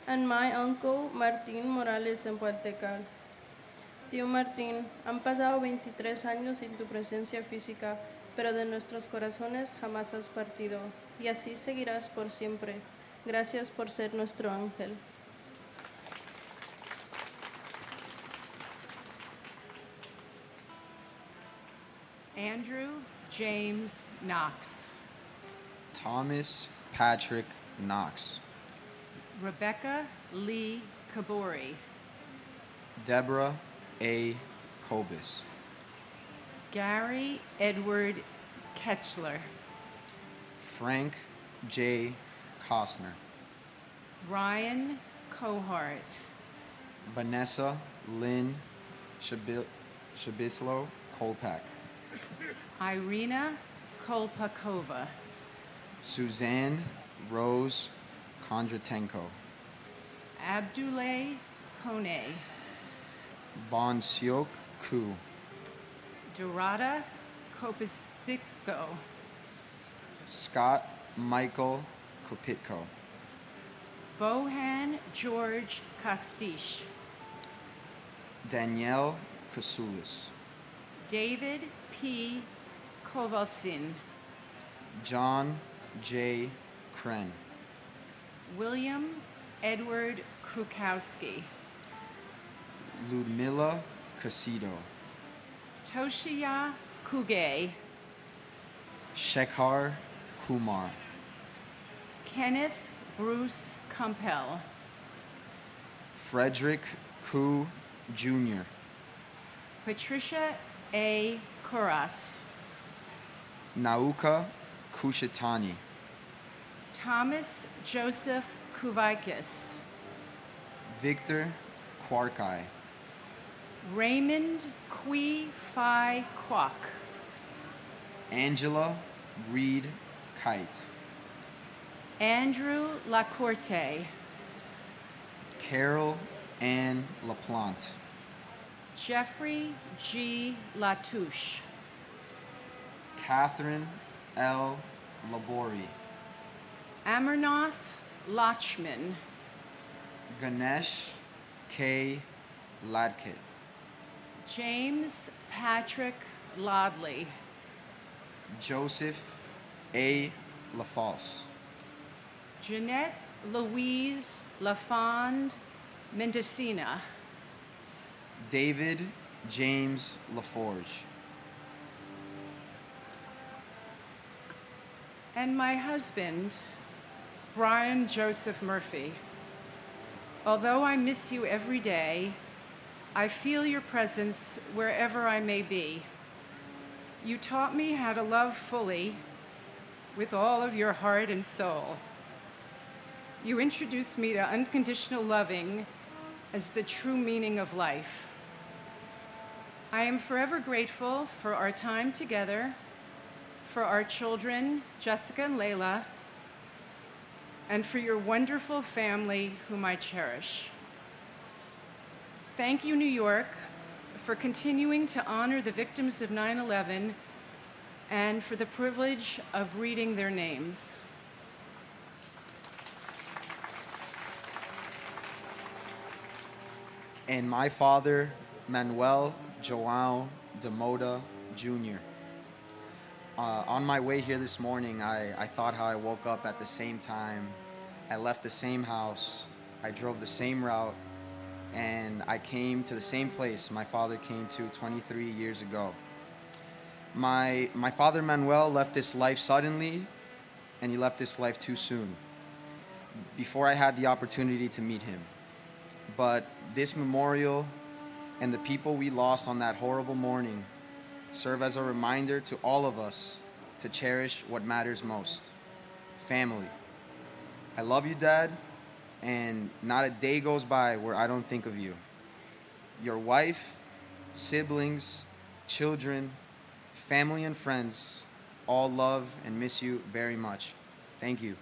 And my uncle Martín Morales en Puertecal. Tío Martín, han pasado 23 años sin tu presencia física, pero de nuestros corazones jamás has partido, y así seguirás por siempre. Gracias por ser nuestro ángel. Andrew James Knox. Thomas Patrick Knox. Rebecca Lee Kabori. Deborah A. Kobus. Gary Edward Ketchler. Frank J. Costner. Ryan Cohart. Vanessa Lynn Shabislo Kolpak. Irina Kolpakova. Suzanne Rose Kondratenko. Abdullah Kone. Bonsiok Ku. Dorada Kopasitko. Scott Michael Kopitko. Bohan George Kastish. Danielle Kasulis. David P. Kovalsin. John J. Kren. William Edward Krukowski. Ludmila Casido. Toshiya Kuge. Shekhar Kumar. Kenneth Bruce Kumpel. Frederick Ku Jr. Patricia A. Kuras. Nauka Kushatani. Thomas Joseph Kuvaikis. Victor Kwarkai. Raymond Kui Phi Kwok. Angela Reed Kite. Andrew Lacorte. Carol Ann LaPlante. Jeffrey G. Latouche. Catherine L. Labori. Amarnath Lachman. Ganesh K. Ladkit. James Patrick Lodley. Joseph A. LaFosse. Jeanette Louise LaFond Mendocina. David James LaForge. And my husband, Brian Joseph Murphy. Although I miss you every day, I feel your presence wherever I may be. You taught me how to love fully with all of your heart and soul. You introduced me to unconditional loving as the true meaning of life. I am forever grateful for our time together, for our children, Jessica and Layla, and for your wonderful family whom I cherish. Thank you, New York, for continuing to honor the victims of 9/11 and for the privilege of reading their names. And my father, Manuel João de Moda Jr. On my way here this morning, I thought how I woke up at the same time. I left the same house. I drove the same route. And I came to the same place my father came to 23 years ago. My father, Manuel, left this life suddenly, and he left this life too soon, before I had the opportunity to meet him. But this memorial and the people we lost on that horrible morning serve as a reminder to all of us to cherish what matters most: family. I love you, Dad, and not a day goes by where I don't think of you. Your wife, siblings, children, family, and friends all love and miss you very much. Thank you.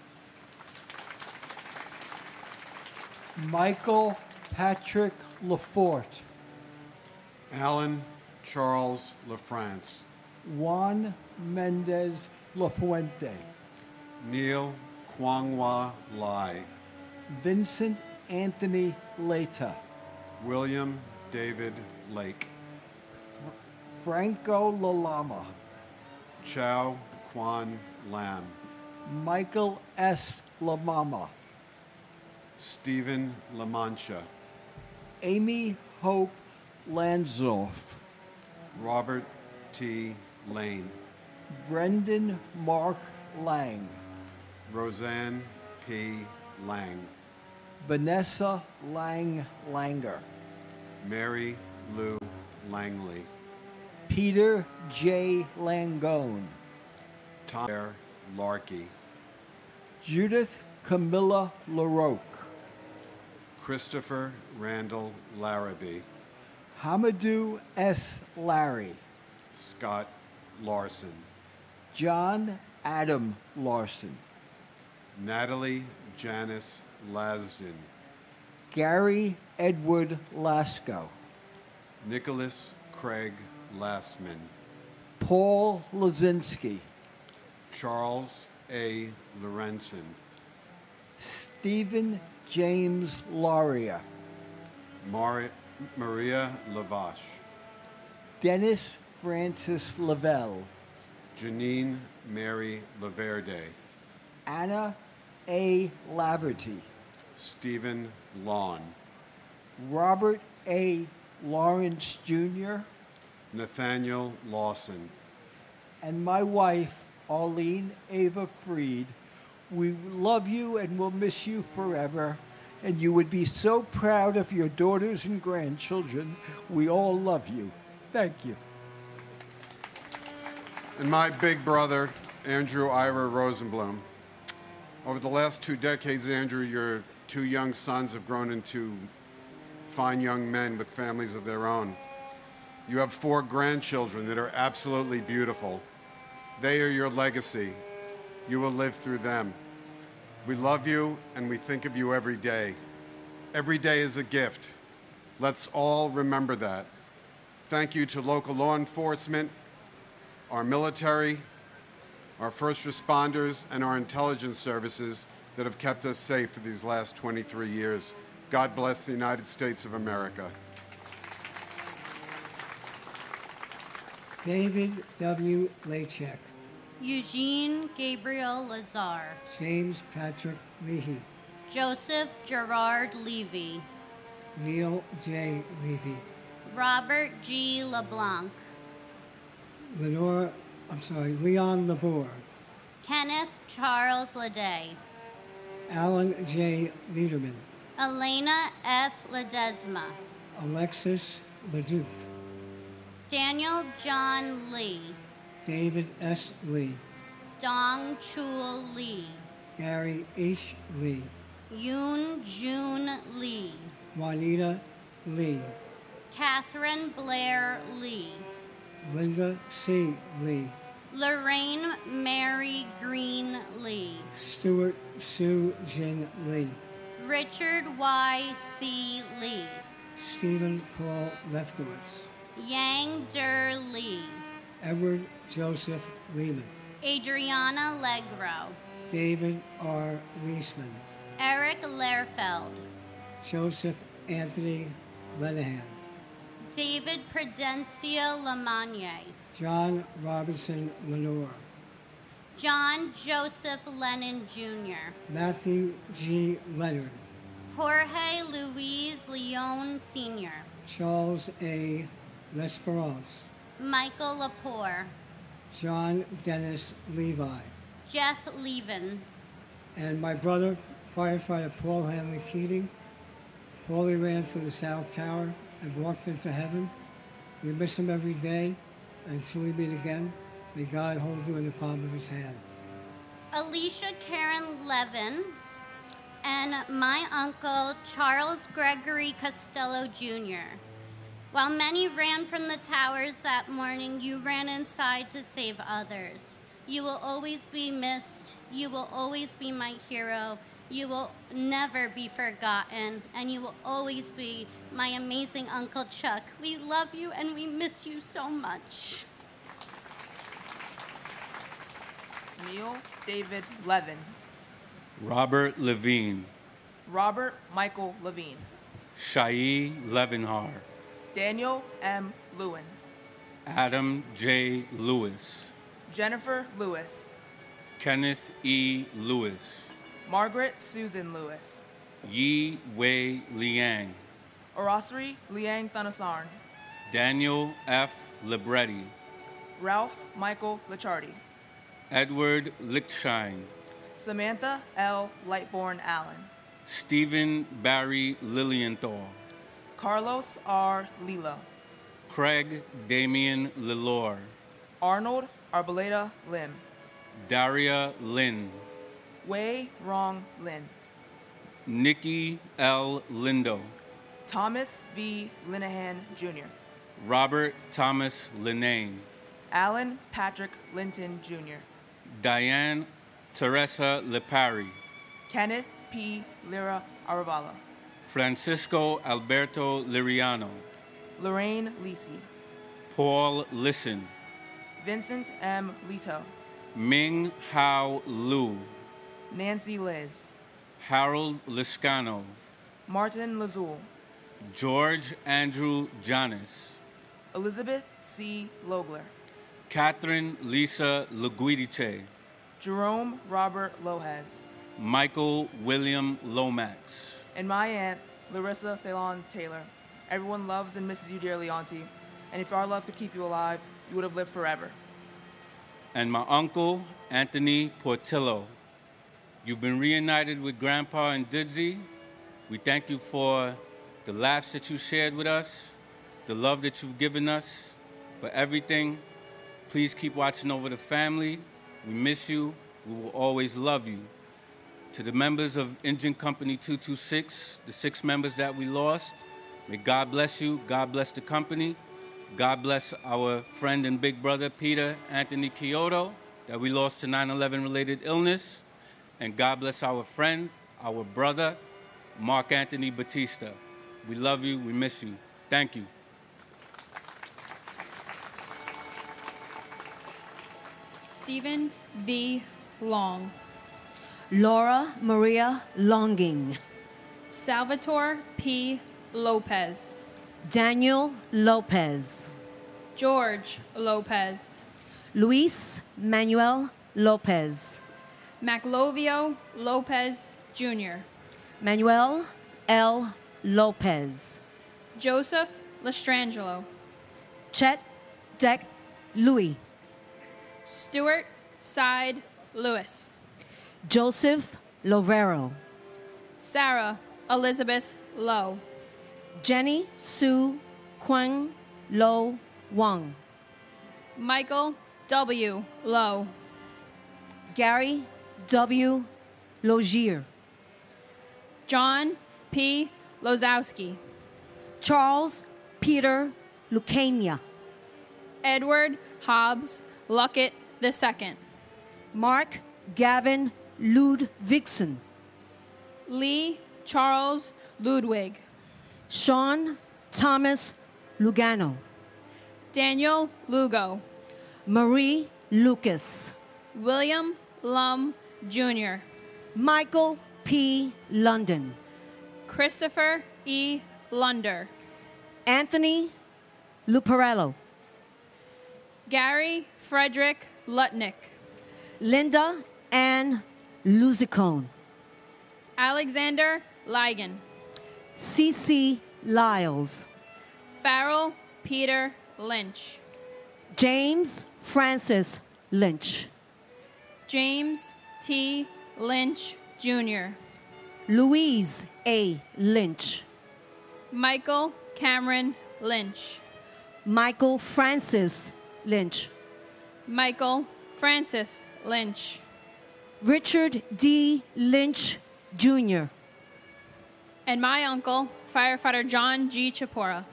Michael Patrick Lafort. Alan Charles LaFrance. Juan Mendez Lafuente. Neil Kwangwa Lai. Vincent Anthony Leta. William David Lake. Franco Lalama. Chow Kwan Lam. Michael S. Lamama. Stephen LaMancha. Amy Hope Lansdorf. Robert T. Lane. Brendan Mark Lang. Roseanne P. Lang. Vanessa Lang Langer. Mary Lou Langley. Peter J. Langone. Tom Larkey. Judith Camilla LaRoque. Christopher Randall Larrabee. Hamadou S. Larry. Scott Larson. John Adam Larson. Natalie Janice Lasden. Gary Edward Lasco. Nicholas Craig Lassman. Paul Lazinski. Charles A. Lorenzen. Stephen James Laria. Maria Lavache. Dennis Francis Lavelle. Janine Mary Laverde. Anna A. Laverty. Stephen Lawn. Robert A. Lawrence Jr. Nathaniel Lawson. And my wife, Arlene Ava Freed. We love you and will miss you forever. And you would be so proud of your daughters and grandchildren. We all love you. Thank you. And my big brother, Andrew Ira Rosenblum. Over the last 2 decades, Andrew, your 2 young sons have grown into fine young men with families of their own. You have 4 grandchildren that are absolutely beautiful. They are your legacy. You will live through them. We love you and we think of you every day. Every day is a gift. Let's all remember that. Thank you to local law enforcement, our military, our first responders, and our intelligence services that have kept us safe for these last 23 years. God bless the United States of America. David W. Lachek. Eugene Gabriel Lazar. James Patrick Leahy. Joseph Gerard Levy. Neil J. Levy. Robert G. LeBlanc. Leon Labor. Kenneth Charles Leday. Alan J. Niederman. Elena F. Ledesma. Alexis Leduc. Daniel John Lee. David S. Lee. Dong Chul Lee. Gary H. Lee. Yoon Jun Lee. Juanita Lee. Catherine Blair Lee. Linda C. Lee. Lorraine Mary Green Lee. Stuart Sue Jin Lee. Richard Y. C. Lee. Stephen Paul Lefkowitz. Yang Der Lee. Edward Joseph Lehman. Adriana Legro. David R. Leisman. Eric Lehrfeld. Joseph Anthony Lenahan. David Prudencio Lamagne. John Robinson Lenore. John Joseph Lennon Jr. Matthew G. Leonard. Jorge Luis Leon Sr. Charles A. L'Esperance. Michael Lepore. John Dennis Levi. Jeff Levin. And my brother, firefighter Paul Hanley Keating. Paulie ran to the South Tower and walked into heaven. We miss him every day. Until we meet again, may God hold you in the palm of his hand. Alicia Karen Levin, and my uncle Charles Gregory Costello Jr. While many ran from the towers that morning, you ran inside to save others. You will always be missed. You will always be my hero. You will never be forgotten, and you will always be my amazing Uncle Chuck. We love you and we miss you so much. Neil David Levin. Robert Levine. Robert Michael Levine. Shai Levenhar. Daniel M. Lewin. Adam J. Lewis. Jennifer Lewis. Kenneth E. Lewis. Margaret Susan Lewis. Yi Wei Liang. Orasri Liang Thanasarn. Daniel F. Libretti. Ralph Michael Lichardi. Edward Lichtshine. Samantha L. Lightborn Allen. Stephen Barry Lilienthal. Carlos R. Lilo. Craig Damian Lilor. Arnold Arboleda Lim. Daria Lynn. Wei Rong Lin. Nikki L. Lindo. Thomas V. Linehan Jr. Robert Thomas Linnane. Alan Patrick Linton Jr. Diane Teresa Lipari. Kenneth P. Lira Aravala. Francisco Alberto Liriano. Lorraine Lisi. Paul Listen. Vincent M. Lito. Ming Hao Lu. Nancy Liz. Harold Liscano. Martin Lazul. George Andrew Janis. Elizabeth C. Logler. Catherine Lisa Luguidice. Jerome Robert Lohez. Michael William Lomax. And my aunt, Larissa Ceylon Taylor. Everyone loves and misses you dearly, Auntie. And if our love could keep you alive, you would have lived forever. And my uncle, Anthony Portillo. You've been reunited with Grandpa and Didzy. We thank you for the laughs that you shared with us, the love that you've given us, for everything. Please keep watching over the family. We miss you. We will always love you. To the members of Engine Company 226, the 6 members that we lost, may God bless you. God bless the company. God bless our friend and big brother, Peter Anthony Kyoto, that we lost to 9/11 related illness. And God bless our friend, our brother, Mark Anthony Batista. We love you. We miss you. Thank you. Stephen V. Long. Laura Maria Longing. Salvatore P. Lopez. Daniel Lopez. George Lopez. Luis Manuel Lopez. Maclovio Lopez Jr. Manuel L. Lopez. Joseph Lestrangelo. Chet Deck Louis. Stuart Side Lewis. Joseph Lovero. Sarah Elizabeth Lowe. Jenny Sue Kwang Lo Wang. Michael W. Lowe. Gary W. Logier. John P. Lozowski. Charles Peter Lucania. Edward Hobbs Luckett II. Mark Gavin Ludvigsen. Lee Charles Ludwig. Sean Thomas Lugano. Daniel Lugo. Marie Lucas. William Lum Jr. Michael P. London. Christopher E. Lunder. Anthony Luparello. Gary Frederick Lutnick. Linda Ann Luzicone. Alexander Ligon. C.C. Lyles. Farrell Peter Lynch. James Francis Lynch. James T. Lynch Jr. Louise A. Lynch. Michael Cameron Lynch. Michael Francis Lynch. Michael Francis Lynch. Richard D. Lynch, Jr. And my uncle, firefighter John G. Chapora.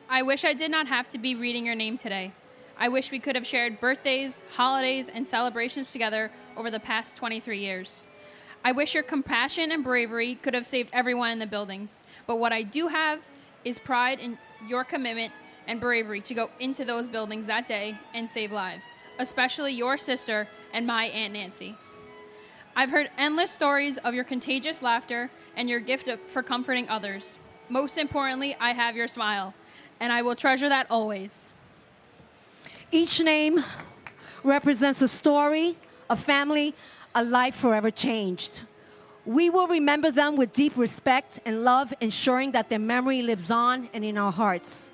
I wish I did not have to be reading your name today. I wish we could have shared birthdays, holidays, and celebrations together over the past 23 years. I wish your compassion and bravery could have saved everyone in the buildings. But what I do have is pride in your commitment and bravery to go into those buildings that day and save lives, especially your sister and my Aunt Nancy. I've heard endless stories of your contagious laughter and your gift for comforting others. Most importantly, I have your smile, and I will treasure that always. Each name represents a story, a family, a life forever changed. We will remember them with deep respect and love, ensuring that their memory lives on and in our hearts.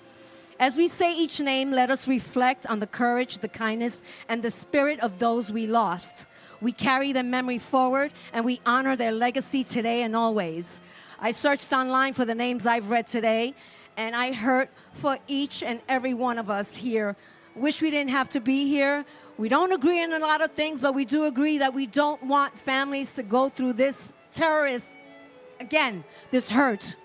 As we say each name, let us reflect on the courage, the kindness, and the spirit of those we lost. We carry their memory forward, and we honor their legacy today and always. I searched online for the names I've read today, and I heard for each and every one of us here. Wish we didn't have to be here. We don't agree on a lot of things, but we do agree that we don't want families to go through this this hurt.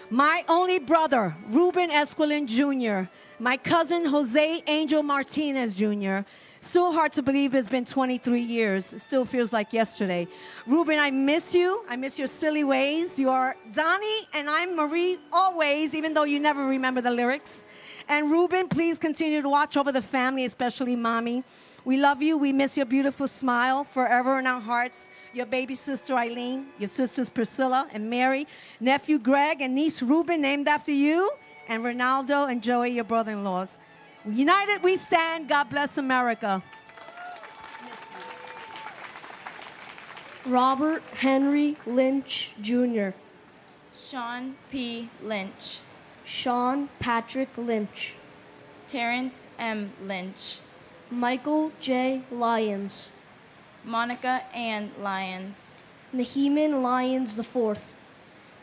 My only brother, Ruben Esquilin Jr., my cousin, Jose Angel Martinez Jr., still hard to believe it's been 23 years. It still feels like yesterday. Ruben, I miss you. I miss your silly ways. You are Donnie, and I'm Marie always, even though you never remember the lyrics. And Ruben, please continue to watch over the family, especially Mommy. We love you. We miss your beautiful smile forever in our hearts. Your baby sister, Eileen, your sisters, Priscilla and Mary, nephew, Greg, and niece, Ruben, named after you, and Ronaldo and Joey, your brother-in-laws. United we stand. God bless America. Robert Henry Lynch, Jr. Sean P. Lynch. Sean Patrick Lynch. Terrence M. Lynch. Michael J. Lyons. Monica Ann Lyons. Naheeman Lyons IV.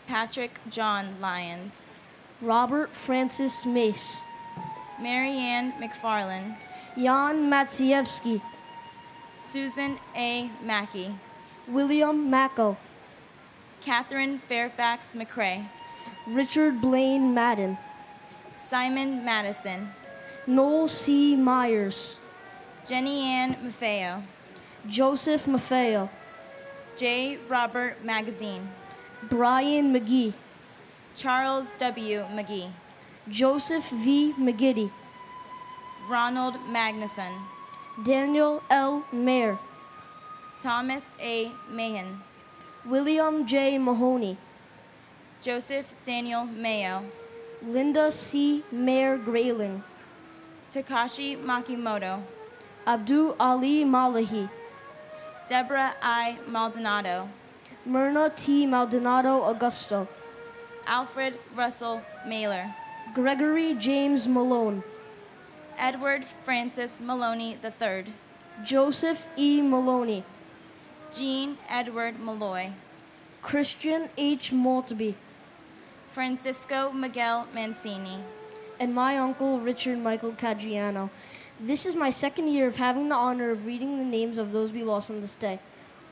Patrick John Lyons. Robert Francis Mace. Marianne McFarland. Jan Matsievsky. Susan A. Mackey. William Macko. Catherine Fairfax McCrae. Richard Blaine Madden. Simon Madison. Noel C. Myers. Jenny Ann Maffeo. Joseph Maffeo. J. Robert Magazine. Brian McGee. Charles W. McGee. Joseph V. McGiddy. Ronald Magnuson. Daniel L. Mayer. Thomas A. Mahan. William J. Mahoney. Joseph Daniel Mayo. Linda C. Mayer Grayling. Takashi Makimoto. Abdul Ali Malahi. Deborah I. Maldonado. Myrna T. Maldonado Augusto. Alfred Russell Mailer. Gregory James Malone. Edward Francis Maloney III. Joseph E. Maloney. Jean Edward Malloy. Christian H. Maltby. Francisco Miguel Mancini. And my uncle, Richard Michael Cadriano. This is my second year of having the honor of reading the names of those we lost on this day.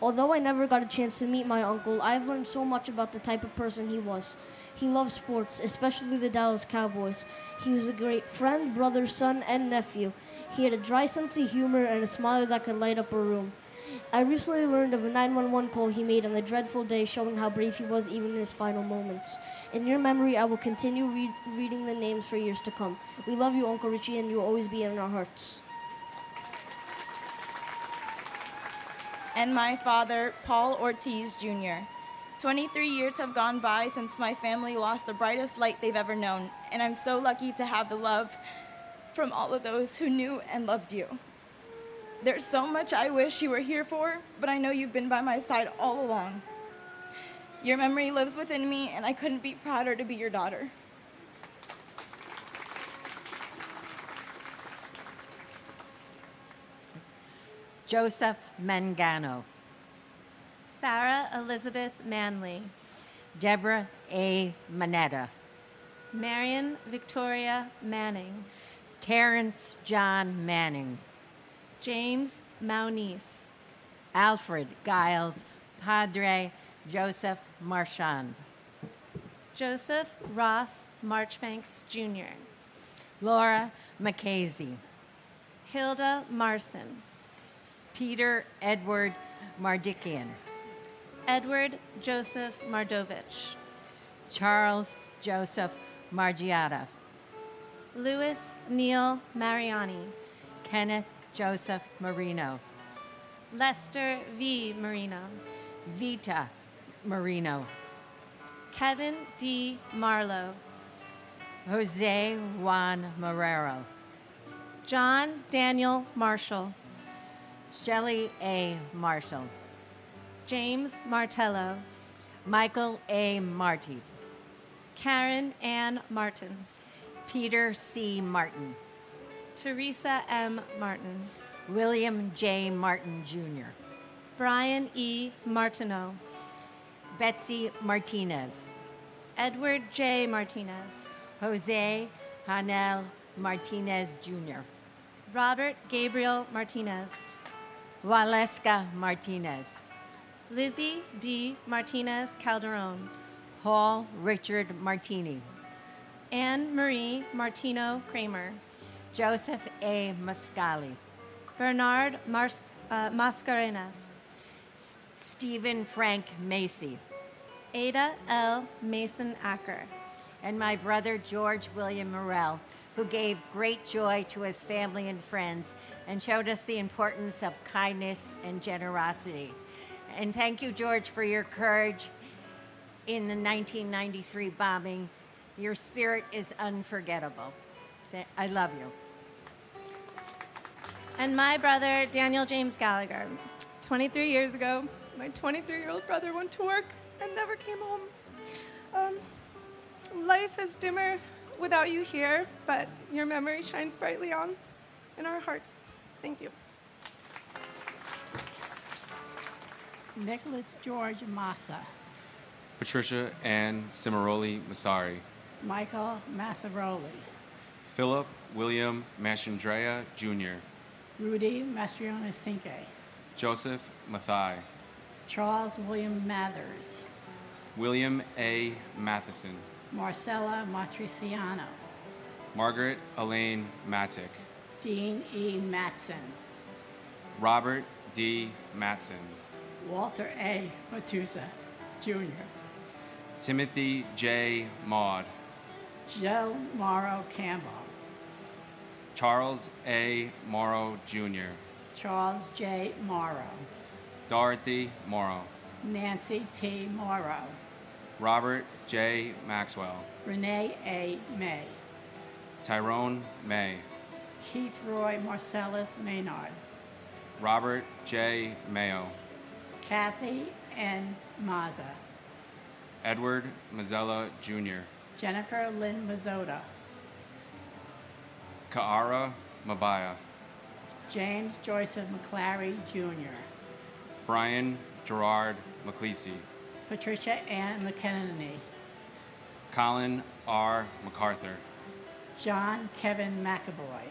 Although I never got a chance to meet my uncle, I've learned so much about the type of person he was. He loved sports, especially the Dallas Cowboys. He was a great friend, brother, son, and nephew. He had a dry sense of humor and a smile that could light up a room. I recently learned of a 911 call he made on the dreadful day, showing how brave he was even in his final moments. In your memory, I will continue reading the names for years to come. We love you, Uncle Richie, and you will always be in our hearts. And my father, Paul Ortiz, Jr. 23 years have gone by since my family lost the brightest light they've ever known, and I'm so lucky to have the love from all of those who knew and loved you. There's so much I wish you were here for, but I know you've been by my side all along. Your memory lives within me, and I couldn't be prouder to be your daughter. Joseph Mangano. Sarah Elizabeth Manley. Deborah A. Manetta. Marion Victoria Manning. Terrence John Manning. James Maunice. Alfred Giles Padre Joseph Marchand. Joseph Ross Marchbanks Jr. Laura McCasey. Hilda Marson. Peter Edward Mardikian. Edward Joseph Mardovich. Charles Joseph Margiata. Louis Neil Mariani. Kenneth Joseph Marino. Lester V. Marino. Vita Marino. Kevin D. Marlowe. Jose Juan Marrero. John Daniel Marshall. Shelley A. Marshall. James Martello. Michael A. Marty. Karen Ann Martin. Peter C. Martin. Teresa M. Martin. William J. Martin Jr. Brian E. Martineau. Betsy Martinez. Edward J. Martinez. Jose Hanel Martinez Jr. Robert Gabriel Martinez. Waleska Martinez. Lizzie D. Martinez Calderon. Paul Richard Martini. Anne Marie Martino Kramer. Joseph A. Mascali. Bernard Mascarenas. Stephen Frank Macy. Ada L. Mason Acker. And my brother George William Morell, who gave great joy to his family and friends and showed us the importance of kindness and generosity. And thank you, George, for your courage in the 1993 bombing. Your spirit is unforgettable. I love you. And my brother, Daniel James Gallagher. 23 years ago, my 23-year-old brother went to work and never came home. Life is dimmer without you here, but your memory shines brightly on in our hearts. Thank you. Nicholas George Massa. Patricia Ann Cimaroli Masari. Michael Massaroli. Philip William Mastrandrea Jr. Rudy Mastriona Cinque. Joseph Mathai. Charles William Mathers. William A. Matheson. Marcella Matriciano. Margaret Elaine Mattick. Dean E. Matson. Robert D. Matson. Walter A. Matusa, Jr. Timothy J. Maud. Joe Morrow Campbell. Charles A. Morrow Jr. Charles J. Morrow. Dorothy Morrow. Nancy T. Morrow. Robert J. Maxwell. Renee A. May. Tyrone May. Keith Roy Marcellus Maynard. Robert J. Mayo. Kathy N. Mazza. Edward Mazzella Jr. Jennifer Lynn Mazzotta. Kaara Mabaya. James Joseph McClary Jr. Brian Gerard McClesey. Patricia Ann McKenney. Colin R. MacArthur. John Kevin McAvoy.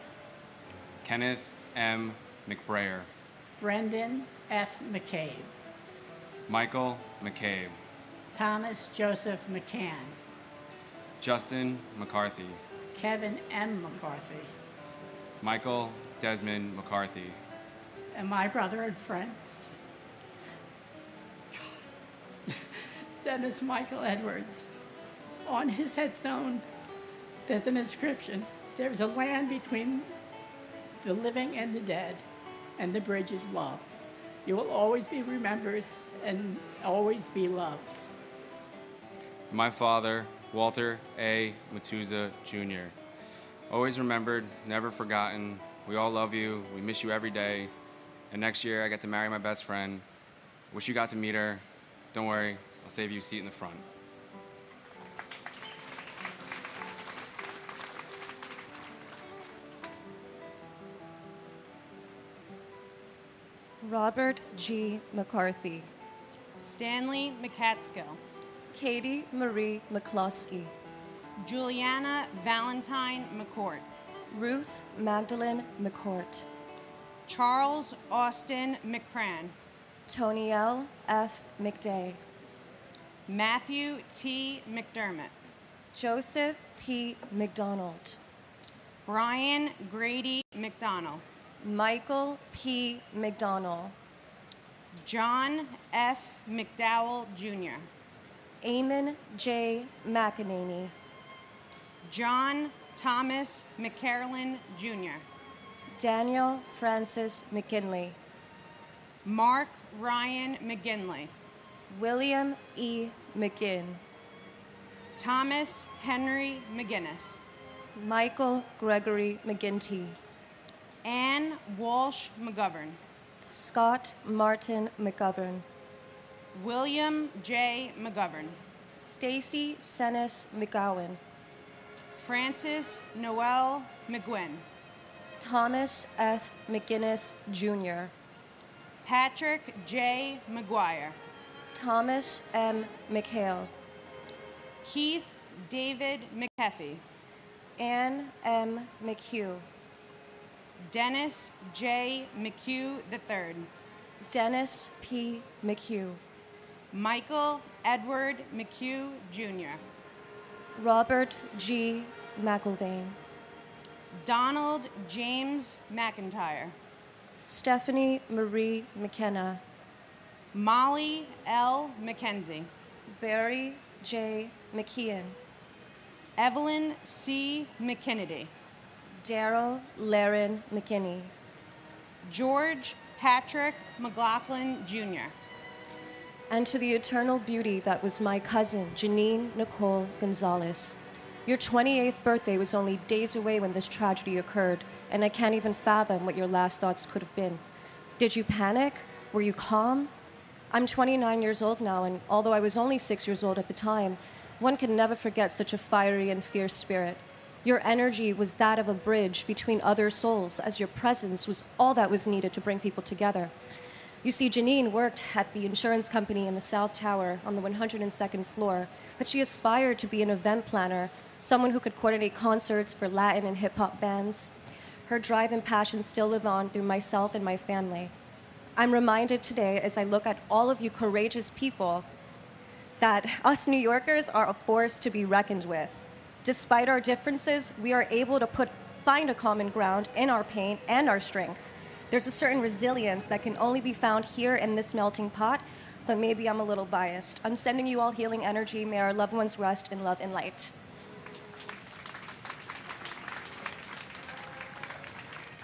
Kenneth M. McBrayer. Brendan F. McCabe. Michael McCabe. Thomas Joseph McCann. Justin McCarthy. Kevin M. McCarthy. Michael Desmond McCarthy. And my brother and friend, Dennis Michael Edwards. On his headstone, there's an inscription. There's a land between the living and the dead, and the bridge is love. You will always be remembered and always be loved. My father, Walter A. Matuza Jr. Always remembered, never forgotten. We all love you. We miss you every day. And next year, I get to marry my best friend. Wish you got to meet her. Don't worry, I'll save you a seat in the front. Robert G. McCarthy. Stanley McCatskill. Katie Marie McCloskey. Juliana Valentine McCourt. Ruth Magdalene McCourt. Charles Austin McCran. Toniel F. McDay. Matthew T. McDermott. Joseph P. McDonald. Brian Grady McDonald. Michael P. McDonald. John F. McDowell Jr. Eamon J. McEnany. John Thomas McCarolyn Jr. Daniel Francis McKinley. Mark Ryan McGinley. William E. McGinn. Thomas Henry McGinnis. Michael Gregory McGinty. Ann Walsh McGovern. Scott Martin McGovern. William J. McGovern. Stacy Senes McGowan. Francis Noel McGuinn. Thomas F. McGinnis, Jr. Patrick J. McGuire. Thomas M. McHale. Keith David McHeffy. Ann M. McHugh. Dennis J. McHugh III. Dennis P. McHugh. Michael Edward McHugh Jr. Robert G. McIlvaine. Donald James McIntyre. Stephanie Marie McKenna. Molly L. McKenzie. Barry J. McKeon. Evelyn C. McKinnedy. Daryl Laren McKinney. George Patrick McLaughlin Jr. And to the eternal beauty that was my cousin, Janine Nicole Gonzalez. Your 28th birthday was only days away when this tragedy occurred, and I can't even fathom what your last thoughts could have been. Did you panic? Were you calm? I'm 29 years old now, and although I was only 6 years old at the time, one can never forget such a fiery and fierce spirit. Your energy was that of a bridge between other souls, as your presence was all that was needed to bring people together. You see, Janine worked at the insurance company in the South Tower on the 102nd floor, but she aspired to be an event planner, someone who could coordinate concerts for Latin and hip-hop bands. Her drive and passion still live on through myself and my family. I'm reminded today, as I look at all of you courageous people, that us New Yorkers are a force to be reckoned with. Despite our differences, we are able to find a common ground in our pain and our strength. There's a certain resilience that can only be found here in this melting pot, but maybe I'm a little biased. I'm sending you all healing energy. May our loved ones rest in love and light.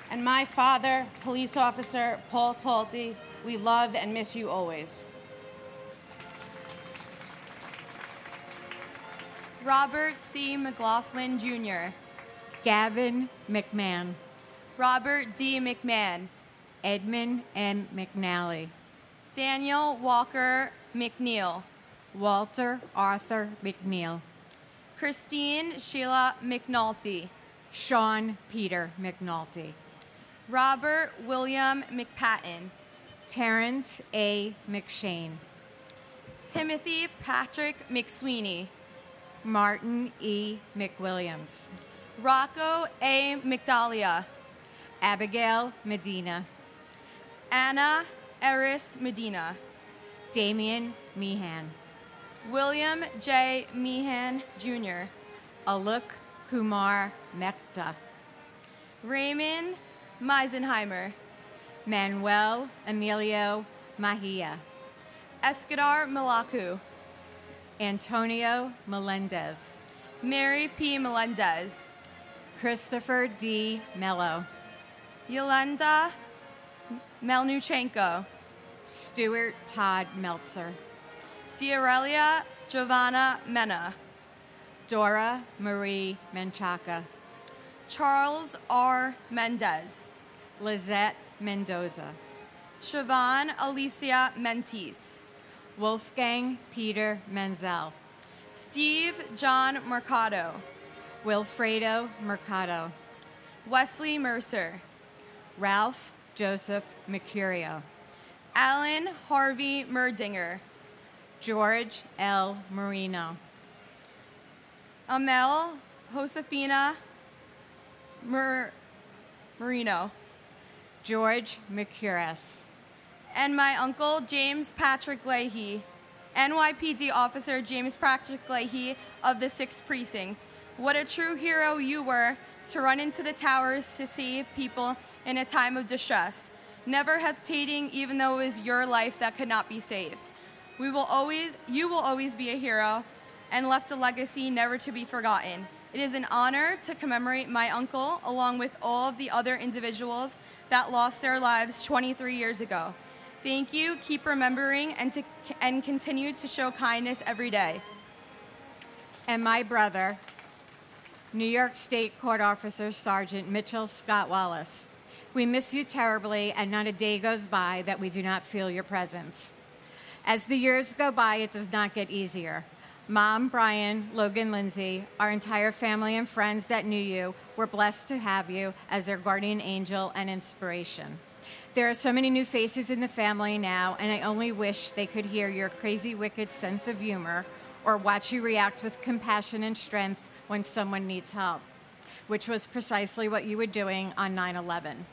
And my father, Police Officer Paul Talty, we love and miss you always. Robert C. McLaughlin, Jr. Gavin McMahon. Robert D. McMahon. Edmund M. McNally. Daniel Walker McNeil. Walter Arthur McNeil. Christine Sheila McNulty. Sean Peter McNulty. Robert William McPatton. Terrence A. McShane. Timothy Patrick McSweeney. Martin E. McWilliams. Rocco A. McDalia. Abigail Medina. Anna Eris Medina. Damian Meehan. William J. Meehan, Jr. Aluk Kumar Mehta. Raymond Meisenheimer. Manuel Emilio Mahia. Escadar Malaku. Antonio Melendez. Mary P. Melendez. Christopher D. Mello. Yolanda Melnuchenko. Stuart Todd Meltzer. Diarelia Giovanna Mena. Dora Marie Menchaca. Charles R. Mendez. Lizette Mendoza. Siobhan Alicia Mentis. Wolfgang Peter Menzel. Steve John Mercado. Wilfredo Mercado. Wesley Mercer. Ralph Joseph Mercurio. Alan Harvey Merdinger. George L. Marino. Amel Josefina Marino. George Mercuris. And my uncle, James Patrick Leahy. NYPD Officer James Patrick Leahy of the 6th Precinct. What a true hero you were to run into the towers to save people in a time of distress, never hesitating even though it was your life that could not be saved. You will always be a hero and left a legacy never to be forgotten. It is an honor to commemorate my uncle along with all of the other individuals that lost their lives 23 years ago. Thank you, keep remembering, and continue to show kindness every day. And my brother, New York State Court Officer Sergeant Mitchell Scott Wallace. We miss you terribly, and not a day goes by that we do not feel your presence. As the years go by, it does not get easier. Mom, Brian, Logan, Lindsay, our entire family and friends that knew you were blessed to have you as their guardian angel and inspiration. There are so many new faces in the family now, and I only wish they could hear your crazy, wicked sense of humor or watch you react with compassion and strength when someone needs help, which was precisely what you were doing on 9/11.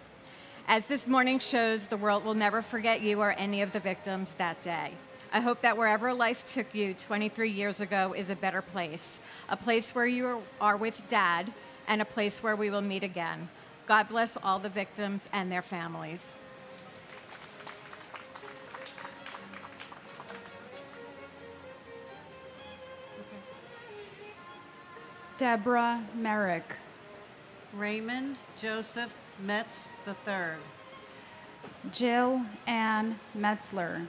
As this morning shows, the world will never forget you or any of the victims that day. I hope that wherever life took you 23 years ago is a better place, a place where you are with Dad, and a place where we will meet again. God bless all the victims and their families. Deborah Merrick. Raymond Joseph Metz III. Jill Ann Metzler.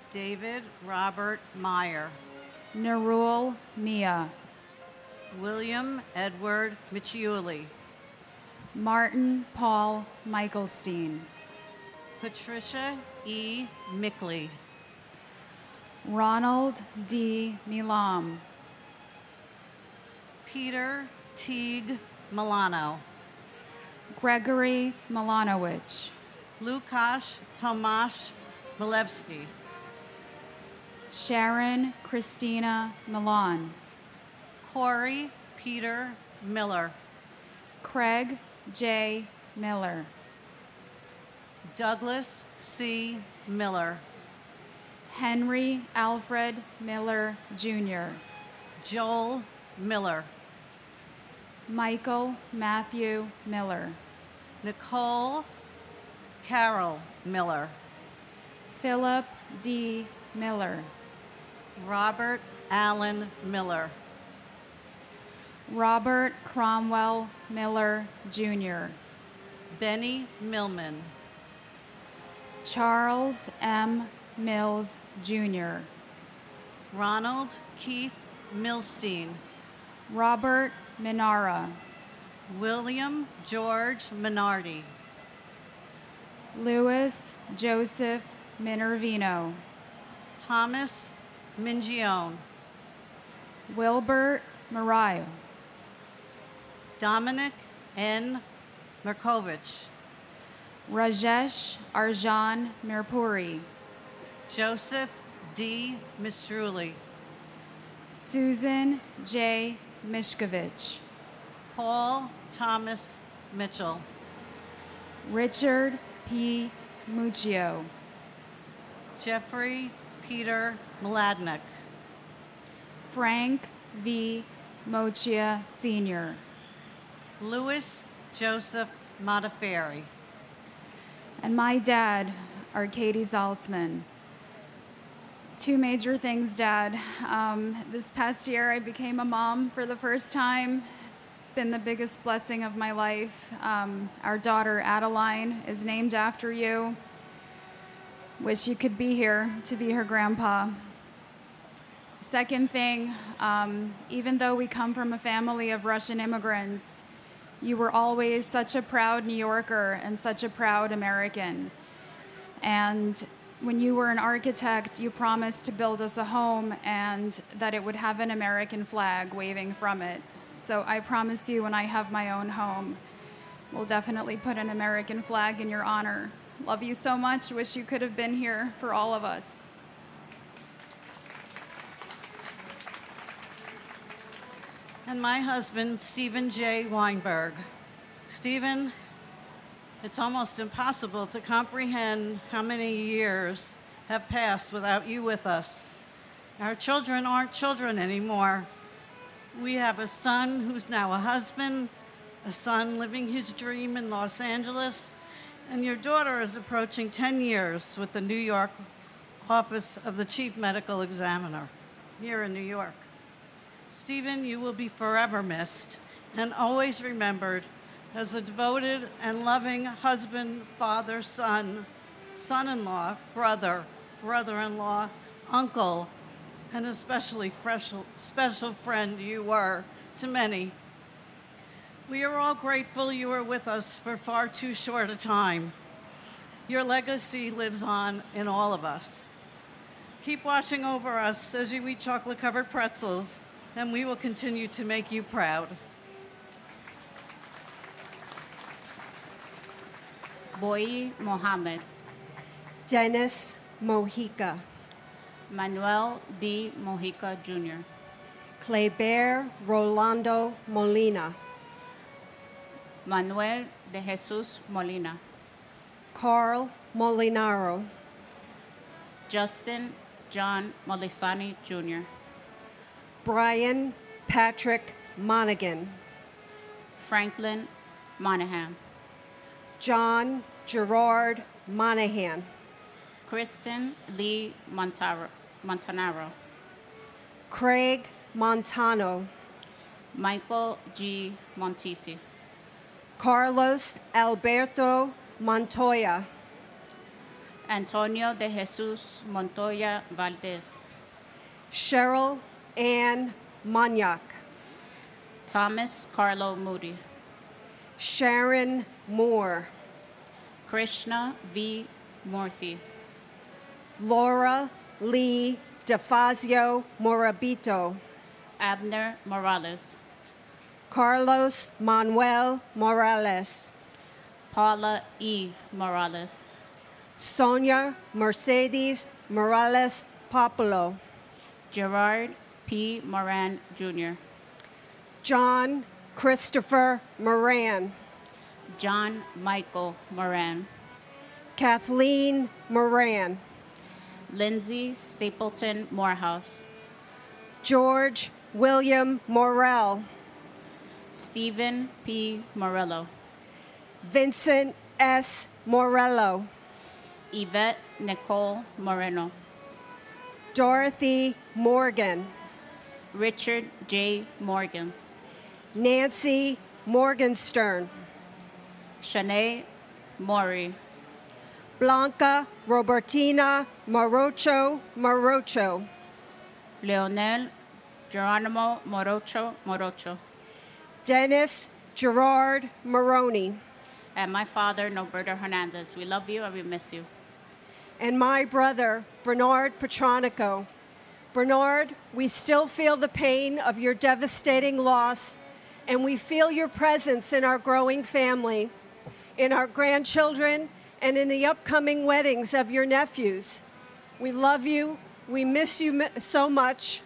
David Robert Meyer. Narul Mia. William Edward Michiuli. Martin Paul Michaelstein. Patricia E. Mickley. Ronald D. Milam. Peter Teague Milano. Gregory Milanowicz. Lukasz Tomasz Milewski. Sharon Christina Milan. Corey Peter Miller. Craig J. Miller. Douglas C. Miller. Henry Alfred Miller, Jr. Joel Miller. Michael Matthew Miller. Nicole Carol Miller. Philip D. Miller. Robert Allen Miller. Robert Cromwell Miller, Jr. Benny Millman. Charles M. Mills, Jr. Ronald Keith Milstein. Robert Minara. William George Minardi. Louis Joseph Minervino. Thomas Mingione. Wilbert Mariah. Dominic N. Merkovich. Rajesh Arjan Mirpuri. Joseph D. Mistruli. Susan J. Mishkovich. Paul Thomas Mitchell. Richard P. Muccio. Jeffrey Peter Mladnick. Frank V. Mochia, Sr. Louis Joseph Modafferi. And my dad, Arkady Zaltzman. Two major things, Dad. This past year, I became a mom for the first time. It's been the biggest blessing of my life. Our daughter, Adeline, is named after you. Wish you could be here to be her grandpa. Second thing, even though we come from a family of Russian immigrants, you were always such a proud New Yorker and such a proud American. And when you were an architect, you promised to build us a home and that it would have an American flag waving from it. So I promise you, when I have my own home, we'll definitely put an American flag in your honor. Love you so much. Wish you could have been here for all of us. And my husband, Stephen J. Weinberg. Stephen, it's almost impossible to comprehend how many years have passed without you with us. Our children aren't children anymore. We have a son who's now a husband, a son living his dream in Los Angeles, and your daughter is approaching 10 years with the New York Office of the Chief Medical Examiner here in New York. Stephen, you will be forever missed and always remembered as a devoted and loving husband, father, son, son-in-law, brother, brother-in-law, uncle, and especially special friend you were to many. We are all grateful you were with us for far too short a time. Your legacy lives on in all of us. Keep watching over us as you eat chocolate-covered pretzels, and we will continue to make you proud. Boy Mohammed. Dennis Mojica. Manuel D. Mojica, Jr. Cleber Rolando Molina. Manuel de Jesus Molina. Carl Molinaro. Justin John Molisani, Jr. Brian Patrick Monaghan. Franklin Monahan. John Gerard Monahan. Kristen Lee Montanaro. Craig Montano. Michael G. Montisi. Carlos Alberto Montoya. Antonio de Jesus Montoya Valdez. Cheryl Ann Monyak. Thomas Carlo Moody. Sharon Moore. Krishna V. Murthy. Laura Lee DeFazio Morabito. Abner Morales. Carlos Manuel Morales. Paula E. Morales. Sonia Mercedes Morales Populo. Gerard P. Moran, Jr. John Christopher Moran. John Michael Moran. Kathleen Moran. Lindsay Stapleton Morehouse. George William Morell. Stephen P. Morello. Vincent S. Morello. Yvette Nicole Moreno. Dorothy Morgan. Richard J. Morgan. Nancy Morgenstern. Shanae Maury. Blanca Robertina Morocho. Leonel Geronimo Morocho. Dennis Gerard Maroney. And my father, Norberto Hernandez. We love you and we miss you. And my brother, Bernard Petronico. Bernard, we still feel the pain of your devastating loss, and we feel your presence in our growing family, in our grandchildren, and in the upcoming weddings of your nephews. We love you, we miss you so much,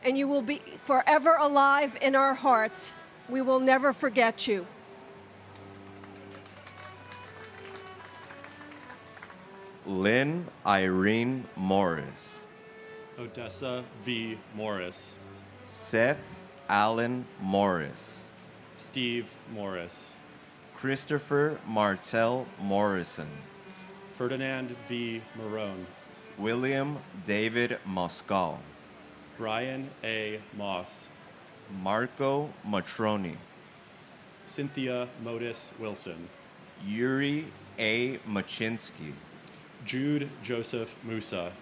and you will be forever alive in our hearts. We will never forget you. Lynn Irene Morris. Odessa V. Morris. Seth Allen Morris. Steve Morris. Christopher Martell Morrison. Ferdinand V. Marone. William David Moscal. Brian A. Moss. Marco Matroni. Cynthia Modis Wilson. Yuri A. Machinsky. Jude Joseph Musa.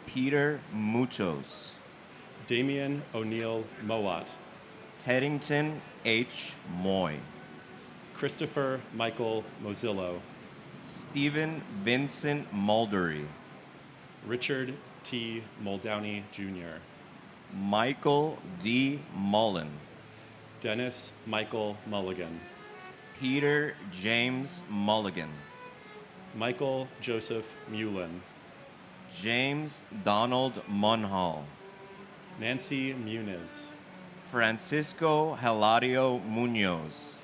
Peter Mutos. Damian O'Neill Mowat. Teddington H. Moy. Christopher Michael Mozillo. Stephen Vincent Muldery. Richard T. Muldowney, Jr. Michael D. Mullen. Dennis Michael Mulligan. Peter James Mulligan. Michael Joseph Mullen. James Donald Munhall. Nancy Muniz. Francisco Hilario Munoz.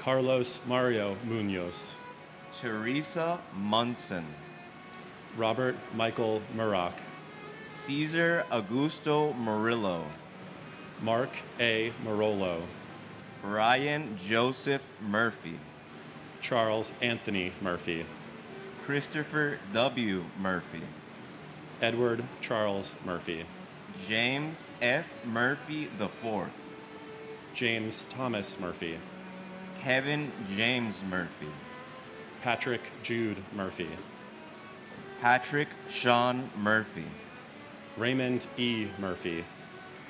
Carlos Mario Munoz, Teresa Munson, Robert Michael Murak, Cesar Augusto Murillo, Mark A. Marolo, Brian Joseph Murphy, Charles Anthony Murphy, Christopher W. Murphy, Edward Charles Murphy, James F. Murphy IV, James Thomas Murphy, Kevin James Murphy, Patrick Jude Murphy, Patrick Sean Murphy, Raymond E. Murphy,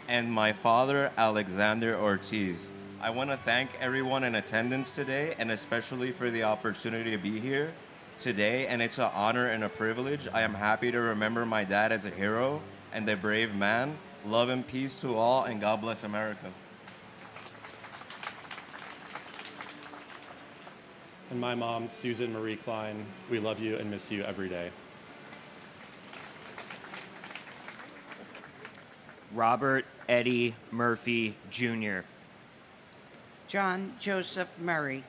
and my father, Alexander Ortiz. I want to thank everyone in attendance today, and especially for the opportunity to be here today, and it's an honor and a privilege. I am happy to remember my dad as a hero and a brave man. Love and peace to all, and God bless America. and my mom, Susan Marie Klein. We love you and miss you every day. Robert Eddie Murphy, Jr. John Joseph Murray.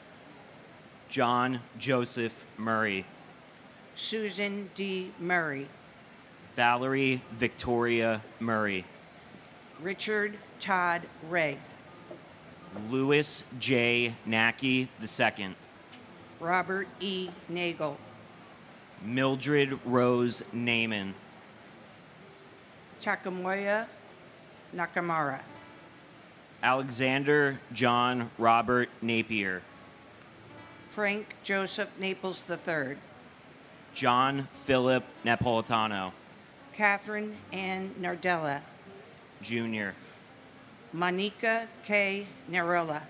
John Joseph Murray. Susan D. Murray. Valerie Victoria Murray. Richard Todd Ray. Louis J. Nackey II. Robert E. Nagel. Mildred Rose Naiman. Takamoya Nakamura. Alexander John Robert Napier. Frank Joseph Naples III. John Philip Napolitano, Catherine Ann Nardella. Jr. Monica K. Narella.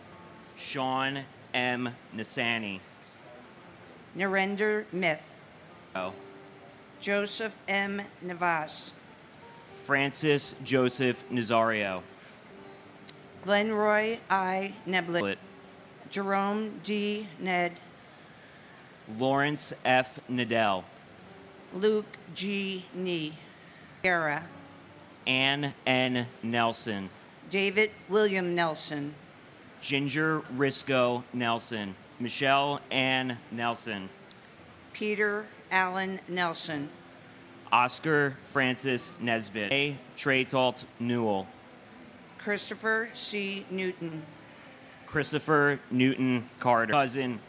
Sean M. Nasani. Narendra Myth. Oh. Joseph M. Navas. Francis Joseph Nazario. Glenroy I. Neblet. Jerome D. Ned. Lawrence F. Nadell. Luke G. Nee. Guerra. Ann N. Nelson. David William Nelson. Ginger Risco Nelson. Michelle Ann Nelson. Peter Allen Nelson. Oscar Francis Nesbitt. A. Traytalt Newell. Christopher C. Newton. Christopher Newton Carter. Cousin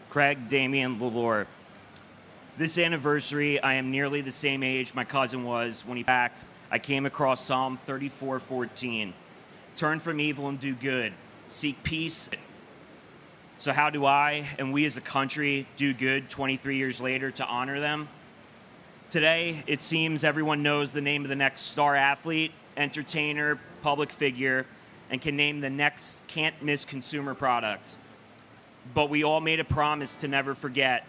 Craig Damian Lalore. This anniversary, I am nearly the same age my cousin was when he packed. I came across Psalm 34:14. Turn from evil and do good. Seek peace. So how do I and we as a country do good 23 years later to honor them? Today, it seems everyone knows the name of the next star athlete, entertainer, public figure, and can name the next can't-miss consumer product. But we all made a promise to never forget.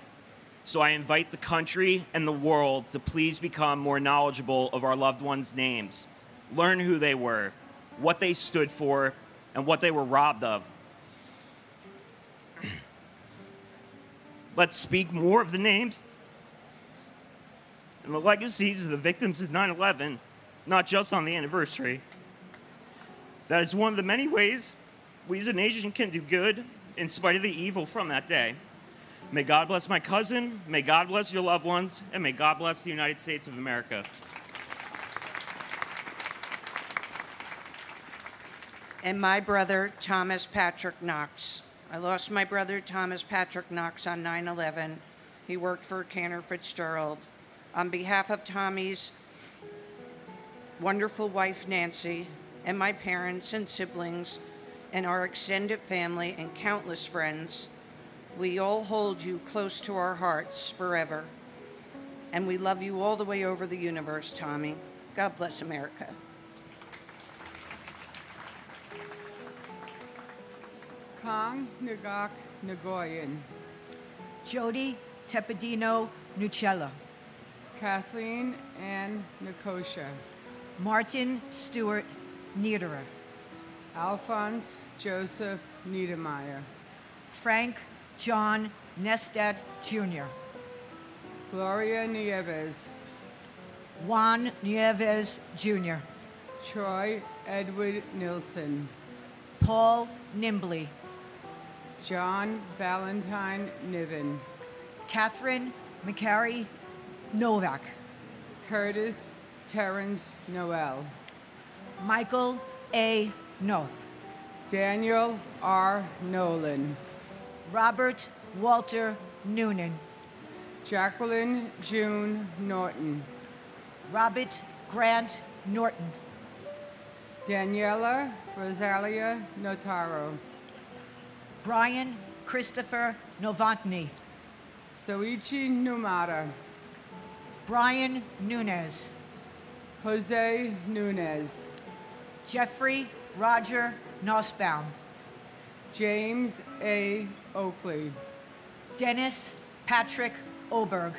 So I invite the country and the world to please become more knowledgeable of our loved ones' names. Learn who they were, what they stood for, and what they were robbed of. Let's speak more of the names and the legacies of the victims of 9/11, not just on the anniversary. That is one of the many ways we as a nation can do good in spite of the evil from that day. May God bless my cousin, may God bless your loved ones, and may God bless the United States of America. And my brother, Thomas Patrick Knox. I lost my brother, Thomas Patrick Knox, on 9/11. He worked for Cantor Fitzgerald. On behalf of Tommy's wonderful wife, Nancy, and my parents and siblings, and our extended family and countless friends, we all hold you close to our hearts forever. And we love you all the way over the universe, Tommy. God bless America. Kong Nagak Nagoyan. Jody Tepedino Nucella. Kathleen Ann Nikosha. Martin Stewart Niederer. Alphonse Joseph Niedermeyer. Frank John Nestat Jr. Gloria Nieves. Juan Nieves Jr. Troy Edward Nilsson. Paul Nimbley. John Valentine Niven, Catherine McCary Novak, Curtis Terrence Noel, Michael A. Noth, Daniel R. Nolan, Robert Walter Noonan, Jacqueline June Norton, Robert Grant Norton, Daniela Rosalia Notaro, Brian Christopher Novotny, Soichi Numata, Brian Nunez, Jose Nunez, Jeffrey Roger Nussbaum, James A. Oakley, Dennis Patrick Oberg,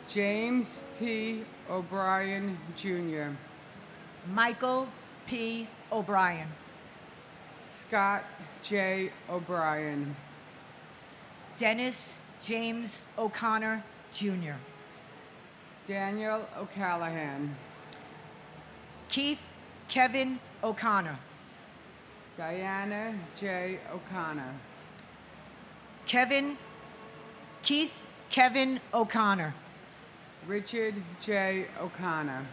James P. O'Brien Jr., Michael P. O'Brien, Scott J. O'Brien, Dennis James O'Connor Jr., Daniel O'Callahan, Keith Kevin O'Connor, Diana J. O'Connor, Keith Kevin O'Connor, Richard J. O'Connor,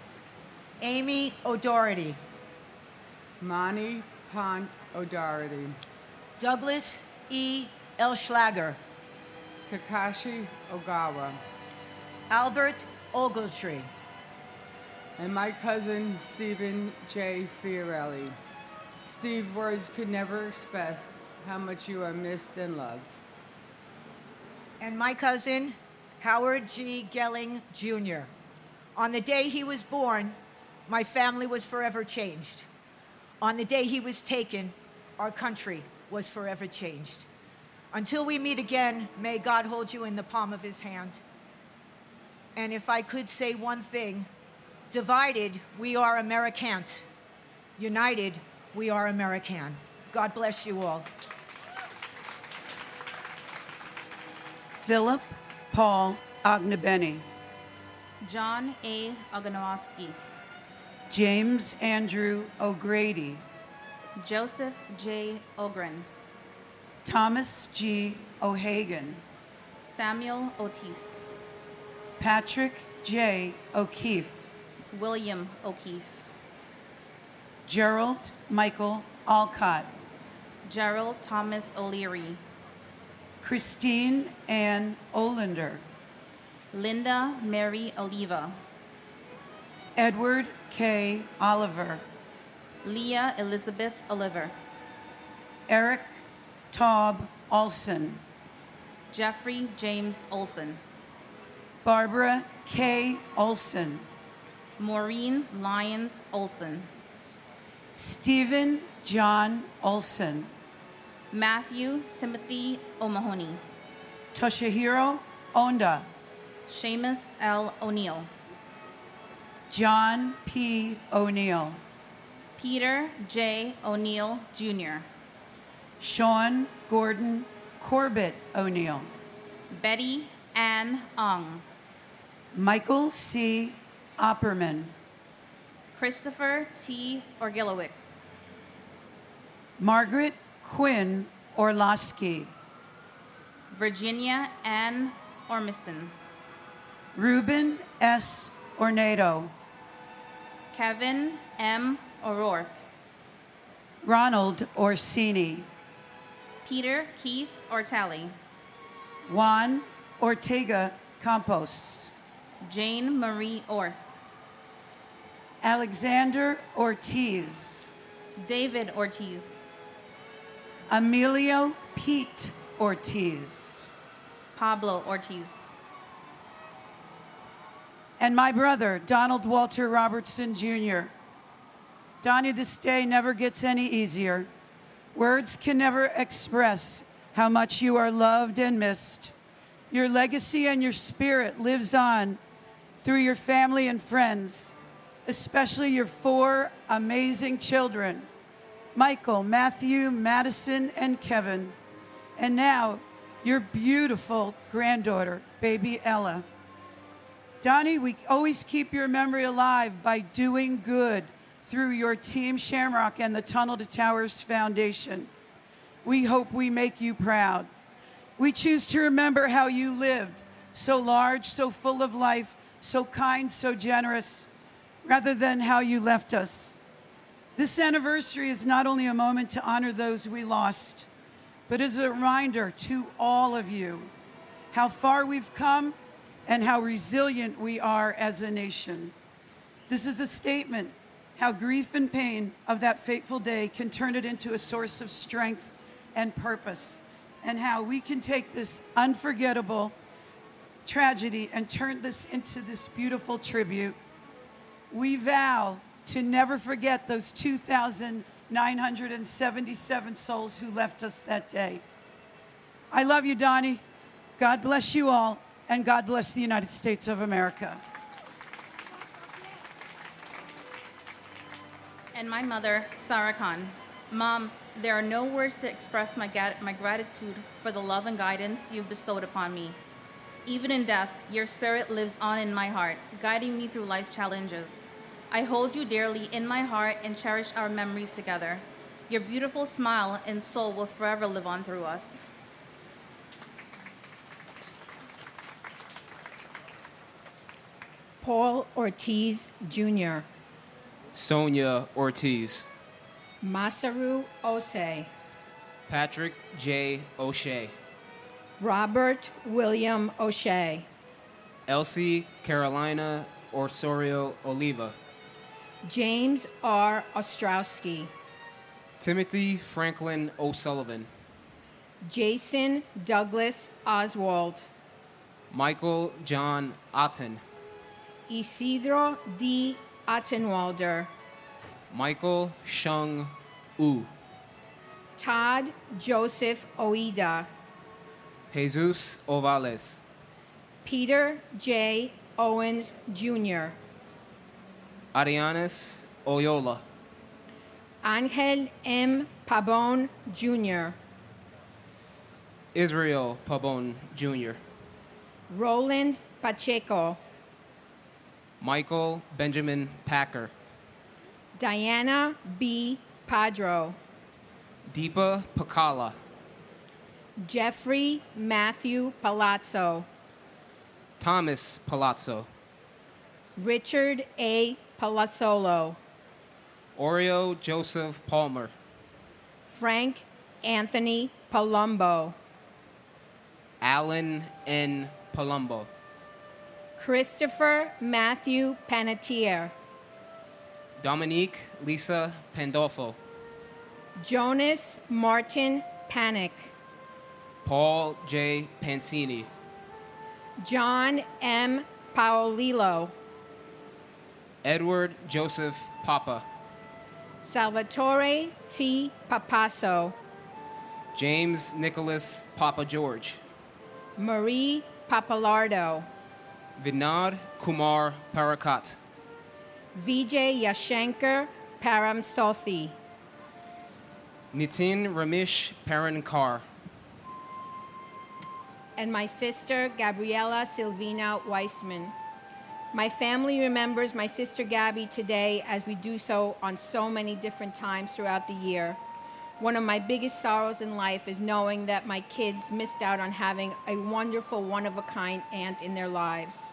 Amy O'Doherty, Monty Pont O'Doherty, Douglas E. Elschlager, Takashi Ogawa, Albert Ogletree, and my cousin Stephen J. Fiorelli. Steve, words could never express how much you are missed and loved. and my cousin Howard G. Gelling Jr. On the day he was born, my family was forever changed. On the day he was taken, our country was forever changed. Until we meet again, may God hold you in the palm of his hand. And if I could say one thing, divided, we are Americant. United, we are American. God bless you all. Philip Paul Ognebeni, John A. Oganowski, James Andrew O'Grady, Joseph J. Ogren, Thomas G. O'Hagan, Samuel Otis, Patrick J. O'Keefe, William O'Keefe, Gerald Michael Alcott, Gerald Thomas O'Leary, Christine Ann Olander, Linda Mary Oliva, Edward K. Oliver, Leah Elizabeth Oliver, Eric Taub Olson, Jeffrey James Olson, Barbara K. Olson, Maureen Lyons Olson, Stephen John Olson, Matthew Timothy O'Mahony, Toshihiro Onda, Seamus L. O'Neill, John P. O'Neill, Peter J. O'Neill Jr., Sean Gordon Corbett O'Neill, Betty Ann Ong, Michael C. Opperman, Christopher T. Orgilowicz, Margaret Quinn Orlowski, Virginia Ann Ormiston, Ruben S. Ornado, Kevin M. O'Rourke, Ronald Orsini, Peter Keith Ortali, Juan Ortega Campos, Jane Marie Orth, Alexander Ortiz, David Ortiz, Emilio Pete Ortiz, Pablo Ortiz, and my brother, Donald Walter Robertson, Jr. Donnie, this day never gets any easier. Words can never express how much you are loved and missed. Your legacy and your spirit lives on through your family and friends, especially your 4 amazing children, Michael, Matthew, Madison, and Kevin, and now your beautiful granddaughter, baby Ella. Donnie, we always keep your memory alive by doing good through your Team Shamrock and the Tunnel to Towers Foundation. we hope we make you proud. We choose to remember how you lived, so large, so full of life, so kind, so generous, rather than how you left us. This anniversary is not only a moment to honor those we lost, but is a reminder to all of you how far we've come and how resilient we are as a nation. This is a statement how grief and pain of that fateful day can turn it into a source of strength and purpose, and how we can take this unforgettable tragedy and turn this into this beautiful tribute. We vow to never forget those 2,977 souls who left us that day. I love you, Donnie. God bless you all, and God bless the United States of America. And my mother, Sarah Khan. Mom, there are no words to express my gratitude for the love and guidance you've bestowed upon me. Even in death, your spirit lives on in my heart, guiding me through life's challenges. I hold you dearly in my heart and cherish our memories together. Your beautiful smile and soul will forever live on through us. Paul Ortiz Jr., Sonia Ortiz, Masaru Ose, Patrick J. O'Shea, Robert William O'Shea, Elsie Carolina Osorio Oliva, James R. Ostrowski, Timothy Franklin O'Sullivan, Jason Douglas Oswald, Michael John Otten, Isidro D. Ottenwalder, Michael Shung U, Todd Joseph Oida, Jesus Ovales, Peter J. Owens Jr., Arianes Oyola, Angel M. Pabon Jr., Israel Pabon Jr., Roland Pacheco, Michael Benjamin Packer, Diana B. Padro, Deepa Pakala, Jeffrey Matthew Palazzo, Thomas Palazzo, Richard A. Palazzolo, Oreo Joseph Palmer, Frank Anthony Palumbo, Alan N. Palumbo, Christopher Matthew Panettiere, Dominique Lisa Pandolfo, Jonas Martin Panic, Paul J. Pansini, John M. Paolillo, Edward Joseph Papa, Salvatore T. Papasso, James Nicholas Papa George, Marie Papalardo, Vinod Kumar Parakat, Vijay Yashankar Paramsothi, Nitin Ramesh Parankar, and my sister Gabriela Silvina Weissman. My family remembers my sister Gabby today as we do so on so many different times throughout the year. One of my biggest sorrows in life is knowing that my kids missed out on having a wonderful, one-of-a-kind aunt in their lives.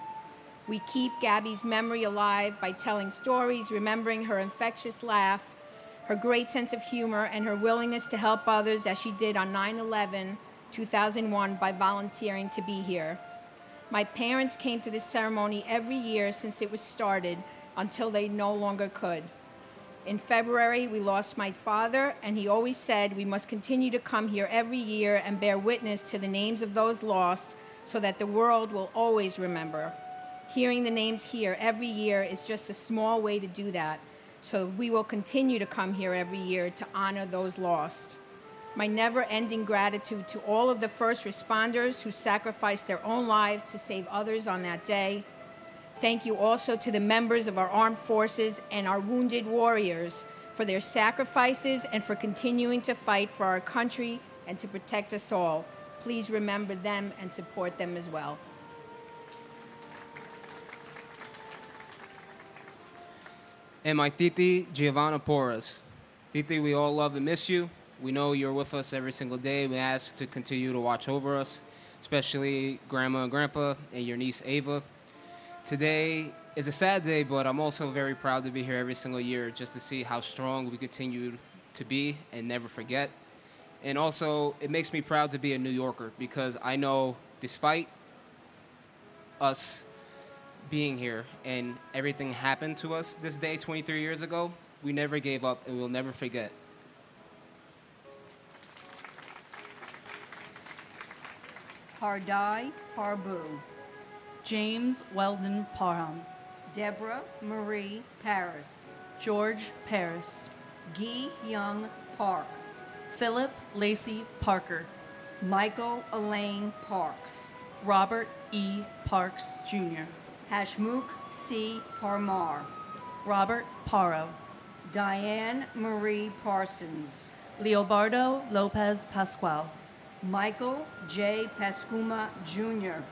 We keep Gabby's memory alive by telling stories, remembering her infectious laugh, her great sense of humor, and her willingness to help others as she did on 9/11, 2001 by volunteering to be here. My parents came to this ceremony every year since it was started until they no longer could. In February, we lost my father, and he always said we must continue to come here every year and bear witness to the names of those lost so that the world will always remember. Hearing the names here every year is just a small way to do that, so we will continue to come here every year to honor those lost. My never-ending gratitude to all of the first responders who sacrificed their own lives to save others on that day. Thank you also to the members of our armed forces and our wounded warriors for their sacrifices and for continuing to fight for our country and to protect us all. Please remember them and support them as well. and my Titi Giovanna Porras. Titi, we all love and miss you. We know you're with us every single day. We ask to continue to watch over us, especially Grandma and Grandpa and your niece Ava. Today is a sad day, but I'm also very proud to be here every single year just to see how strong we continue to be and never forget. And also, it makes me proud to be a New Yorker because I know despite us being here and everything happened to us this day 23 years ago, we never gave up and we'll never forget. Pardai Parbu, James Weldon Parham, Deborah Marie Paris, George Paris, Guy Young Park, Philip Lacey Parker, Michael Elaine Parks, Robert E. Parks Jr., Hashmukh C. Parmar, Robert Parro, Diane Marie Parsons, Leobardo Lopez Pascual, Michael J. Pascuma Jr.,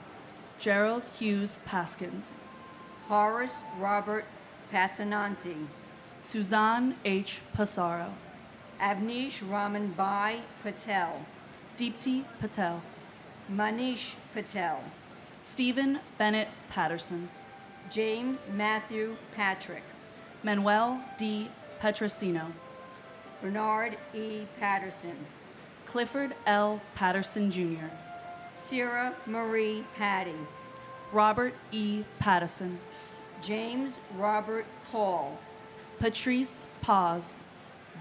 Gerald Hughes Paskins, Horace Robert Passananti, Suzanne H. Passaro, Avnish Raman Bai Patel, Deepti Patel, Manish Patel, Stephen Bennett Patterson, James Matthew Patrick, Manuel D. Petrosino, Bernard E. Patterson, Clifford L. Patterson Jr., Sarah Marie Patty, Robert E. Pattison, James Robert Paul, Patrice Paz,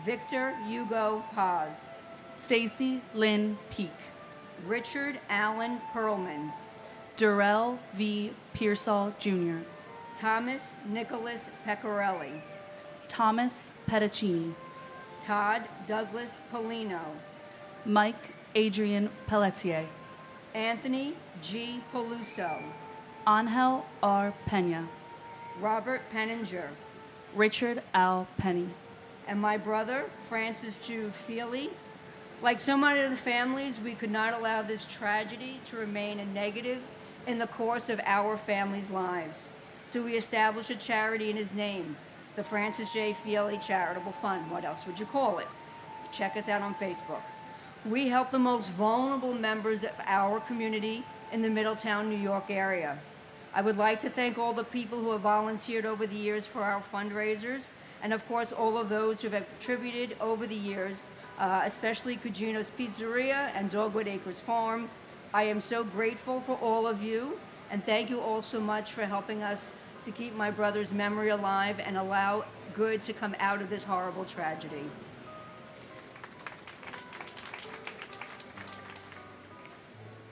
Victor Hugo Paz, Stacy Lynn Peak, Richard Allen Perlman, Durrell V. Pearsall Jr., Thomas Nicholas Pecorelli, Thomas Petticini, Todd Douglas Polino, Mike Adrian Pelletier, Anthony G. Peluso, Angel R. Pena, Robert Penninger, Richard Al Penny, and my brother, Francis Jude Feely. Like so many of the families, we could not allow this tragedy to remain a negative in the course of our family's lives. So we established a charity in his name, the Francis J. Feely Charitable Fund. What else would you call it? Check us out on Facebook. We help the most vulnerable members of our community in the Middletown, New York area. I would like to thank all the people who have volunteered over the years for our fundraisers, and of course all of those who have contributed over the years, especially Cugino's Pizzeria and Dogwood Acres Farm. I am so grateful for all of you, and thank you all so much for helping us to keep my brother's memory alive and allow good to come out of this horrible tragedy.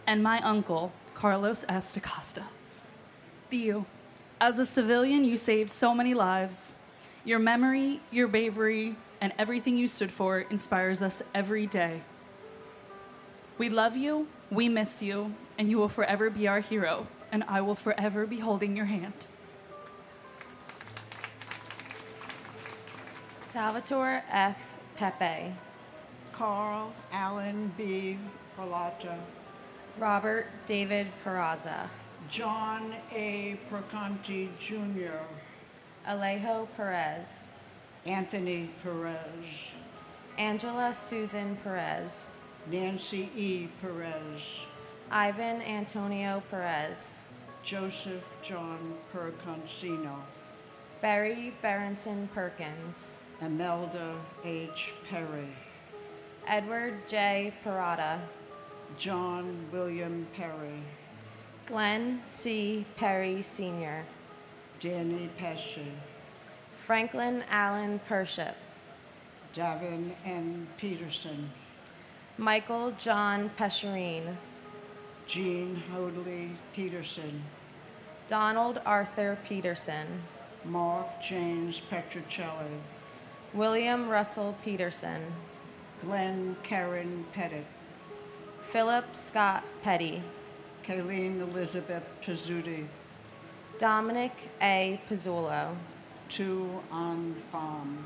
and my uncle, Carlos S. DaCosta. Theo, as a civilian, you saved so many lives. Your memory, your bravery, and everything you stood for inspires us every day. We love you, we miss you, and you will forever be our hero, and I will forever be holding your hand. Salvatore F. Pepe, Carl Allen B. Perlata, Robert David Peraza, John A. Perconti Jr., Alejo Perez, Anthony Perez, Angela Susan Perez, Nancy E. Perez, Ivan Antonio Perez, Joseph John Perconcino, Barry Berenson Perkins, Imelda H. Perry, Edward J. Parada, John William Perry, Glenn C. Perry Sr., Danny Pesci, Franklin Allen Pership, Davin N. Peterson, Michael John Pescherine, Jean Hoadley Peterson, Donald Arthur Peterson, Mark James Petrocelli, William Russell Peterson, Glenn Karen Pettit, Philip Scott Petty, Kayleen Elizabeth Pizzuti, Dominic A. Pizzullo, Tu An Pham,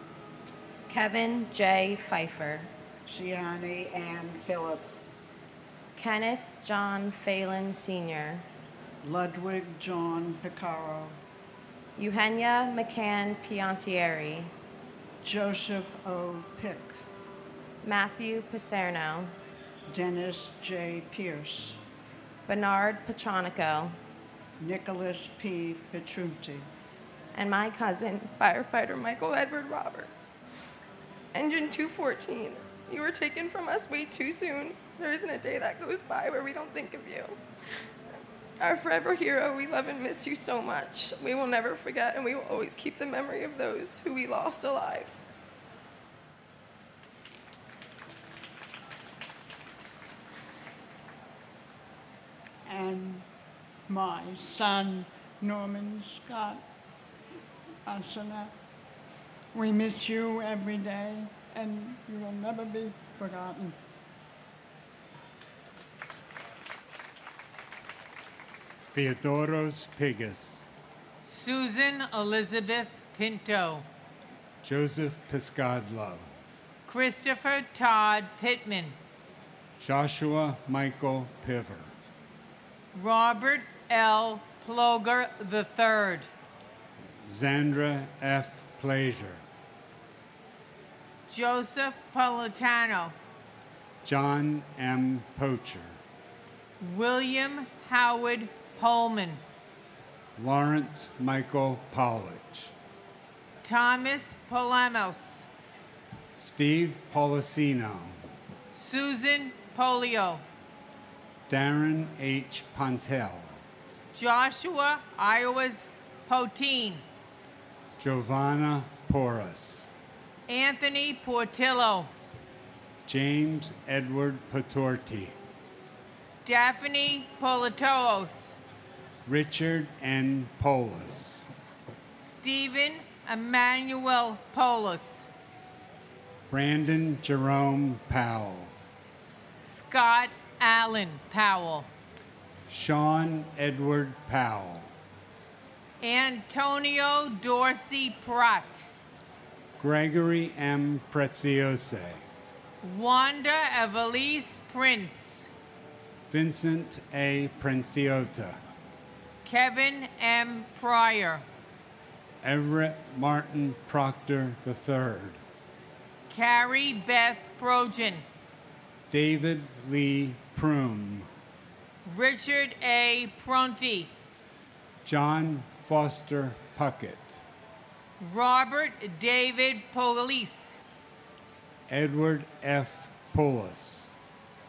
Kevin J. Pfeiffer, Siani Ann Phillip, Kenneth John Phelan Sr., Ludwig John Picaro, Eugenia McCann Piantieri, Joseph O. Pick, Matthew Paserno, Dennis J. Pierce, Bernard Petronico, Nicholas P. Petrunti, and my cousin, firefighter Michael Edward Roberts. Engine 214, you were taken from us way too soon. There isn't a day that goes by where we don't think of you. Our forever hero, we love and miss you so much. We will never forget, and we will always keep the memory of those who we lost alive. and my son, Norman Scott Asana. We miss you every day, and you will never be forgotten. Theodoros Pigas, Susan Elizabeth Pinto, Joseph Piscadlo, Christopher Todd Pittman, Joshua Michael Piver, Robert L. Ploger III, Zandra F. Plaisir, Joseph Politano, John M. Pocher, William Howard Holman, Lawrence Michael Pollich, Thomas Polemos, Steve Policino, Susan Polio, Darren H. Pontel, Joshua Iowas Potine, Giovanna Porras, Anthony Portillo, James Edward Patorti, Daphne Politoos, Richard N. Polis, Stephen Emmanuel Polis, Brandon Jerome Powell, Scott Allen Powell, Sean Edward Powell, Antonio Dorsey Pratt, Gregory M. Preziose, Wanda Evelise Prince, Vincent A. Princiota, Kevin M. Pryor, Everett Martin Proctor III, Carrie Beth Projan, David Lee Prume, Richard A. Pronti, John Foster Puckett, Robert David Police, Edward F. Poulos,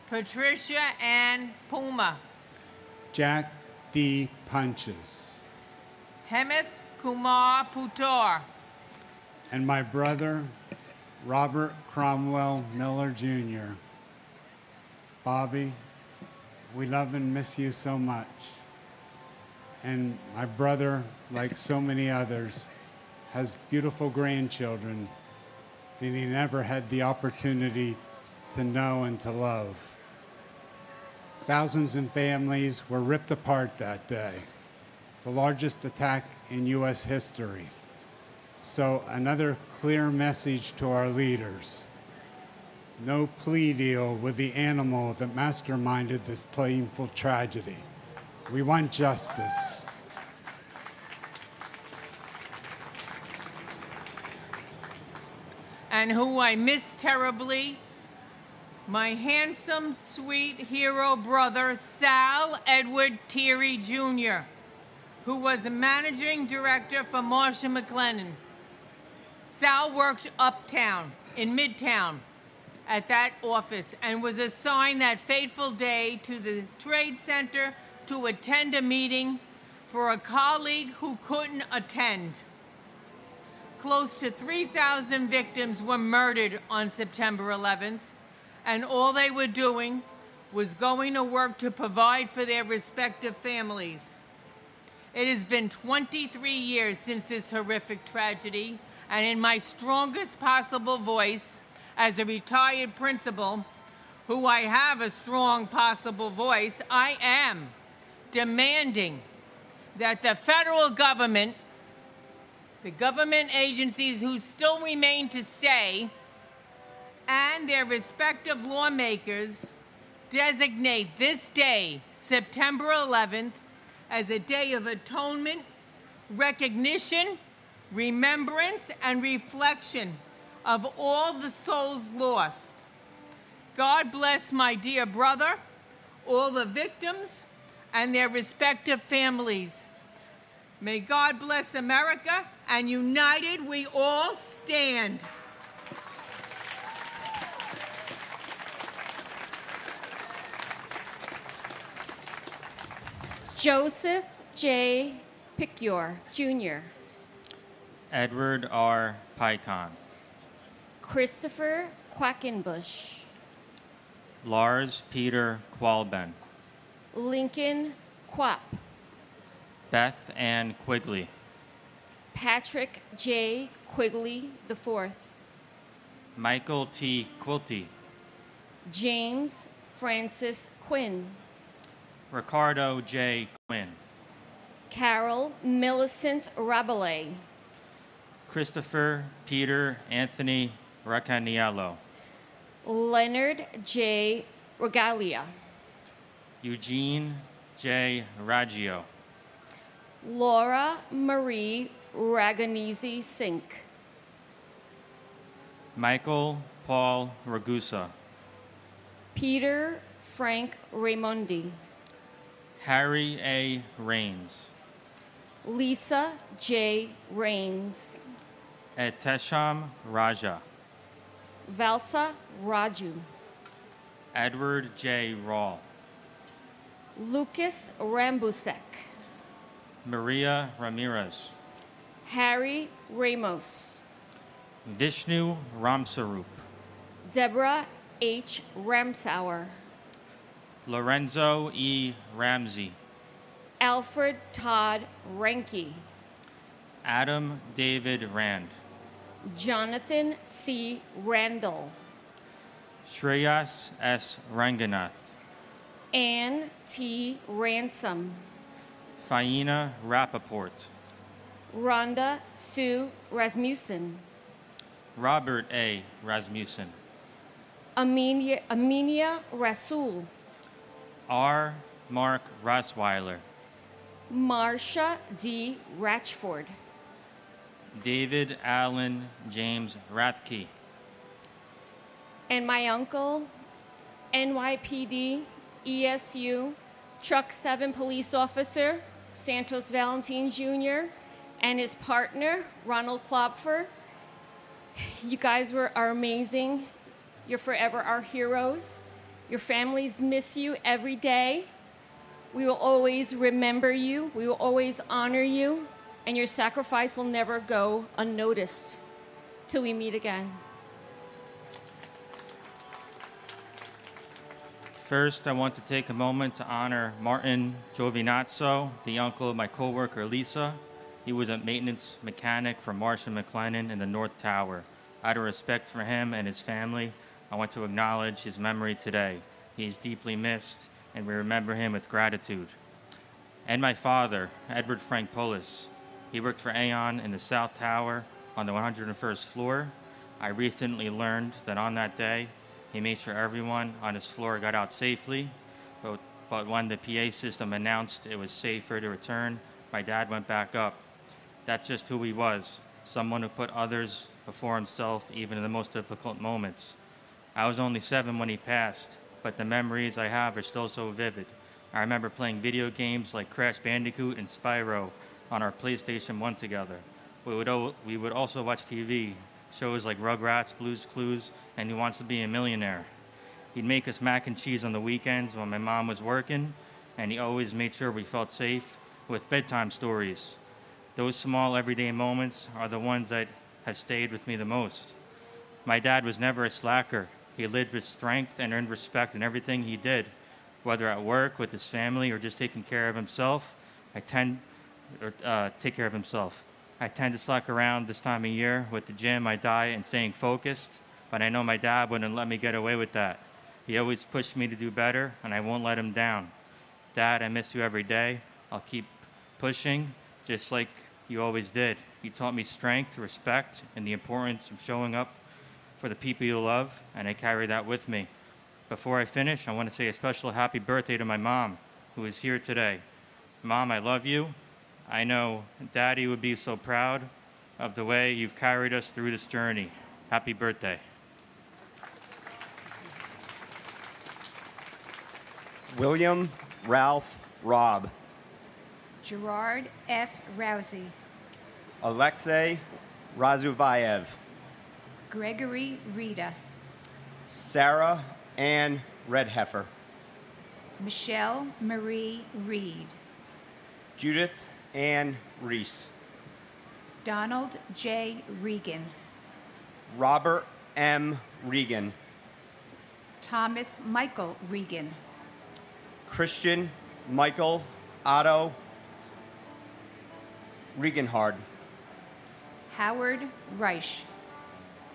Patricia Ann Puma, Jack D. Punches, Hemeth Kumar Putor, and my brother, Robert Cromwell Miller Jr. Bobby, we love and miss you so much. And my brother, like so many others, has beautiful grandchildren that he never had the opportunity to know and to love. Thousands of families were ripped apart that day, the largest attack in U.S. history. So another clear message to our leaders. No plea deal with the animal that masterminded this painful tragedy. We want justice. and who I miss terribly, my handsome, sweet hero brother, Sal Edward Thierry Jr., who was a managing director for Marcia McLennan. Sal worked uptown in Midtown at that office and was assigned that fateful day to the Trade Center to attend a meeting for a colleague who couldn't attend. Close to 3,000 victims were murdered on September 11th, and all they were doing was going to work to provide for their respective families. It has been 23 years since this horrific tragedy, and in my strongest possible voice, as a retired principal, who I have a strong possible voice, I am demanding that the federal government, the government agencies who still remain to stay, and their respective lawmakers designate this day, September 11th, as a day of atonement, recognition, remembrance, and reflection of all the souls lost God bless my dear brother, all the victims, and their respective families. May God bless America, and united we all stand. Joseph J. Picure, Jr., Edward R. Pycon, Christopher Quackenbush, Lars Peter Qualben, Lincoln Quapp, Beth Ann Quigley, Patrick J. Quigley IV, Michael T. Quilty, James Francis Quinn, Ricardo J. Quinn, Carol Millicent Rabelais, Christopher Peter Anthony Racaniello, Leonard J. Regalia, Eugene J. Raggio, Laura Marie Raganese Sink, Michael Paul Ragusa, Peter Frank Raimondi, Harry A. Rains, Lisa J. Rains, Etesham Raja, Valsa Raju, Edward J. Rawl, Lucas Rambusek, Maria Ramirez, Harry Ramos, Vishnu Ramsarup, Deborah H. Ramsauer, Lorenzo E. Ramsey, Alfred Todd Renke, Adam David Rand, Jonathan C. Randall, Shreyas S. Ranganath, Ann T. Ransom, Faina Rappaport, Rhonda Sue Rasmussen, Robert A. Rasmussen, Aminia Rasul, R. Mark Rasweiler, Marsha D. Ratchford, David Allen James Rathke, and my uncle, NYPD, ESU, Truck 7 police officer, Santos Valentin Jr., and his partner, Ronald Klopfer. You guys are amazing. You're forever our heroes. Your families miss you every day. We will always remember you. We will always honor you. And your sacrifice will never go unnoticed till we meet again. First, I want to take a moment to honor Martin Giovinazzo, the uncle of my coworker Lisa. He was a maintenance mechanic for Marsh & McLennan in the North Tower. Out of respect for him and his family, I want to acknowledge his memory today. He is deeply missed, and we remember him with gratitude. And my father, Edward Frank Polis. He worked for Aon in the South Tower on the 101st floor. I recently learned that on that day, he made sure everyone on his floor got out safely, but when the PA system announced it was safer to return, my dad went back up. That's just who he was, someone who put others before himself even in the most difficult moments. I was only 7 when he passed, but the memories I have are still so vivid. I remember playing video games like Crash Bandicoot and Spyro on our PlayStation 1 together. We would also watch TV, shows like Rugrats, Blue's Clues, and Who Wants to Be a Millionaire. He'd make us mac and cheese on the weekends when my mom was working, and he always made sure we felt safe with bedtime stories. Those small everyday moments are the ones that have stayed with me the most. My dad was never a slacker. He lived with strength and earned respect in everything he did, whether at work, with his family, or just taking care of himself. Take care of himself. I tend to slack around this time of year with the gym, my diet, and staying focused, but I know my dad wouldn't let me get away with that. He always pushed me to do better, and I won't let him down. Dad, I miss you every day. I'll keep pushing, just like you always did. You taught me strength, respect, and the importance of showing up for the people you love, and I carry that with me. Before I finish, I want to say a special happy birthday to my mom, who is here today. Mom, I love you. I know Daddy would be so proud of the way you've carried us through this journey. Happy birthday. William Ralph Robb. Gerard F. Rousey. Alexei Razuvayev. Gregory Rita. Sarah Ann Redheffer. Michelle Marie Reed. Judith Ann Reese. Donald J. Regan. Robert M. Regan. Thomas Michael Regan. Christian Michael Otto Regenhard. Howard Reich.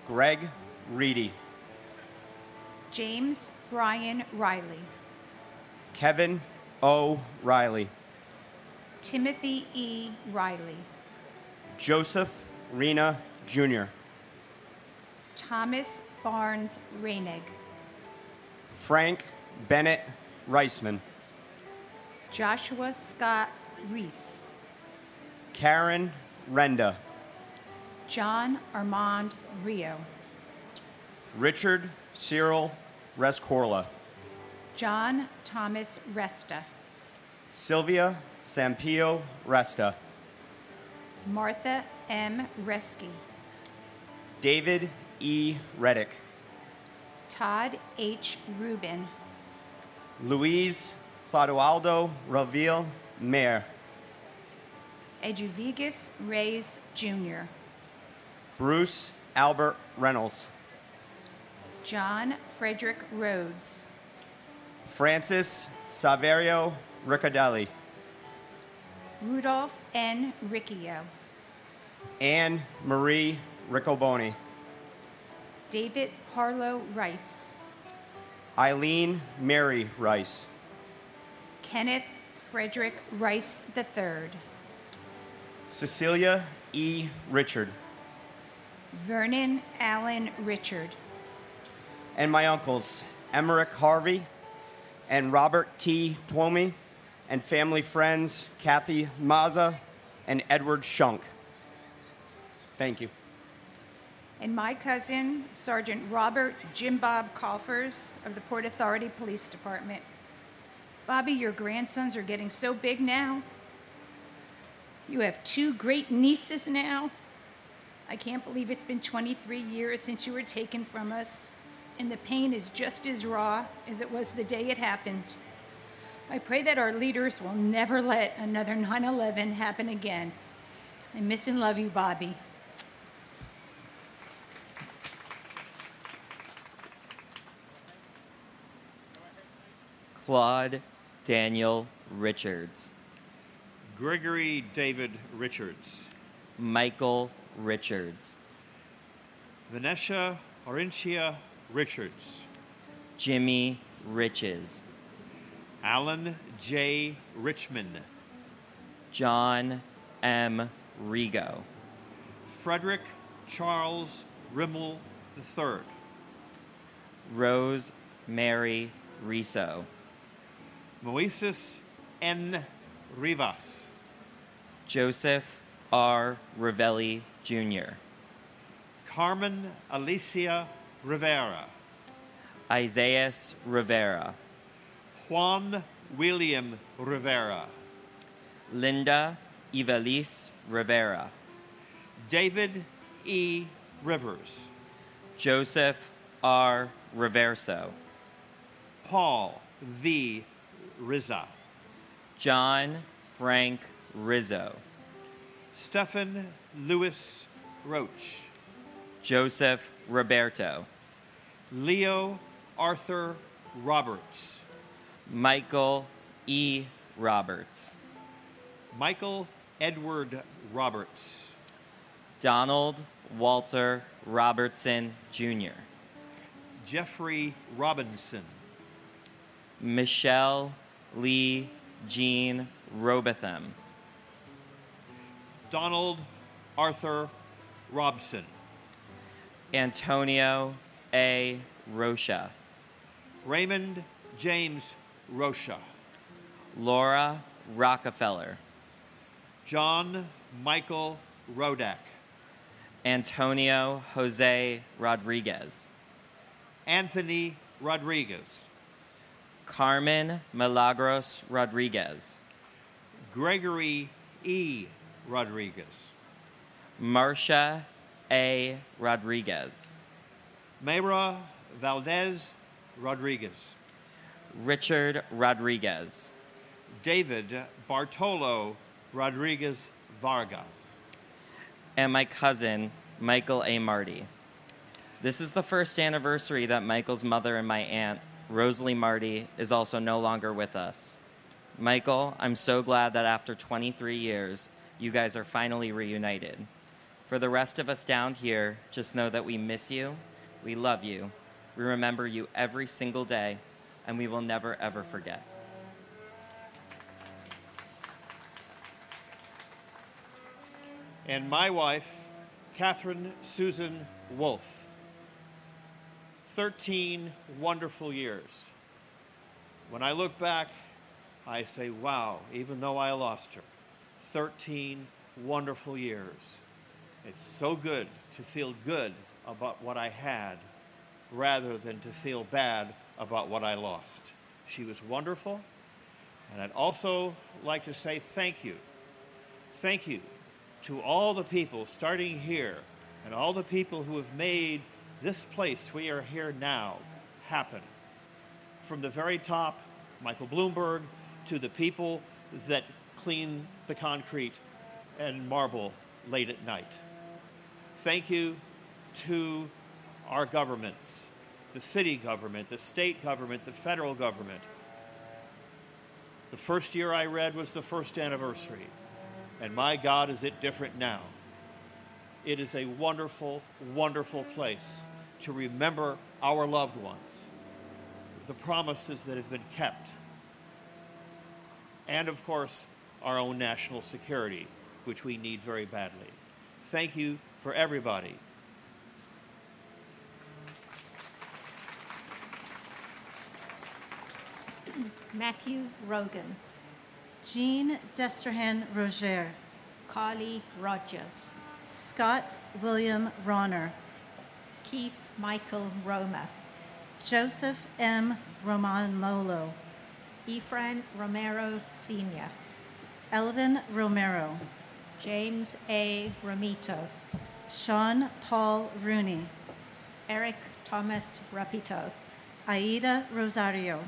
Greg Reedy. James Brian Riley. Kevin O. Riley. Timothy E. Riley. Joseph Rena Jr. Thomas Barnes Reinig. Frank Bennett Reisman. Joshua Scott Reese. Karen Renda. John Armand Rio. Richard Cyril Rescorla. John Thomas Resta. Sylvia Sampio Resta. Martha M. Reski. David E. Reddick. Todd H. Rubin. Luis Clodoaldo Ravil Mayer. Eduvigus Reyes Jr. Bruce Albert Reynolds. John Frederick Rhodes. Francis Saverio Riccadelli. Rudolph N. Riccio. Anne Marie Riccoboni. David Harlow Rice. Eileen Mary Rice. Kenneth Frederick Rice III. Cecilia E. Richard. Vernon Allen Richard. And my uncles, Emmerich Harvey and Robert T. Twomey, and family friends, Kathy Mazza and Edward Shunk. Thank you. And my cousin, Sergeant Robert Jim Bob Coffers of the Port Authority Police Department. Bobby, your grandsons are getting so big now. You have 2 great nieces now. I can't believe it's been 23 years since you were taken from us, and the pain is just as raw as it was the day it happened. I pray that our leaders will never let another 9/11 happen again. I miss and love you, Bobby. Claude Daniel Richards. Gregory David Richards. Michael Richards. Vanessa Orintia Richards. Jimmy Riches. Alan J. Richmond. John M. Rigo. Frederick Charles Rimmel III. Rose Mary Riso. Moises N. Rivas. Joseph R. Ravelli Jr. Carmen Alicia Rivera. Isaias Rivera. Juan William Rivera. Linda Ivelisse Rivera. David E. Rivers. Joseph R. Reverso. Paul V. Rizza. John Frank Rizzo. Stephen Louis Roach. Joseph Roberto. Leo Arthur Roberts. Michael E. Roberts. Michael Edward Roberts. Donald Walter Robertson Jr. Jeffrey Robinson. Michelle Lee Jean Robotham. Donald Arthur Robson. Antonio A. Rocha. Raymond James Rocha. Laura Rockefeller. John Michael Rodak. Antonio Jose Rodriguez. Anthony Rodriguez. Carmen Milagros Rodriguez. Gregory E. Rodriguez. Marcia A. Rodriguez. Mayra Valdez Rodriguez. Richard Rodriguez. David Bartolo Rodriguez Vargas. And my cousin, Michael A. Marty. This is the first anniversary that Michael's mother and my aunt, Rosalie Marty, is also no longer with us. Michael, I'm so glad that after 23 years, you guys are finally reunited. For the rest of us down here, just know that we miss you, we love you, we remember you every single day, and we will never, ever forget. And my wife, Catherine Susan Wolfe. 13 wonderful years. When I look back, I say, wow, even though I lost her, 13 wonderful years. It's so good to feel good about what I had rather than to feel bad about what I lost. She was wonderful. And I'd also like to say thank you. Thank you to all the people starting here and all the people who have made this place we are here now happen. From the very top, Michael Bloomberg, to the people that clean the concrete and marble late at night. Thank you to our governments, the city government, the state government, the federal government. The first year I read was the first anniversary, and my God, is it different now. It is a wonderful, wonderful place to remember our loved ones, the promises that have been kept, and of course, our own national security, which we need very badly. Thank you for everybody. Matthew Rogan. Jean Destrahan Roger. Carly Rogers. Scott William Ronner. Keith Michael Roma. Joseph M. Romanlolo. Efrain Romero Sr. Elvin Romero. James A. Ramito. Sean Paul Rooney. Eric Thomas Rapito. Aida Rosario.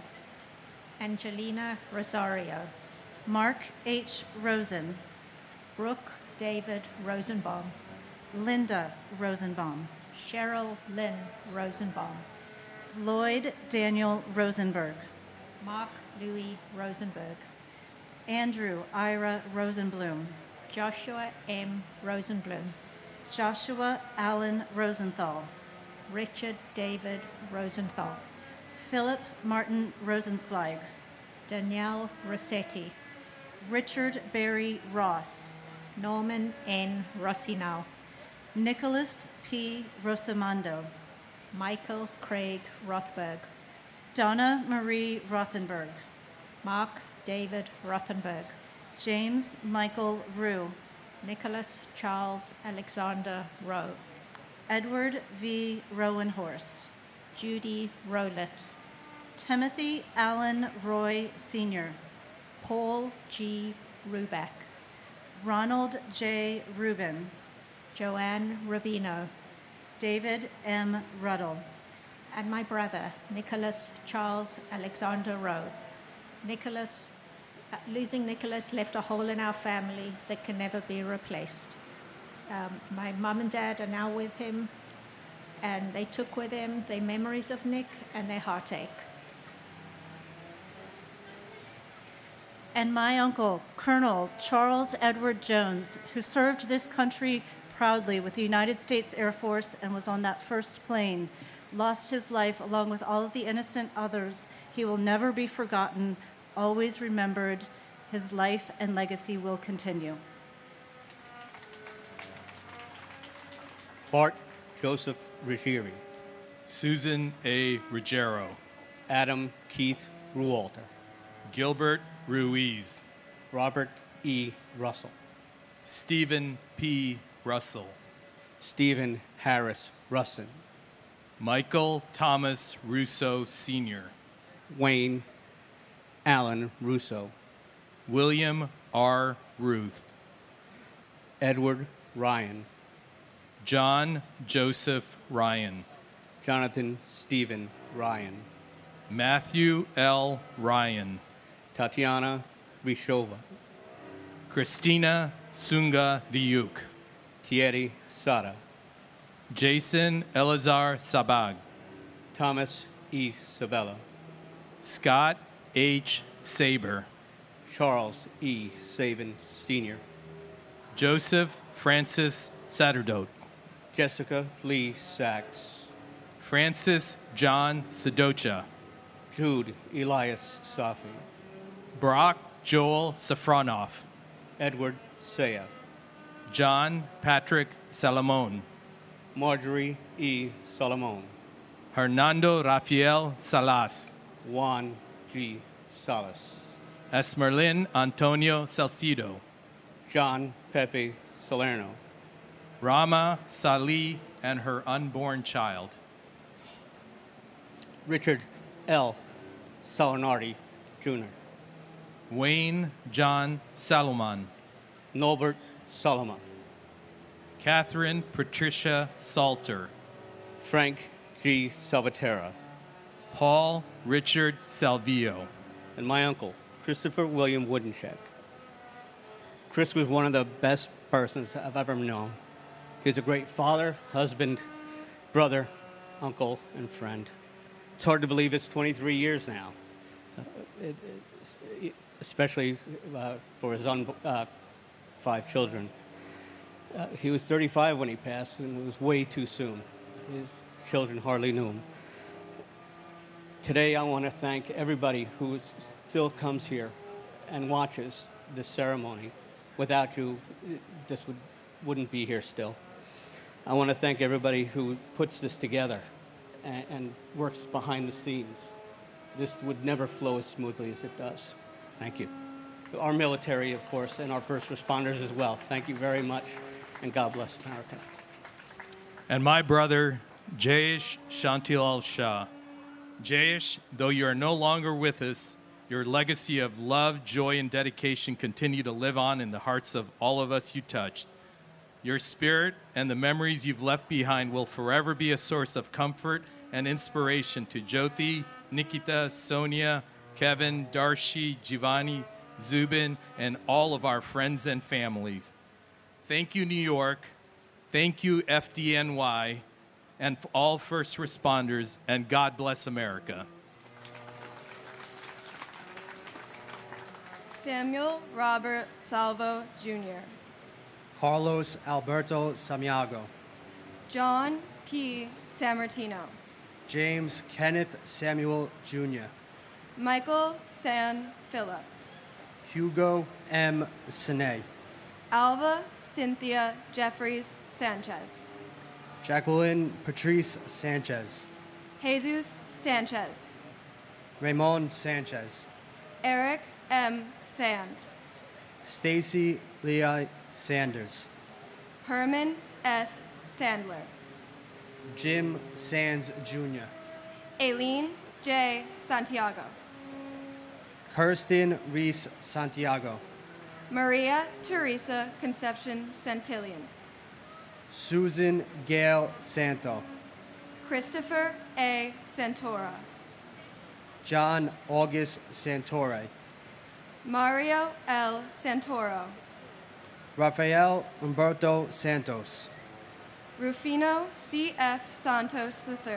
Angelina Rosario. Mark H. Rosen. Brooke David Rosenbaum. Linda Rosenbaum. Cheryl Lynn Rosenbaum. Lloyd Daniel Rosenberg. Mark Louis Rosenberg. Andrew Ira Rosenblum. Joshua M. Rosenblum. Joshua Allen Rosenthal. Richard David Rosenthal. Philip Martin Rosenzweig. Danielle Rossetti. Richard Barry Ross. Norman N. Rossinow. Nicholas P. Rosamando. Michael Craig Rothberg. Donna Marie Rothenberg. Mark David Rothenberg. James Michael Rue. Nicholas Charles Alexander Rowe. Edward V. Rowenhorst. Judy Rowlett. Timothy Allen Roy Sr. Paul G. Ruback. Ronald J. Rubin. Joanne Rubino. David M. Ruddle. And my brother, Nicholas Charles Alexander Rowe. Losing Nicholas left a hole in our family that can never be replaced. My mom and dad are now with him, and they took with them their memories of Nick and their heartache. And my uncle, Colonel Charles Edward Jones, who served this country proudly with the United States Air Force and was on that first plane, lost his life along with all of the innocent others. He will never be forgotten, always remembered. His life and legacy will continue. Bart Joseph Ruggieri. Susan A. Ruggiero. Adam Keith Rualter. Gilbert Ruiz. Robert E. Russell. Stephen P. Russell. Stephen Harris Russin. Michael Thomas Russo Sr. Wayne Alan Russo, William R. Ruth, Edward Ryan, John Joseph Ryan, Jonathan Stephen Ryan, Matthew L. Ryan, Tatiana Rishova, Christina Sunga Ryuk, Thierry Sada, Jason Elazar Sabag, Thomas E. Sabella, Scott H. Saber, Charles E. Saban Sr., Joseph Francis Sacerdote, Jessica Lee Sachs, Francis John Sedocha, Jude Elias Safi, Brock Joel Safronoff, Edward Saya, John Patrick Salomon, Marjorie E. Solomon, Hernando Rafael Salas, Juan G. Salas, Esmerlin Antonio Salcido, John Pepe Salerno, Rama Salih and her unborn child, Richard L. Salinardi, Jr., Wayne John Salomon, Norbert Solomon, Catherine Patricia Salter, Frank G. Salvatierra, Paul Richard Salvio, and my uncle, Christopher William Woodencheck. Chris was one of the best persons I've ever known. He was a great father, husband, brother, uncle, and friend. It's hard to believe it's 23 years now, especially for his 5 children. He was 35 when he passed, and it was way too soon. His children hardly knew him. Today, I want to thank everybody who still comes here and watches this ceremony. Without you, this wouldn't be here still. I want to thank everybody who puts this together and works behind the scenes. This would never flow as smoothly as it does. Thank you. Our military, of course, and our first responders as well. Thank you very much, and God bless America. and my brother, Jayesh Shantilal Shah. Jayesh, though you are no longer with us, your legacy of love, joy, and dedication continue to live on in the hearts of all of us you touched. Your spirit and the memories you've left behind will forever be a source of comfort and inspiration to Jyoti, Nikita, Sonia, Kevin, Darshi, Giovanni, Zubin, and all of our friends and families. Thank you, New York. Thank you, FDNY, and all first responders, and God bless America. Samuel Robert Salvo, Jr. Carlos Alberto Samiago, John P. Sammartino. James Kenneth Samuel Jr., Michael San Philip. Hugo M. Sine, Alva Cynthia Jeffries Sanchez. Jacqueline Patrice Sanchez, Jesus Sanchez. Raymond Sanchez, Eric M. Sand. Stacy Leah Sanders, Herman S. Sandler. Jim Sands Jr., Aileen J. Santiago. Kirsten Reese Santiago, Maria Teresa Concepcion Santillan. Susan Gail Santo, Christopher A. Santora. John August Santore, Mario L. Santoro. Rafael Umberto Santos, Rufino C.F. Santos III.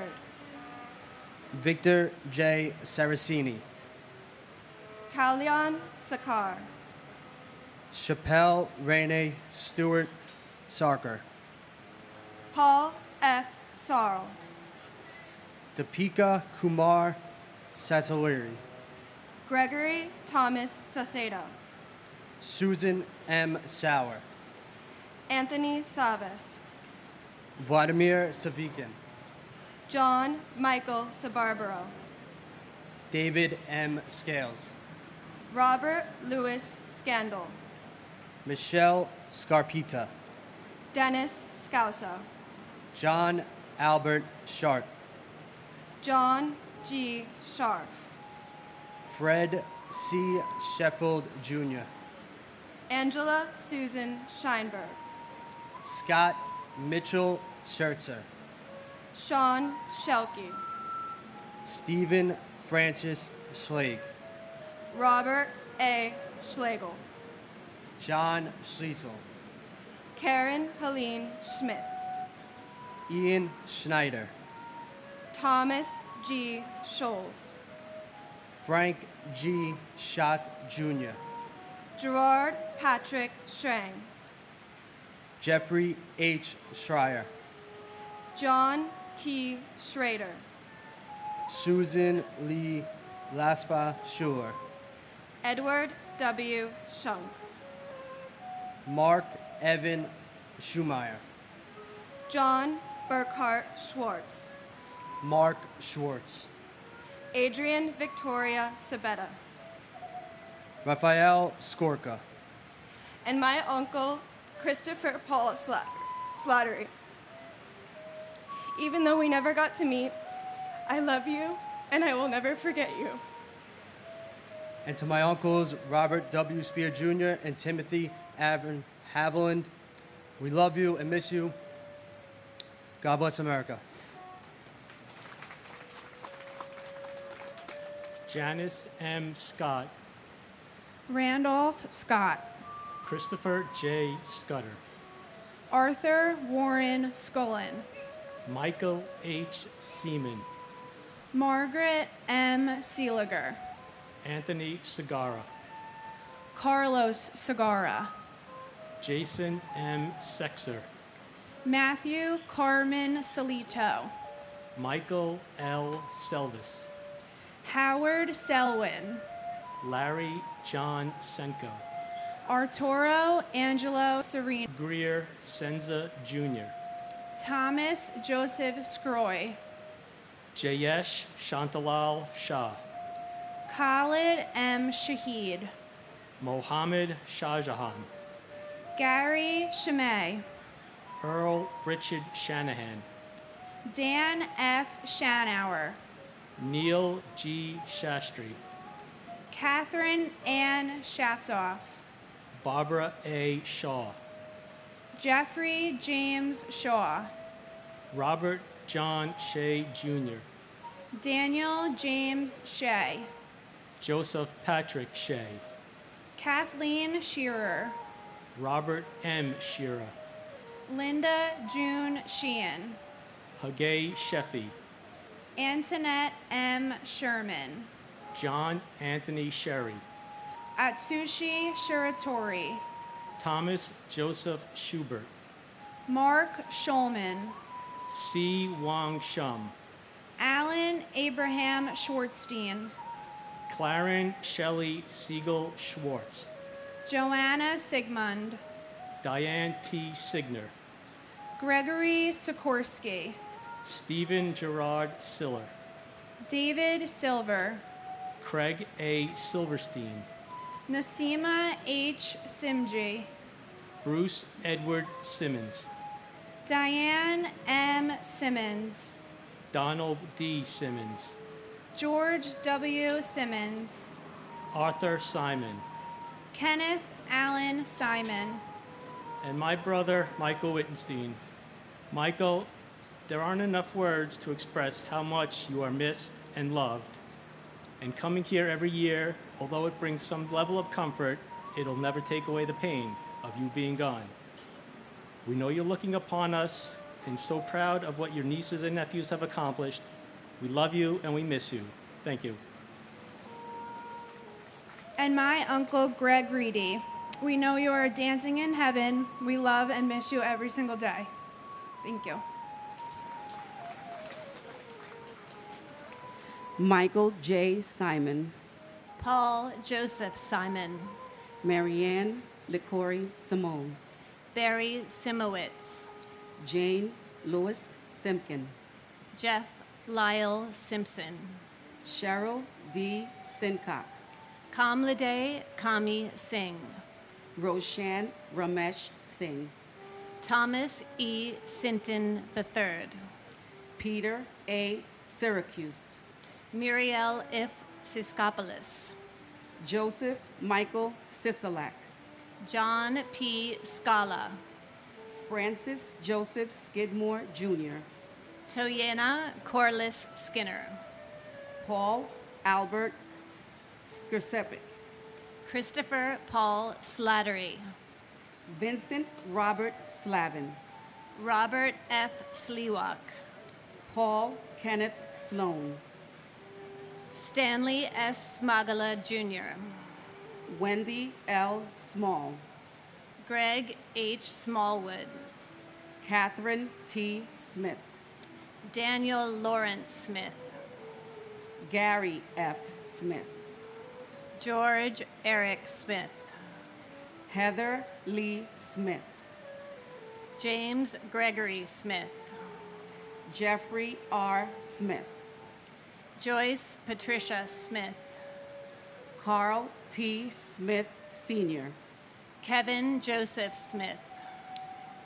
Victor J. Saraceni, Kalyan Sakar. Chappelle Rene Stewart Sarker, Paul F. Sarl. Deepika Kumar Sataliri, Gregory Thomas Sacedo. Susan M. Sauer, Anthony Savas. Vladimir Savikin, John Michael Sabarbaro. David M. Scales, Robert Louis Scandal. Michelle Scarpita, Dennis Scousa. John Albert Sharp, John G. Scharf. Fred C. Sheffield Jr., Angela Susan Scheinberg, Scott Mitchell Schertzer, Sean Shelke, Stephen Francis Schlegel, Robert A. Schlegel, John Schliessel, Karen Helene Schmidt, Ian Schneider, Thomas G. Scholes, Frank G. Schott Jr., Gerard Patrick Strang, Jeffrey H. Schreier, John T. Schrader, Susan Lee Laspa Schuler, Edward W. Shunk, Mark Evan Schumeyer, John Burkhart Schwartz, Mark Schwartz, Adrian Victoria Sabetta, Raphael Skorka, and my uncle Christopher Paul Slattery. Even though we never got to meet, I love you and I will never forget you. and to my uncles Robert W. Spear Jr. and Timothy Avern Haviland, we love you and miss you. God bless America. Janice M. Scott, Randolph Scott, Christopher J. Scudder, Arthur Warren Scullin, Michael H. Seaman, Margaret M. Seeliger, Anthony Segara, Carlos Segara, Jason M. Sexer, Matthew Carmen Salito, Michael L. Selvis, Howard Selwyn, Larry John Senko, Arturo Angelo Serene, Greer Senza Jr., Thomas Joseph Scroy, Jayesh Shantalal Shah, Khalid M. Shahid, Mohammed Shahjahan, Gary Shamay, Earl Richard Shanahan, Dan F. Shanauer, Neil G. Shastri, Catherine Ann Shatzoff, Barbara A. Shaw, Jeffrey James Shaw, Robert John Shea Jr., Daniel James Shea, Joseph Patrick Shea, Kathleen Shearer, Robert M. Shearer, Linda June Sheehan, Hagay Sheffy, Antoinette M. Sherman, John Anthony Sherry, Atsushi Shiratori, Thomas Joseph Schubert, Mark Schulman, C. Wang Shum, Alan Abraham Schwartzstein, Claren Shelley Siegel Schwartz, Joanna Sigmund, Diane T. Signer, Gregory Sikorsky, Stephen Gerard Siller, David Silver, Craig A. Silverstein, Nasima H. Simji, Bruce Edward Simmons, Diane M. Simmons, Donald D. Simmons, George W. Simmons, Arthur Simon, Kenneth Allen Simon, and my brother, Michael Wittenstein. Michael, there aren't enough words to express how much you are missed and loved. And coming here every year, although it brings some level of comfort, it'll never take away the pain of you being gone. We know you're looking upon us and so proud of what your nieces and nephews have accomplished. We love you and we miss you. Thank you. and my uncle Greg Reedy. We know you are dancing in heaven. We love and miss you every single day. Thank you. Michael J. Simon, Paul Joseph Simon, Marianne LeCory Simone, Barry Simowitz, Jane Lewis Simpkin, Jeff Lyle Simpson, Cheryl D. Sincock, Kamlade Kami Singh, Roshan Ramesh Singh, Thomas E. Sinton III, Peter A. Syracuse, Muriel If Siskopoulos. Joseph Michael Sisolak. John P. Scala. Francis Joseph Skidmore, Jr. Toyena Corliss Skinner. Paul Albert Skirsepic. Christopher Paul Slattery. Vincent Robert Slavin. Robert F. Sliwak. Paul Kenneth Sloan. Stanley S. Smagala, Jr. Wendy L. Small. Greg H. Smallwood. Catherine T. Smith. Daniel Lawrence Smith. Gary F. Smith. George Eric Smith. Heather Lee Smith. James Gregory Smith. Jeffrey R. Smith. Joyce Patricia Smith. Carl T. Smith, Sr. Kevin Joseph Smith.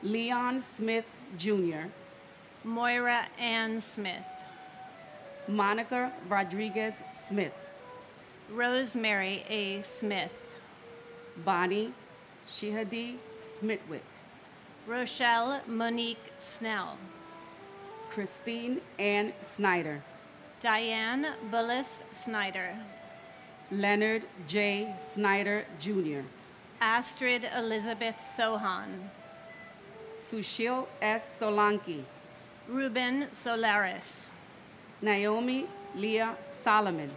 Leon Smith, Jr. Moira Ann Smith. Monica Rodriguez Smith. Rosemary A. Smith. Bonnie Shihadi Smithwick. Rochelle Monique Snell. Christine Ann Snyder. Diane Bullis Snyder. Leonard J. Snyder, Jr. Astrid Elizabeth Sohan. Sushil S. Solanki. Ruben Solaris. Naomi Leah Solomon.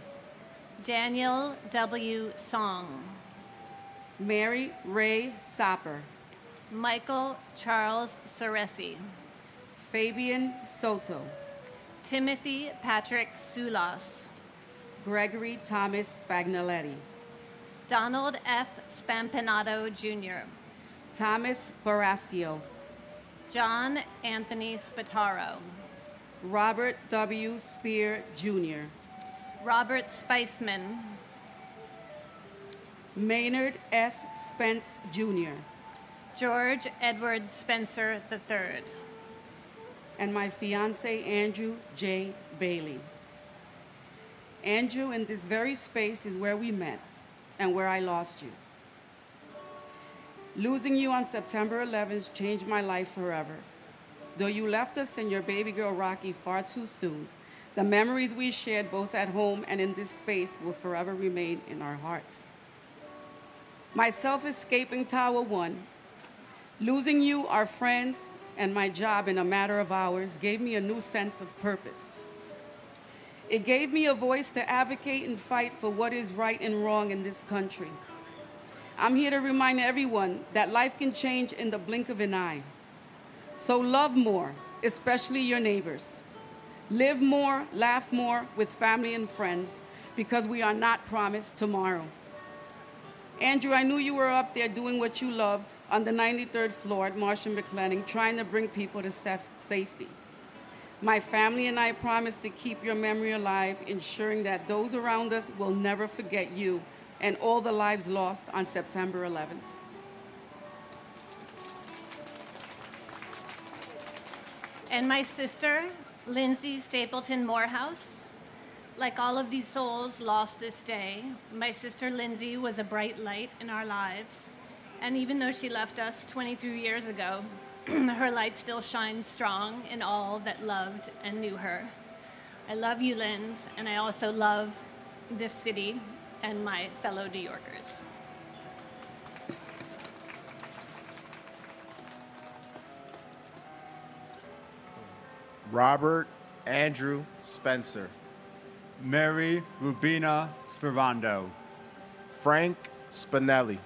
Daniel W. Song. Mary Ray Sopper. Michael Charles Soresi. Fabian Soto. Timothy Patrick Sulas. Gregory Thomas Bagnaletti. Donald F. Spampanato, Jr. Thomas Barasio. John Anthony Spataro. Robert W. Spear, Jr. Robert Spiceman. Maynard S. Spence, Jr. George Edward Spencer III. And my fiance, Andrew J. Bailey. Andrew, in this very space is where we met and where I lost you. Losing you on September 11th changed my life forever. Though you left us and your baby girl Rocky far too soon, the memories we shared both at home and in this space will forever remain in our hearts. Myself escaping Tower 1, losing you, our friends, and my job in a matter of hours gave me a new sense of purpose. It gave me a voice to advocate and fight for what is right and wrong in this country. I'm here to remind everyone that life can change in the blink of an eye. So love more, especially your neighbors. Live more, laugh more with family and friends, because we are not promised tomorrow. Andrew, I knew you were up there doing what you loved on the 93rd floor at Marsh & McLennan, trying to bring people to safety. My family and I promise to keep your memory alive, ensuring that those around us will never forget you and all the lives lost on September 11th. And my sister, Lindsay Stapleton Morehouse. Like all of these souls lost this day, my sister Lindsay was a bright light in our lives. And even though she left us 23 years ago, her light still shines strong in all that loved and knew her. I love you, Linz, and I also love this city and my fellow New Yorkers. Robert Andrew Spencer. Mary Rubina Sperando. Frank Spinelli.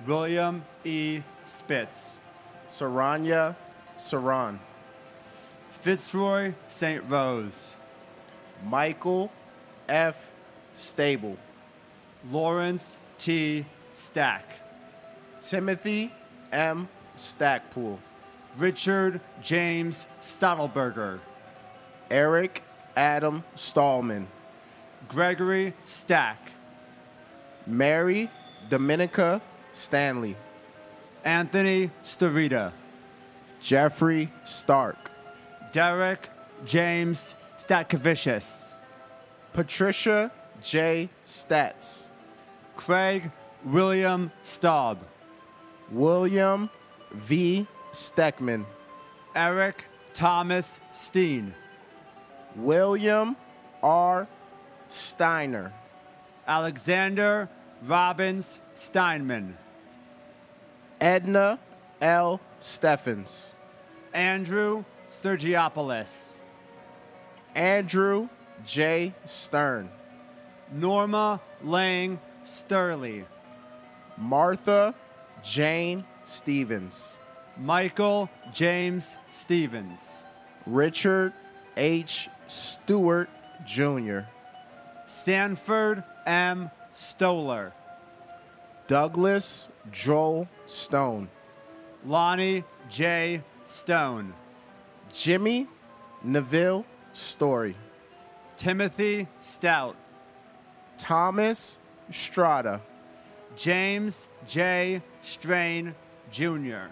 William E. Spitz. Saranya Saran. Fitzroy St. Rose. Michael F. Stable. Lawrence T. Stack. Timothy M. Stackpool. Richard James Stottelberger. Eric Adam Stallman. Gregory Stack. Mary Dominica Stanley. Anthony Starita. Jeffrey Stark. Derek James Statkevicius. Patricia J. Stats. Craig William Staub. William V. Steckman. Eric Thomas Steen. William R. Steiner. Alexander Robbins Steinman. Edna L. Steffens. Andrew Sergiopoulos. Andrew J. Stern. Norma Lang Sturley. Martha Jane Stevens. Michael James Stevens. Richard H. Stewart Jr. Sanford M. Stoller. Douglas Joel Stone. Lonnie J. Stone. Jimmy Neville Story. Timothy Stout. Thomas Strada. James J. Strain Jr.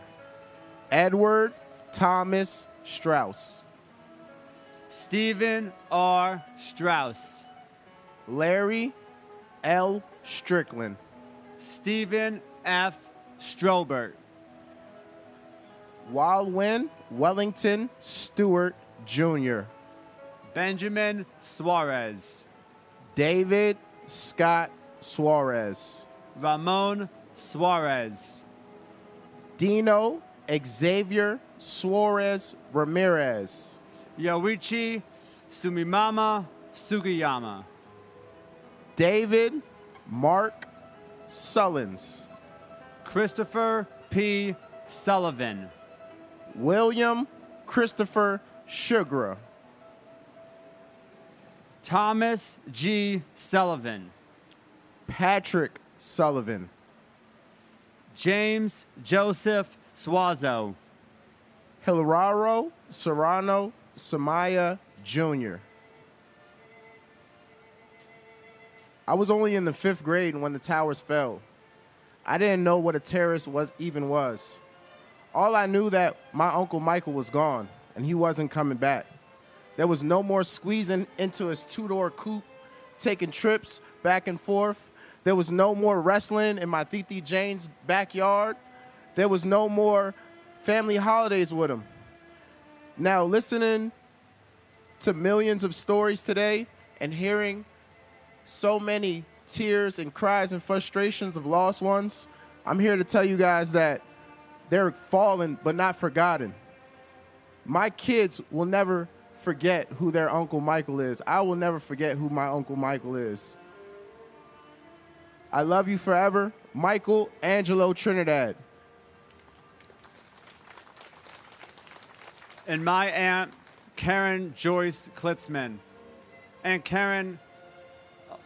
Edward Thomas Strauss. Stephen R. Strauss. Larry L. Strickland. Stephen F. Strobert. Wildwin Wellington Stewart Jr. Benjamin Suarez. David Scott Suarez. Ramon Suarez. Dino Xavier Suarez Ramirez. Yoichi Sumimama Sugiyama. David Mark Sullins. Christopher P. Sullivan. William Christopher Sugar. Thomas G. Sullivan. Patrick Sullivan. James Joseph Suazo. Hilararo Serrano Samaya Jr. I was only in the 5th grade when the towers fell. I didn't know what a terrorist was. All I knew that my Uncle Michael was gone and he wasn't coming back. There was no more squeezing into his 2-door coupe, taking trips back and forth. There was no more wrestling in my Titi Jane's backyard. There was no more family holidays with him. Now, listening to millions of stories today and hearing so many tears and cries and frustrations of lost ones, I'm here to tell you guys that they're fallen but not forgotten. My kids will never forget who their Uncle Michael is. I will never forget who my Uncle Michael is. I love you forever, Michael Angelo Trinidad. And my aunt, Karen Joyce Klitzman. Aunt Karen,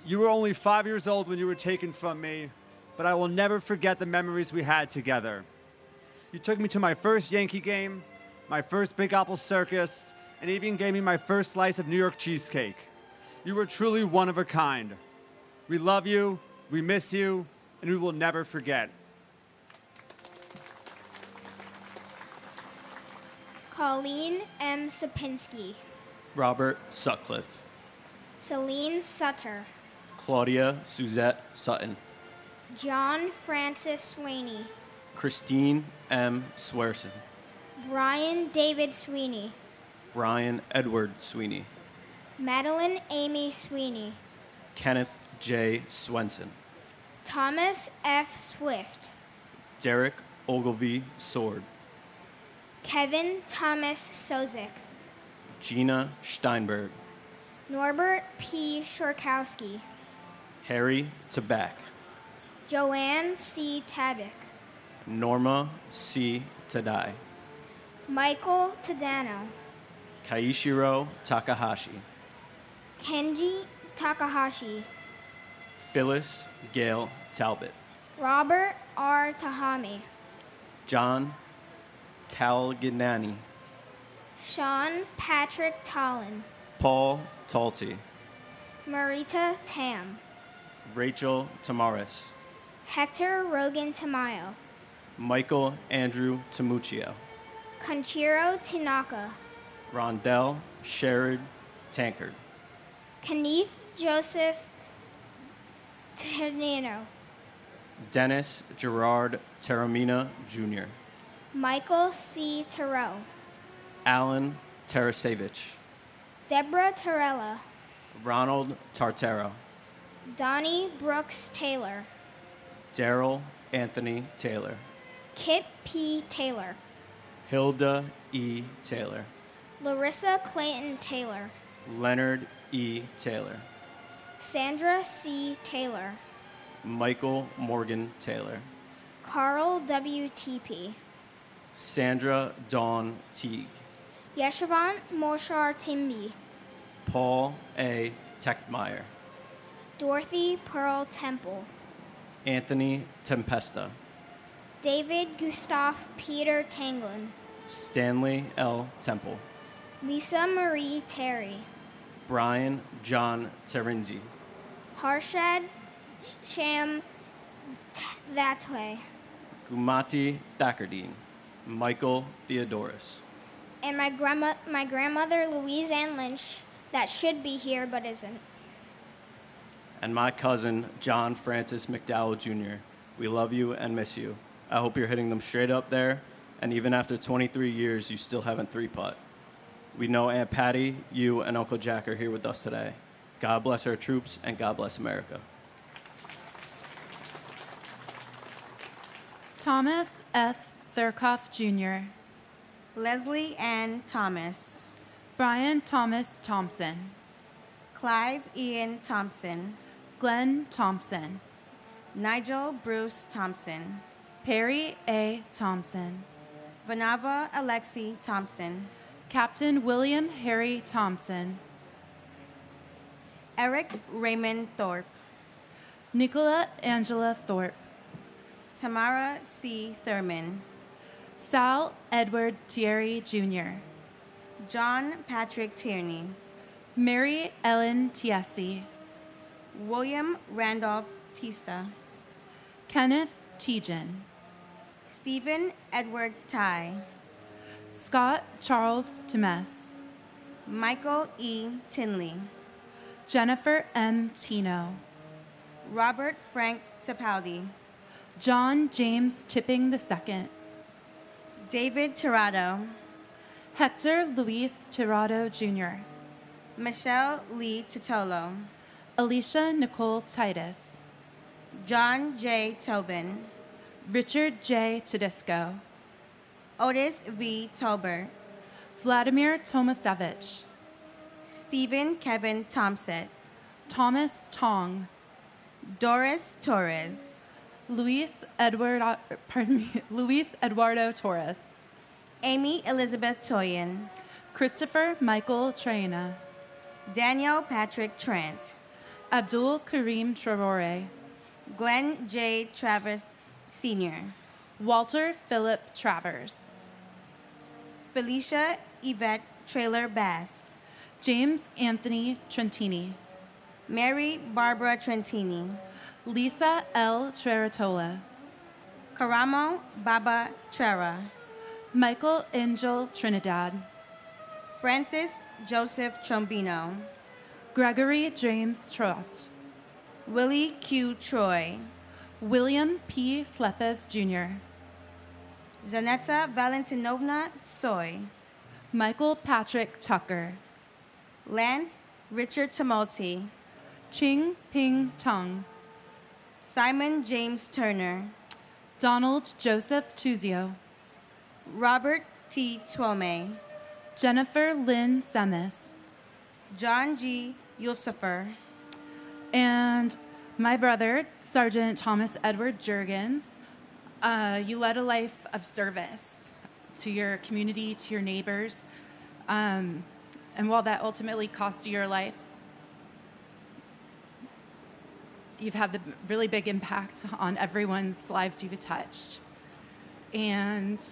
you were only 5 years old when you were taken from me, but I will never forget the memories we had together. You took me to my first Yankee game, my first Big Apple Circus, and even gave me my first slice of New York cheesecake. You were truly one of a kind. We love you, we miss you, and we will never forget. Colleen M. Sapinski. Robert Sutcliffe. Celine Sutter. Claudia Suzette Sutton. John Francis Sweeney. Christine M. Swearson. Brian David Sweeney. Brian Edward Sweeney. Madeline Amy Sweeney. Kenneth J. Swenson. Thomas F. Swift. Derek Ogilvie Sword. Kevin Thomas Sozik. Gina Steinberg. Norbert P. Shorkowski. Harry Tabak. Joanne C. Tabak. Norma C. Tadai. Michael Tadano. Kaishiro Takahashi. Kenji Takahashi. Phyllis Gail Talbot. Robert R. Tahami. John Talginani. Sean Patrick Tollin. Paul Talty. Marita Tam. Rachel Tamaris. Hector Rogan Tamayo. Michael Andrew Tamuccio. Conchiro Tanaka. Rondell Sherrod Tankard. Kenneth Joseph Tenino. Dennis Gerard Taramina Jr., Michael C. Terrell. Alan Tarasevich, Deborah Torella. Ronald Tartaro, Donnie Brooks Taylor. Daryl Anthony Taylor, Kip P. Taylor. Hilda E. Taylor, Larissa Clayton Taylor. Leonard E. Taylor, Sandra C. Taylor. Michael Morgan Taylor, Carl W. T.P. Sandra Dawn Teague, Yeshivant Moshar Timby. Paul A. Techmeyer, Dorothy Pearl Temple. Anthony Tempesta, David Gustav Peter Tanglin. Stanley L. Temple, Lisa Marie Terry. Brian John Terenzi, Harshad Sham Thatway. Gumati Thakardine, Michael Theodorus, And my grandmother Louise Ann Lynch, that should be here but isn't. and my cousin John Francis McDowell Jr. We love you and miss you. I hope you're hitting them straight up there, and even after 23 years, you still haven't three-putt. We know Aunt Patty, you, and Uncle Jack are here with us today. God bless our troops, and God bless America. Thomas F. Thurkoff Jr., Leslie Ann Thomas, Brian Thomas Thompson, Clive Ian Thompson, Glenn Thompson, Nigel Bruce Thompson, Perry A. Thompson, Vanava Alexi Thompson, Captain William Harry Thompson, Eric Raymond Thorpe, Nicola Angela Thorpe, Tamara C. Thurman, Sal Edward Thierry Jr., John Patrick Tierney, Mary Ellen Tiesi, William Randolph Tista, Kenneth Tejan, Stephen Edward Ty, Scott Charles Temes, Michael E. Tinley, Jennifer M. Tino, Robert Frank Tapaldi, John James Tipping II, David Tirado, Hector Luis Tirado Jr., Michelle Lee Titolo, Alicia Nicole Titus, John J. Tobin, Richard J. Tedisco, Otis V. Tolbert, Vladimir Tomasevich, Stephen Kevin Thompson, Thomas Tong, Doris Torres, Luis Eduardo Torres, Amy Elizabeth Toyin, Christopher Michael Traina, Daniel Patrick Trent, Abdul Karim Traore, Glenn J. Travers Sr., Walter Philip Travers, Felicia Yvette Trailer Bass, James Anthony Trentini, Mary Barbara Trentini, Lisa L. Treratola, Karamo Baba Trera, Michael Angel Trinidad, Francis Joseph Trombino, Gregory James Trost, Willie Q. Troy, William P. Slepes Jr., Zanetta Valentinovna Soy, Michael Patrick Tucker, Lance Richard Tumulty, Ching Ping Tung, Simon James Turner, Donald Joseph Tuzio, Robert T. Twome, Jennifer Lynn Semis, John G. Yulsifer, and my brother, Sergeant Thomas Edward Jurgens. You led a life of service to your community, to your neighbors, and while that ultimately cost you your life, you've had the really big impact on everyone's lives you've touched. And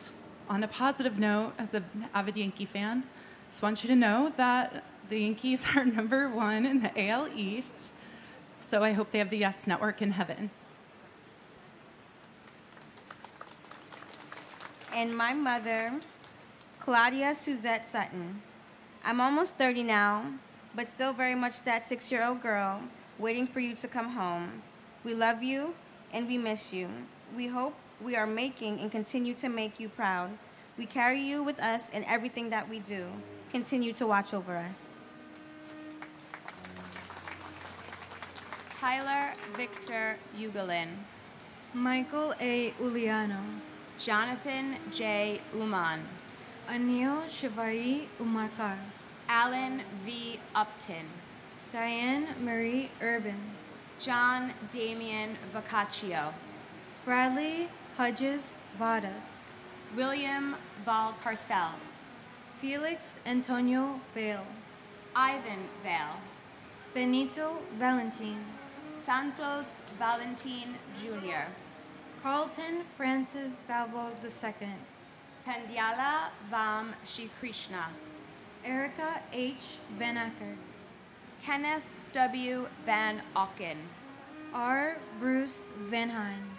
on a positive note, as an avid Yankee fan, just want you to know that the Yankees are #1 in the AL East, so I hope they have the Yes Network in heaven. and my mother, Claudia Suzette Sutton. I'm almost 30 now, but still very much that 6-year-old girl waiting for you to come home. We love you and we miss you. We hope we are making and continue to make you proud. We carry you with us in everything that we do. Continue to watch over us. Tyler Victor Ugalin. Michael A. Uliano. Jonathan J. Uman. Anil Shivari Umarkar. Alan V. Upton. Diane Marie Urban. John Damian Vacaccio. Bradley Hodges Vadas. William Valcarcel. Felix Antonio Bale. Ivan Vale. Benito Valentin. Santos Valentin Jr. Carlton Francis Balvo II. Pandyala Vam Shri Krishna. Erica H. Van Acker. Kenneth W. Van Auken. R. Bruce Van Hine.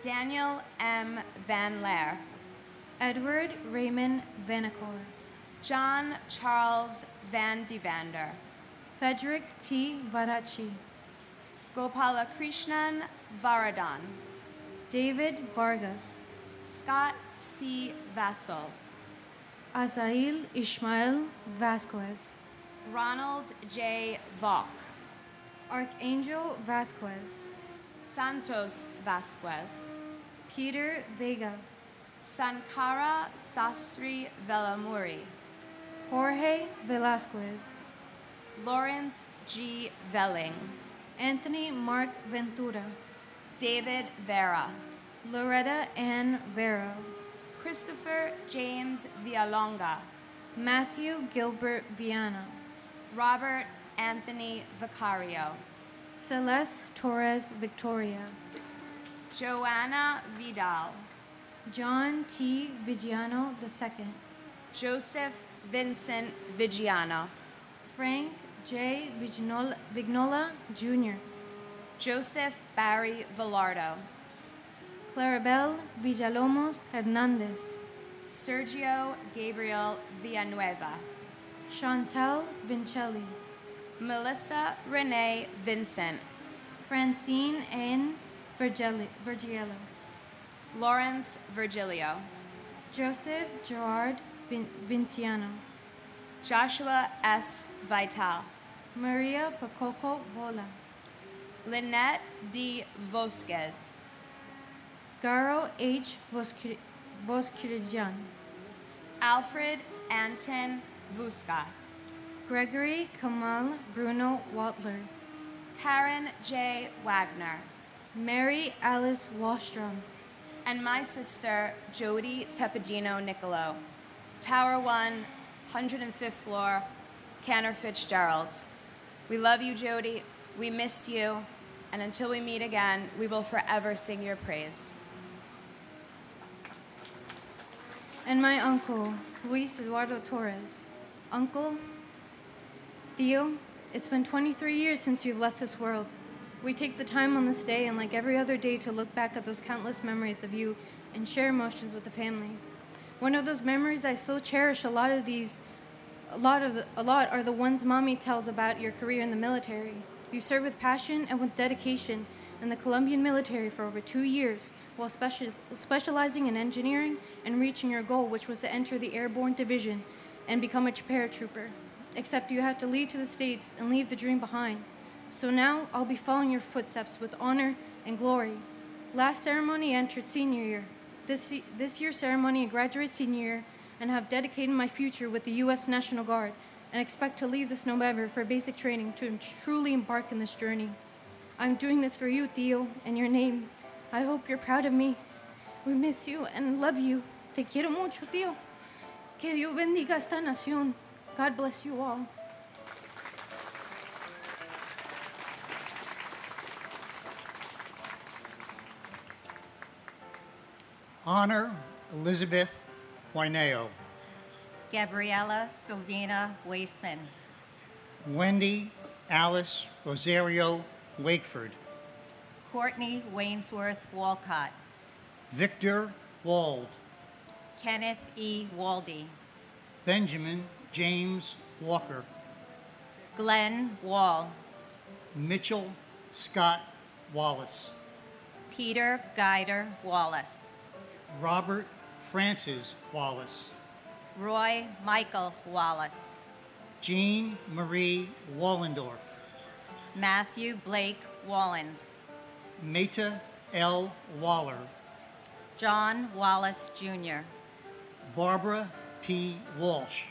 Daniel M. Van Laer. Edward Raymond Vanacore. John Charles Van Devander. Frederick T. Varachi. Gopalakrishnan Varadan. David Vargas. Scott C. Vassal. Azail Ishmael Vasquez. Ronald J. Valk. Archangel Vasquez. Santos Vasquez. Peter Vega. Sankara Sastri Velamuri. Jorge Velasquez. Lawrence G. Velling. Anthony Mark Ventura. David Vera. Loretta Ann Vero. Christopher James Villalonga. Matthew Gilbert Viana. Robert Anthony Vicario. Celeste Torres Victoria. Joanna Vidal. John T. Vigiano II. Joseph Vincent Vigiano. Frank J. Vignola Jr. Joseph Barry Villardo. Clarabelle Villalomos Hernandez. Sergio Gabriel Villanueva. Chantal Vincelli. Melissa Renee Vincent. Francine N. Virgiello. Lawrence Virgilio. Joseph Gerard Vinciano. Joshua S. Vital. Maria Pacoco Vola. Lynette D. Vosquez. Garo H. Voskirijan. Alfred Anton Vuska. Gregory Kamal Bruno Waltler. Karen J. Wagner. Mary Alice Wallstrom. And my sister, Jody Tepedino Nicolo. Tower 1, 105th floor, Cantor Fitzgerald. We love you, Jody. We miss you. And until we meet again, we will forever sing your praise. And my uncle, Luis Eduardo Torres. Uncle, Theo, it's been 23 years since you've left this world. We take the time on this day and like every other day to look back at those countless memories of you and share emotions with the family. One of those memories I still cherish a lot are the ones Mommy tells about your career in the military. You served with passion and with dedication in the Colombian military for over 2 years while specializing in engineering and reaching your goal, which was to enter the Airborne Division and become a paratrooper. Except you had to leave to the States and leave the dream behind. So now I'll be following your footsteps with honor and glory. Last ceremony entered senior year. This year's ceremony I graduate senior year and have dedicated my future with the U.S. National Guard and expect to leave this November for basic training to truly embark in this journey. I'm doing this for you, Theo, in your name. I hope you're proud of me. We miss you and love you. Te quiero mucho, Theo. Que Dios bendiga esta nación. God bless you all. Honor Elizabeth Guineo. Gabriela Silvina Waisman. Wendy Alice Rosario Wakeford. Courtney Wainsworth Walcott. Victor Wald. Kenneth E. Waldy. Benjamin James Walker. Glenn Wall. Mitchell Scott Wallace. Peter Guider Wallace. Robert Francis Wallace. Roy Michael Wallace. Jean Marie Wallendorf. Matthew Blake Wallens. Meta L. Waller. John Wallace Jr. Barbara P. Walsh.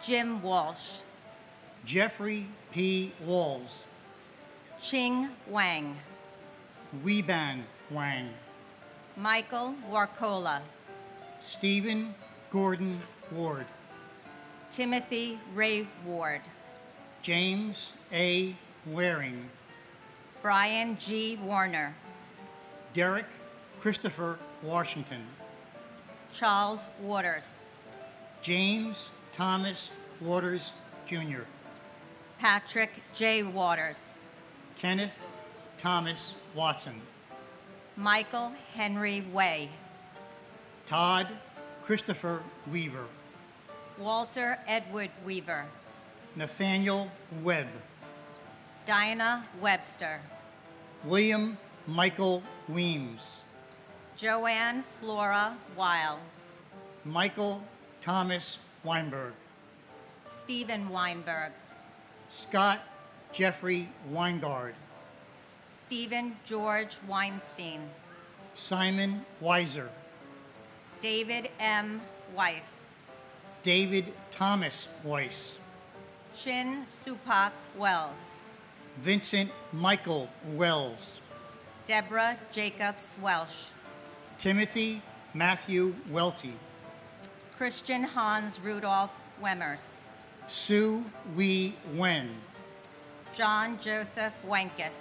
Jim Walsh. Jeffrey P. Walls. Ching Wang. Weiban Wang. Michael Warcola. Stephen Gordon Ward. Timothy Ray Ward. James A. Waring. Brian G. Warner. Derek Christopher Washington. Charles Waters. James Thomas Waters, Jr. Patrick J. Waters. Kenneth Thomas Watson. Michael Henry Way. Todd Christopher Weaver. Walter Edward Weaver. Nathaniel Webb. Dinah Webster. William Michael Weems. Joanne Flora Weil. Michael Thomas Weinberg. Stephen Weinberg. Scott Jeffrey Weingard. Stephen George Weinstein. Simon Weiser. David M. Weiss. David Thomas Weiss. Chin Supak Wells. Vincent Michael Wells. Deborah Jacobs Welsh. Timothy Matthew Welty. Christian Hans Rudolph Wemmers. Sue Wee Wen. John Joseph Wenkus.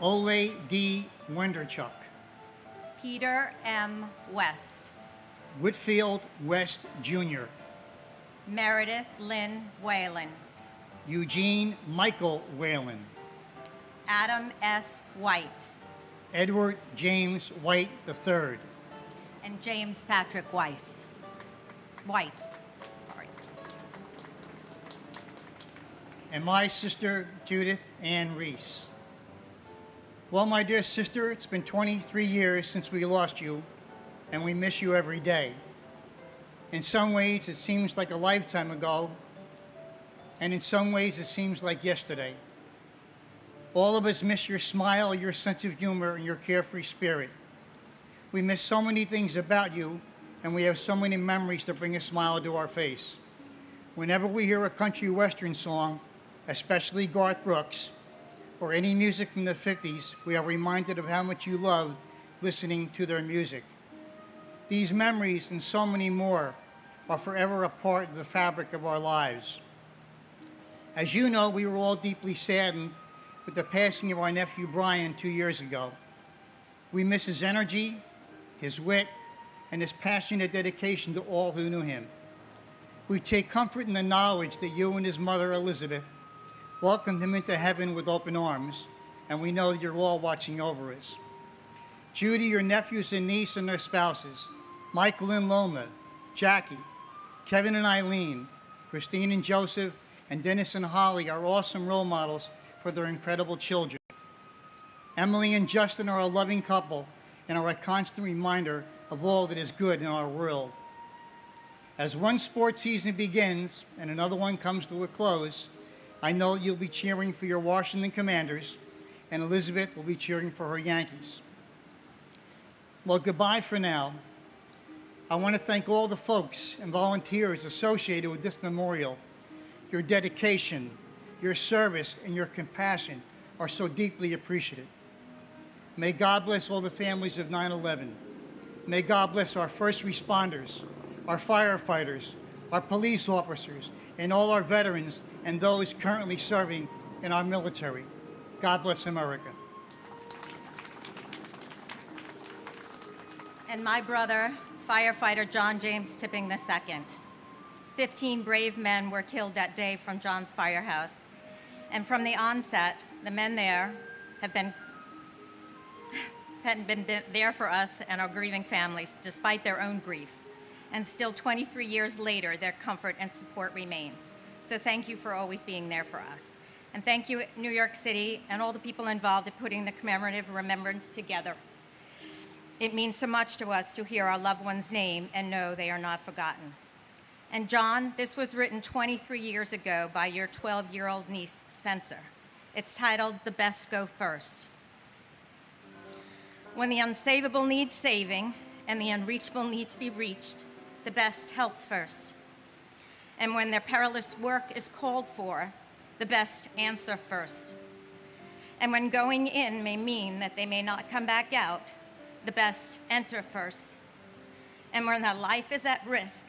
Ole D. Wenderchuk. Peter M. West. Whitfield West, Jr. Meredith Lynn Whalen. Eugene Michael Whalen. Adam S. White. Edward James White III. And James Patrick Weiss. White. Sorry. And my sister, Judith Ann Reese. Well, my dear sister, it's been 23 years since we lost you, and we miss you every day. In some ways, it seems like a lifetime ago, and in some ways, it seems like yesterday. All of us miss your smile, your sense of humor, and your carefree spirit. We miss so many things about you, and we have so many memories that bring a smile to our face. Whenever we hear a country western song, especially Garth Brooks, or any music from the 50s, we are reminded of how much you loved listening to their music. These memories and so many more are forever a part of the fabric of our lives. As you know, we were all deeply saddened with the passing of our nephew Brian 2 years ago. We miss his energy, his wit, and his passionate dedication to all who knew him. We take comfort in the knowledge that you and his mother, Elizabeth, welcomed him into heaven with open arms, and we know that you're all watching over us. Judy, your nephews and niece and their spouses, Michael and Loma, Jackie, Kevin and Eileen, Christine and Joseph, and Dennis and Holly are awesome role models for their incredible children. Emily and Justin are a loving couple and are a constant reminder of all that is good in our world. As one sports season begins and another one comes to a close, I know you'll be cheering for your Washington Commanders, and Elizabeth will be cheering for her Yankees. Well, goodbye for now. I want to thank all the folks and volunteers associated with this memorial. Your dedication, your service, and your compassion are so deeply appreciated. May God bless all the families of 9/11. May God bless our first responders, our firefighters, our police officers, and all our veterans and those currently serving in our military. God bless America. And my brother, firefighter John James Tipping II. 15 brave men were killed that day from John's firehouse. And from the onset, the men there have been there for us and our grieving families, despite their own grief. And still 23 years later, their comfort and support remains. So thank you for always being there for us. And thank you, New York City, and all the people involved in putting the commemorative remembrance together. It means so much to us to hear our loved one's name and know they are not forgotten. And John, this was written 23 years ago by your 12-year-old niece, Spencer. It's titled, The Best Go First. When the unsavable needs saving and the unreachable need to be reached, the best help first. And when their perilous work is called for, the best answer first. And when going in may mean that they may not come back out, the best enter first. And when their life is at risk,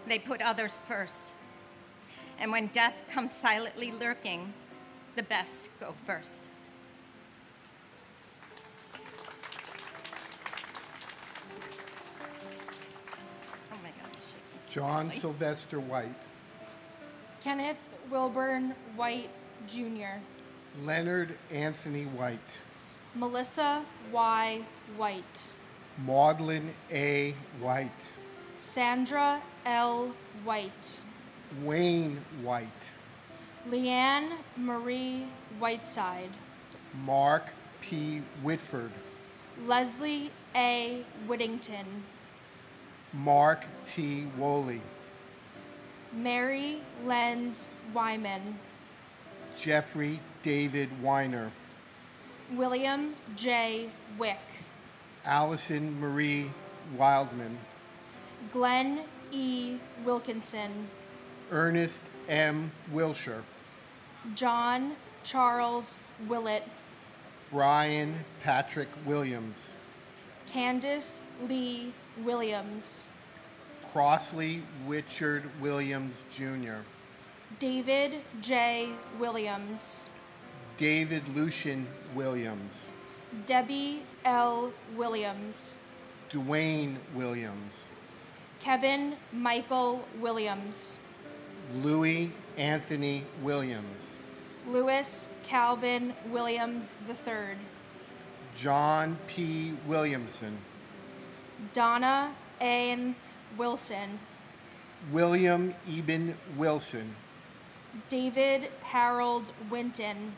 they put others first. And when death comes silently lurking, the best go first. Oh my gosh. John Sylvester White. Kenneth Wilburn White, Jr. Leonard Anthony White. Melissa Y. White. Maudlin A. White. Sandra L. White. Wayne White. Leanne Marie Whiteside. Mark P. Whitford. Leslie A. Whittington. Mark T. Woolley. Mary Lenz Wyman. Jeffrey David Weiner. William J. Wick. Allison Marie Wildman. Glenn E. Wilkinson. Ernest M. Wilshire. John Charles Willett. Brian Patrick Williams. Candace Lee Williams. Crossley Richard Williams, Jr. David J. Williams. David Lucian Williams. Debbie L. Williams. Dwayne Williams. Kevin Michael Williams. Louis Anthony Williams. Louis Calvin Williams III. John P. Williamson. Donna Ann Wilson. William Eben Wilson. David Harold Winton.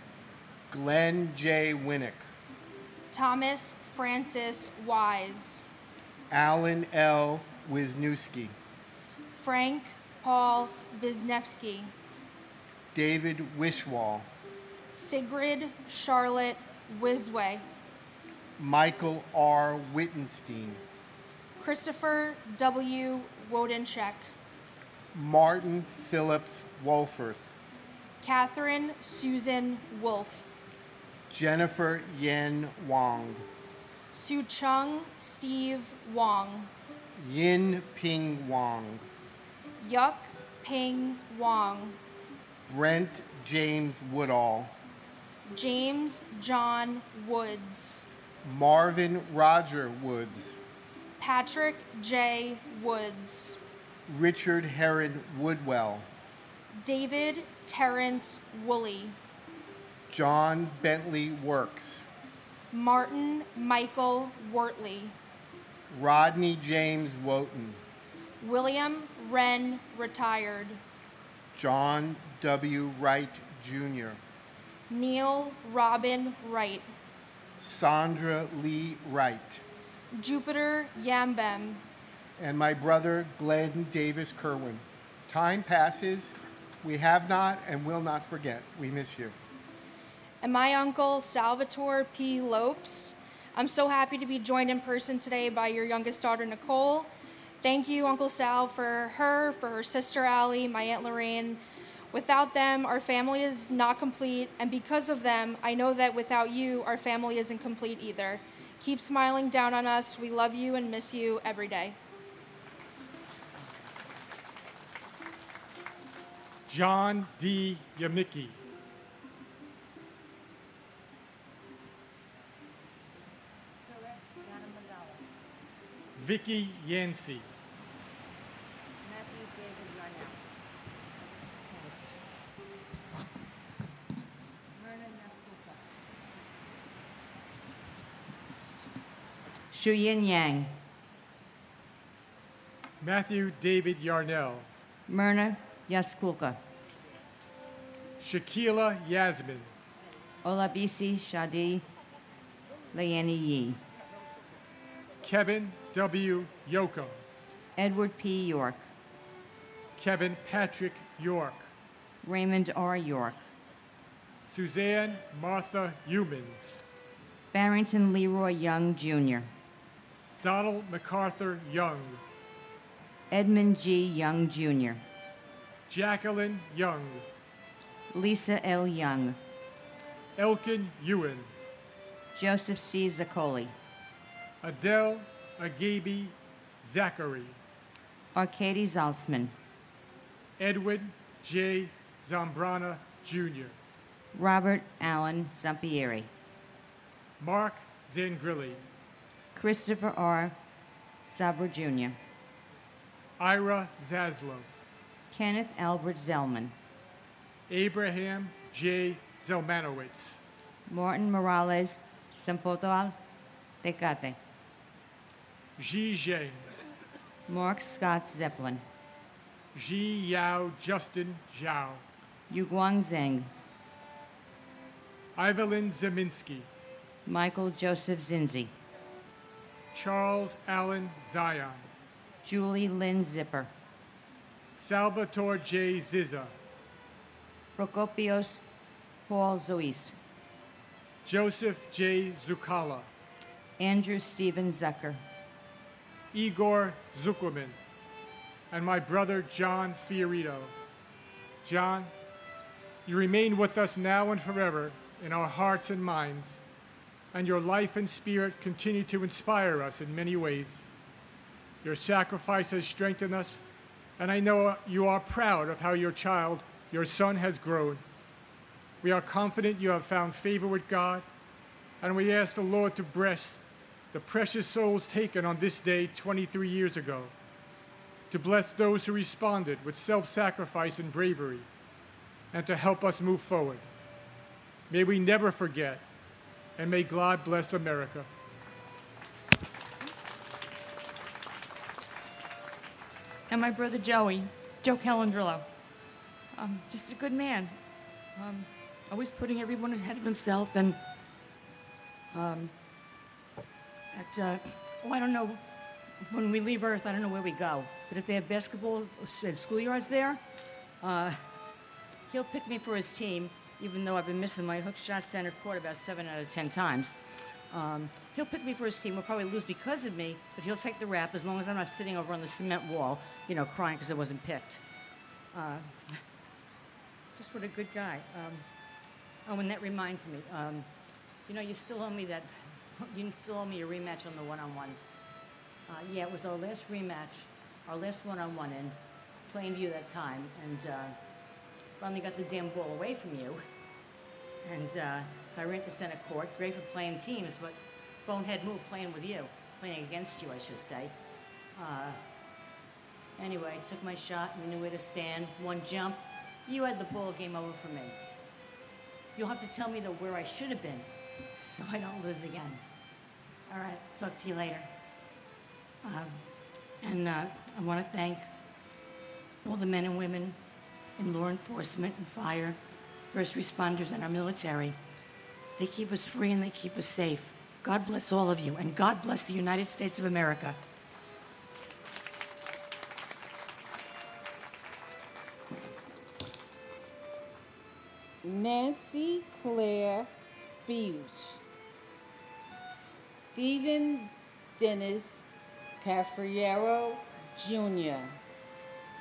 Glenn J. Winnick. Thomas Francis Wise. Alan L. Wisniewski. Frank Paul Wisniewski. David Wishwall. Sigrid Charlotte Wisway. Michael R. Wittenstein. Christopher W. Wodencheck. Martin Phillips Wolforth. Catherine Susan Wolfe. Jennifer Yen Wong. Su Chung Steve Wong. Yin Ping Wong. Yuk Ping Wong. Brent James Woodall. James John Woods. Marvin Roger Woods. Patrick J. Woods. Richard Heron Woodwell. David Terrence Woolley. John Bentley Works. Martin Michael Wortley. Rodney James Wotton. William Wren retired. John W. Wright, Jr. Neil Robin Wright. Sandra Lee Wright. Jupiter Yambem. And my brother, Glenn Davis Kerwin. Time passes. We have not and will not forget. We miss you. And my uncle, Salvatore P. Lopes. I'm so happy to be joined in person today by your youngest daughter, Nicole. Thank you, Uncle Sal, for her sister, Allie, my Aunt Lorraine. Without them, our family is not complete, and because of them, I know that without you, our family isn't complete either. Keep smiling down on us. We love you and miss you every day. John D. Yamicki. Vicky Yancey. Shuyin Yang. Matthew David Yarnell. Myrna Yaskulka. Shakila Yasmin. Olabisi Shadi Layani Yi. Kevin W. Yocum. Edward P. York. Kevin Patrick York. Raymond R. York. Suzanne Martha Humans. Barrington Leroy Young, Jr. Donald MacArthur Young. Edmund G. Young, Jr. Jacqueline Young. Lisa L. Young. Elkin Ewan. Joseph C. Zaccoli. Adele Agabi Zachary. Arkady Zaltzman. Edwin J. Zambrana Jr. Robert Allen Zampieri. Mark Zangrilli. Christopher R. Zabra Jr. Ira Zaslow. Kenneth Albert Zellman. Abraham J. Zelmanowitz. Martin Morales Sempotoal Tecate. Ji Zheng. Mark Scott Zeppelin. Ji Yao Justin Zhao. Yuguang Zheng. Evelyn Zeminski. Michael Joseph Zinzi. Charles Allen Zion. Julie Lynn Zipper. Salvatore J. Ziza. Procopios Paul Zois. Joseph J. Zucala. Andrew Stephen Zucker. Igor Zuckerman. And my brother John Fiorito. John, you remain with us now and forever in our hearts and minds, and your life and spirit continue to inspire us in many ways. Your sacrifice has strengthened us, and I know you are proud of how your child, your son, has grown. We are confident you have found favor with God, and we ask the Lord to bless the precious souls taken on this day 23 years ago, to bless those who responded with self-sacrifice and bravery, and to help us move forward. May we never forget, and may God bless America. And my brother Joe Calandrillo. Just a good man. Always putting everyone ahead of himself, and I don't know, when we leave Earth, I don't know where we go. But if they have basketball and schoolyards there, he'll pick me for his team, even though I've been missing my hook shot center court about 7 out of 10 times. He'll pick me for his team. We'll probably lose because of me, but he'll take the rap as long as I'm not sitting over on the cement wall, you know, crying because I wasn't picked. Just what a good guy. Oh, and that reminds me, you know, you still owe me a rematch on the one-on-one. Yeah, it was our last rematch, our last one-on-one in Plainview that time, and finally got the damn ball away from you. And so I ran to center court, great for playing teams, but bonehead move playing with you, playing against you, I should say. Anyway, I took my shot, we knew where to stand, one jump. You had the ball, game over for me. You'll have to tell me, though, where I should have been, so I don't lose again. All right, talk to you later. I want to thank all the men and women in law enforcement and fire, first responders, and our military. They keep us free and they keep us safe. God bless all of you, and God bless the United States of America. Nancy Claire Beach. Stephen Dennis Cafriero Jr.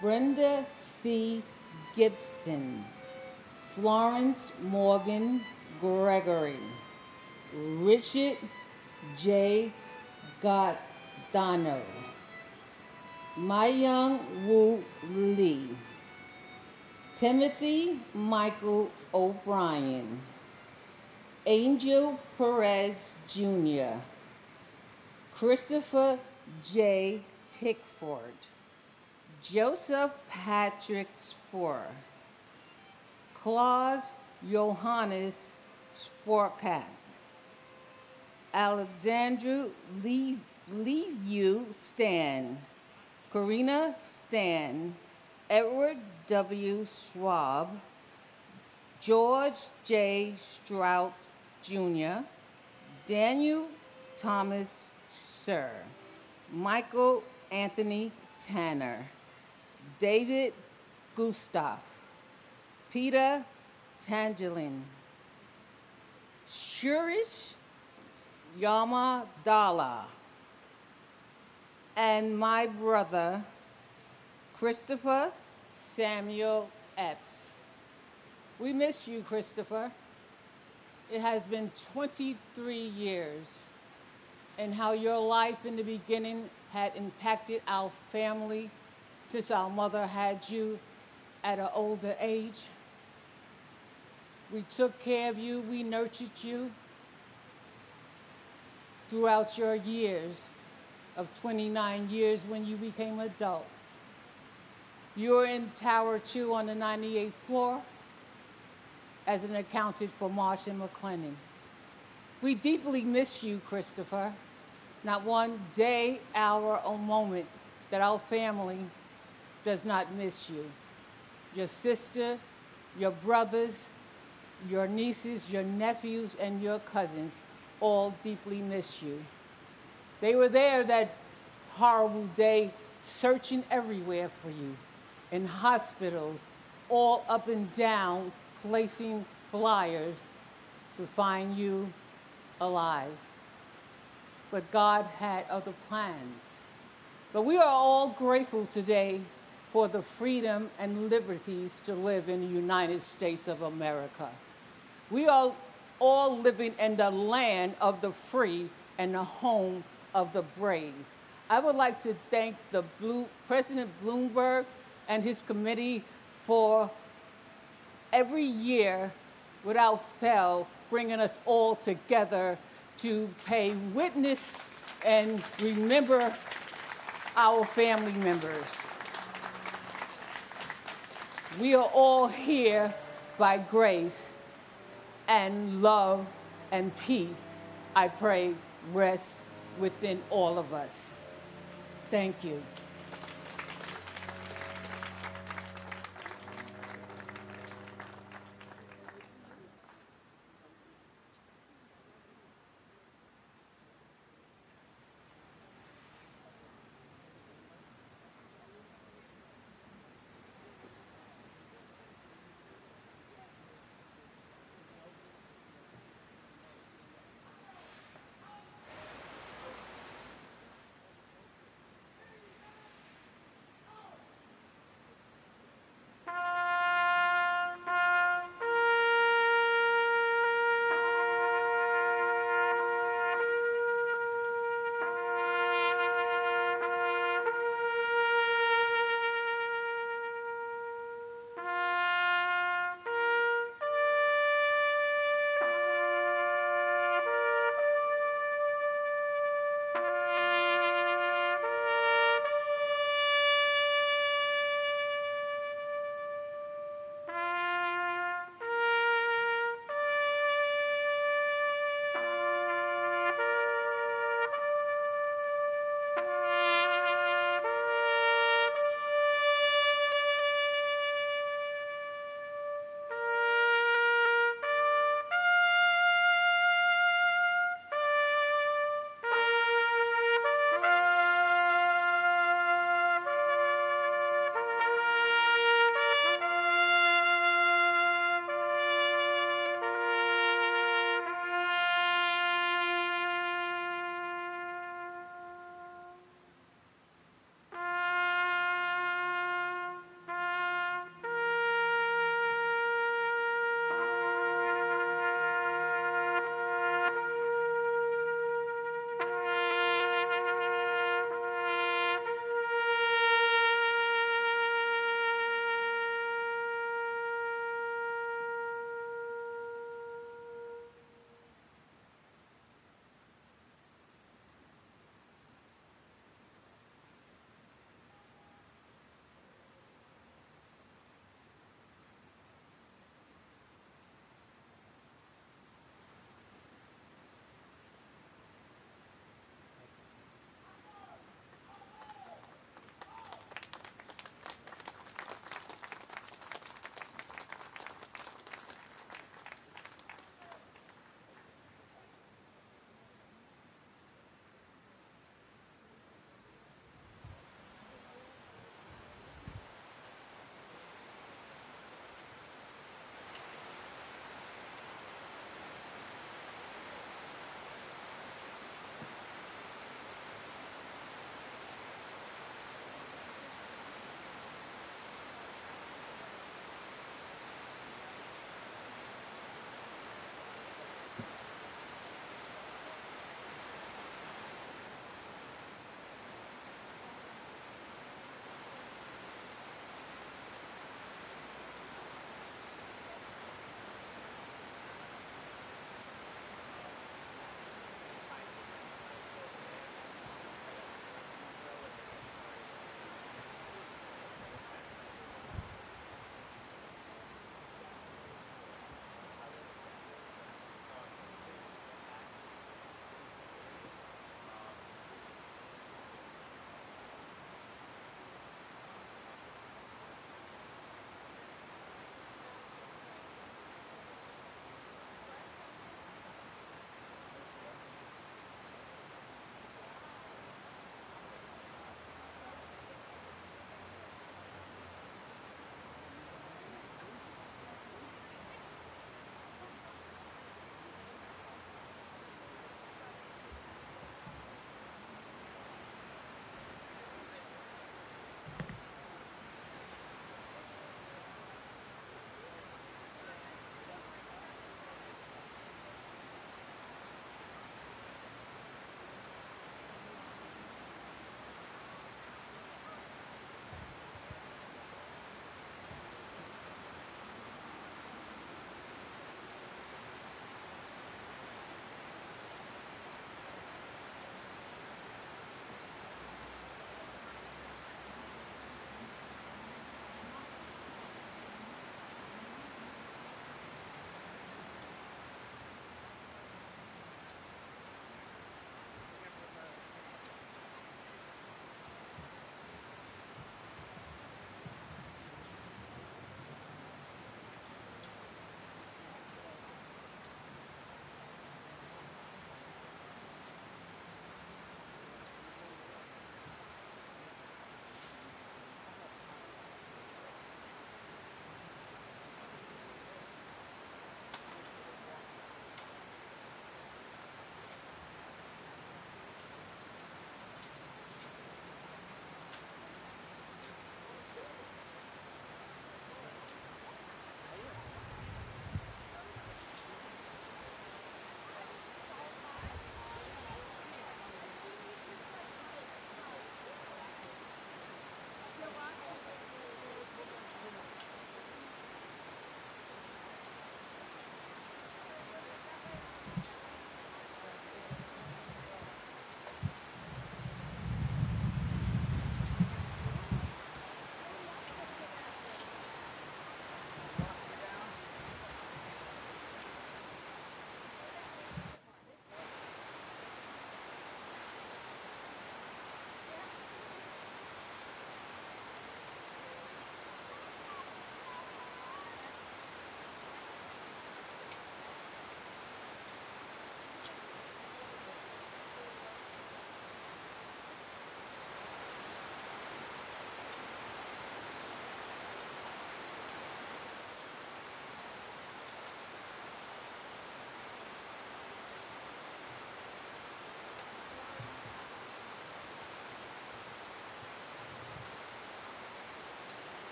Brenda C. Gibson. Florence Morgan Gregory. Richard J. Goddano. Myung Woo Lee. Timothy Michael O'Brien. Angel Perez Jr. Christopher J. Pickford. Joseph Patrick Sporer. Claus Johannes Sporkat. Alexandra Leevu Stan. Karina Stan. Edward W. Schwab. George J. Strout Jr., Daniel Thomas Sir, Michael Anthony Tanner, David Gustav, Peter Tangelin, Shurish Yamadala, and my brother, Christopher Samuel Epps. We miss you, Christopher. It has been 23 years, and how your life in the beginning had impacted our family since our mother had you at an older age. We took care of you, we nurtured you throughout your years of 29 years when you became adult. You were in Tower 2 on the 98th floor as an accountant for Marsh and McLennan. We deeply miss you, Christopher. Not one day, hour, or moment that our family does not miss you. Your sister, your brothers, your nieces, your nephews, and your cousins all deeply miss you. They were there that horrible day searching everywhere for you, in hospitals, all up and down, placing flyers to find you alive. But God had other plans. But we are all grateful today for the freedom and liberties to live in the United States of America. We are all living in the land of the free and the home of the brave. I would like to thank President Bloomberg and his committee for every year, without fail, bringing us all together to pay witness and remember our family members. We are all here by grace, and love and peace, I pray, rest within all of us. Thank you.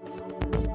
you.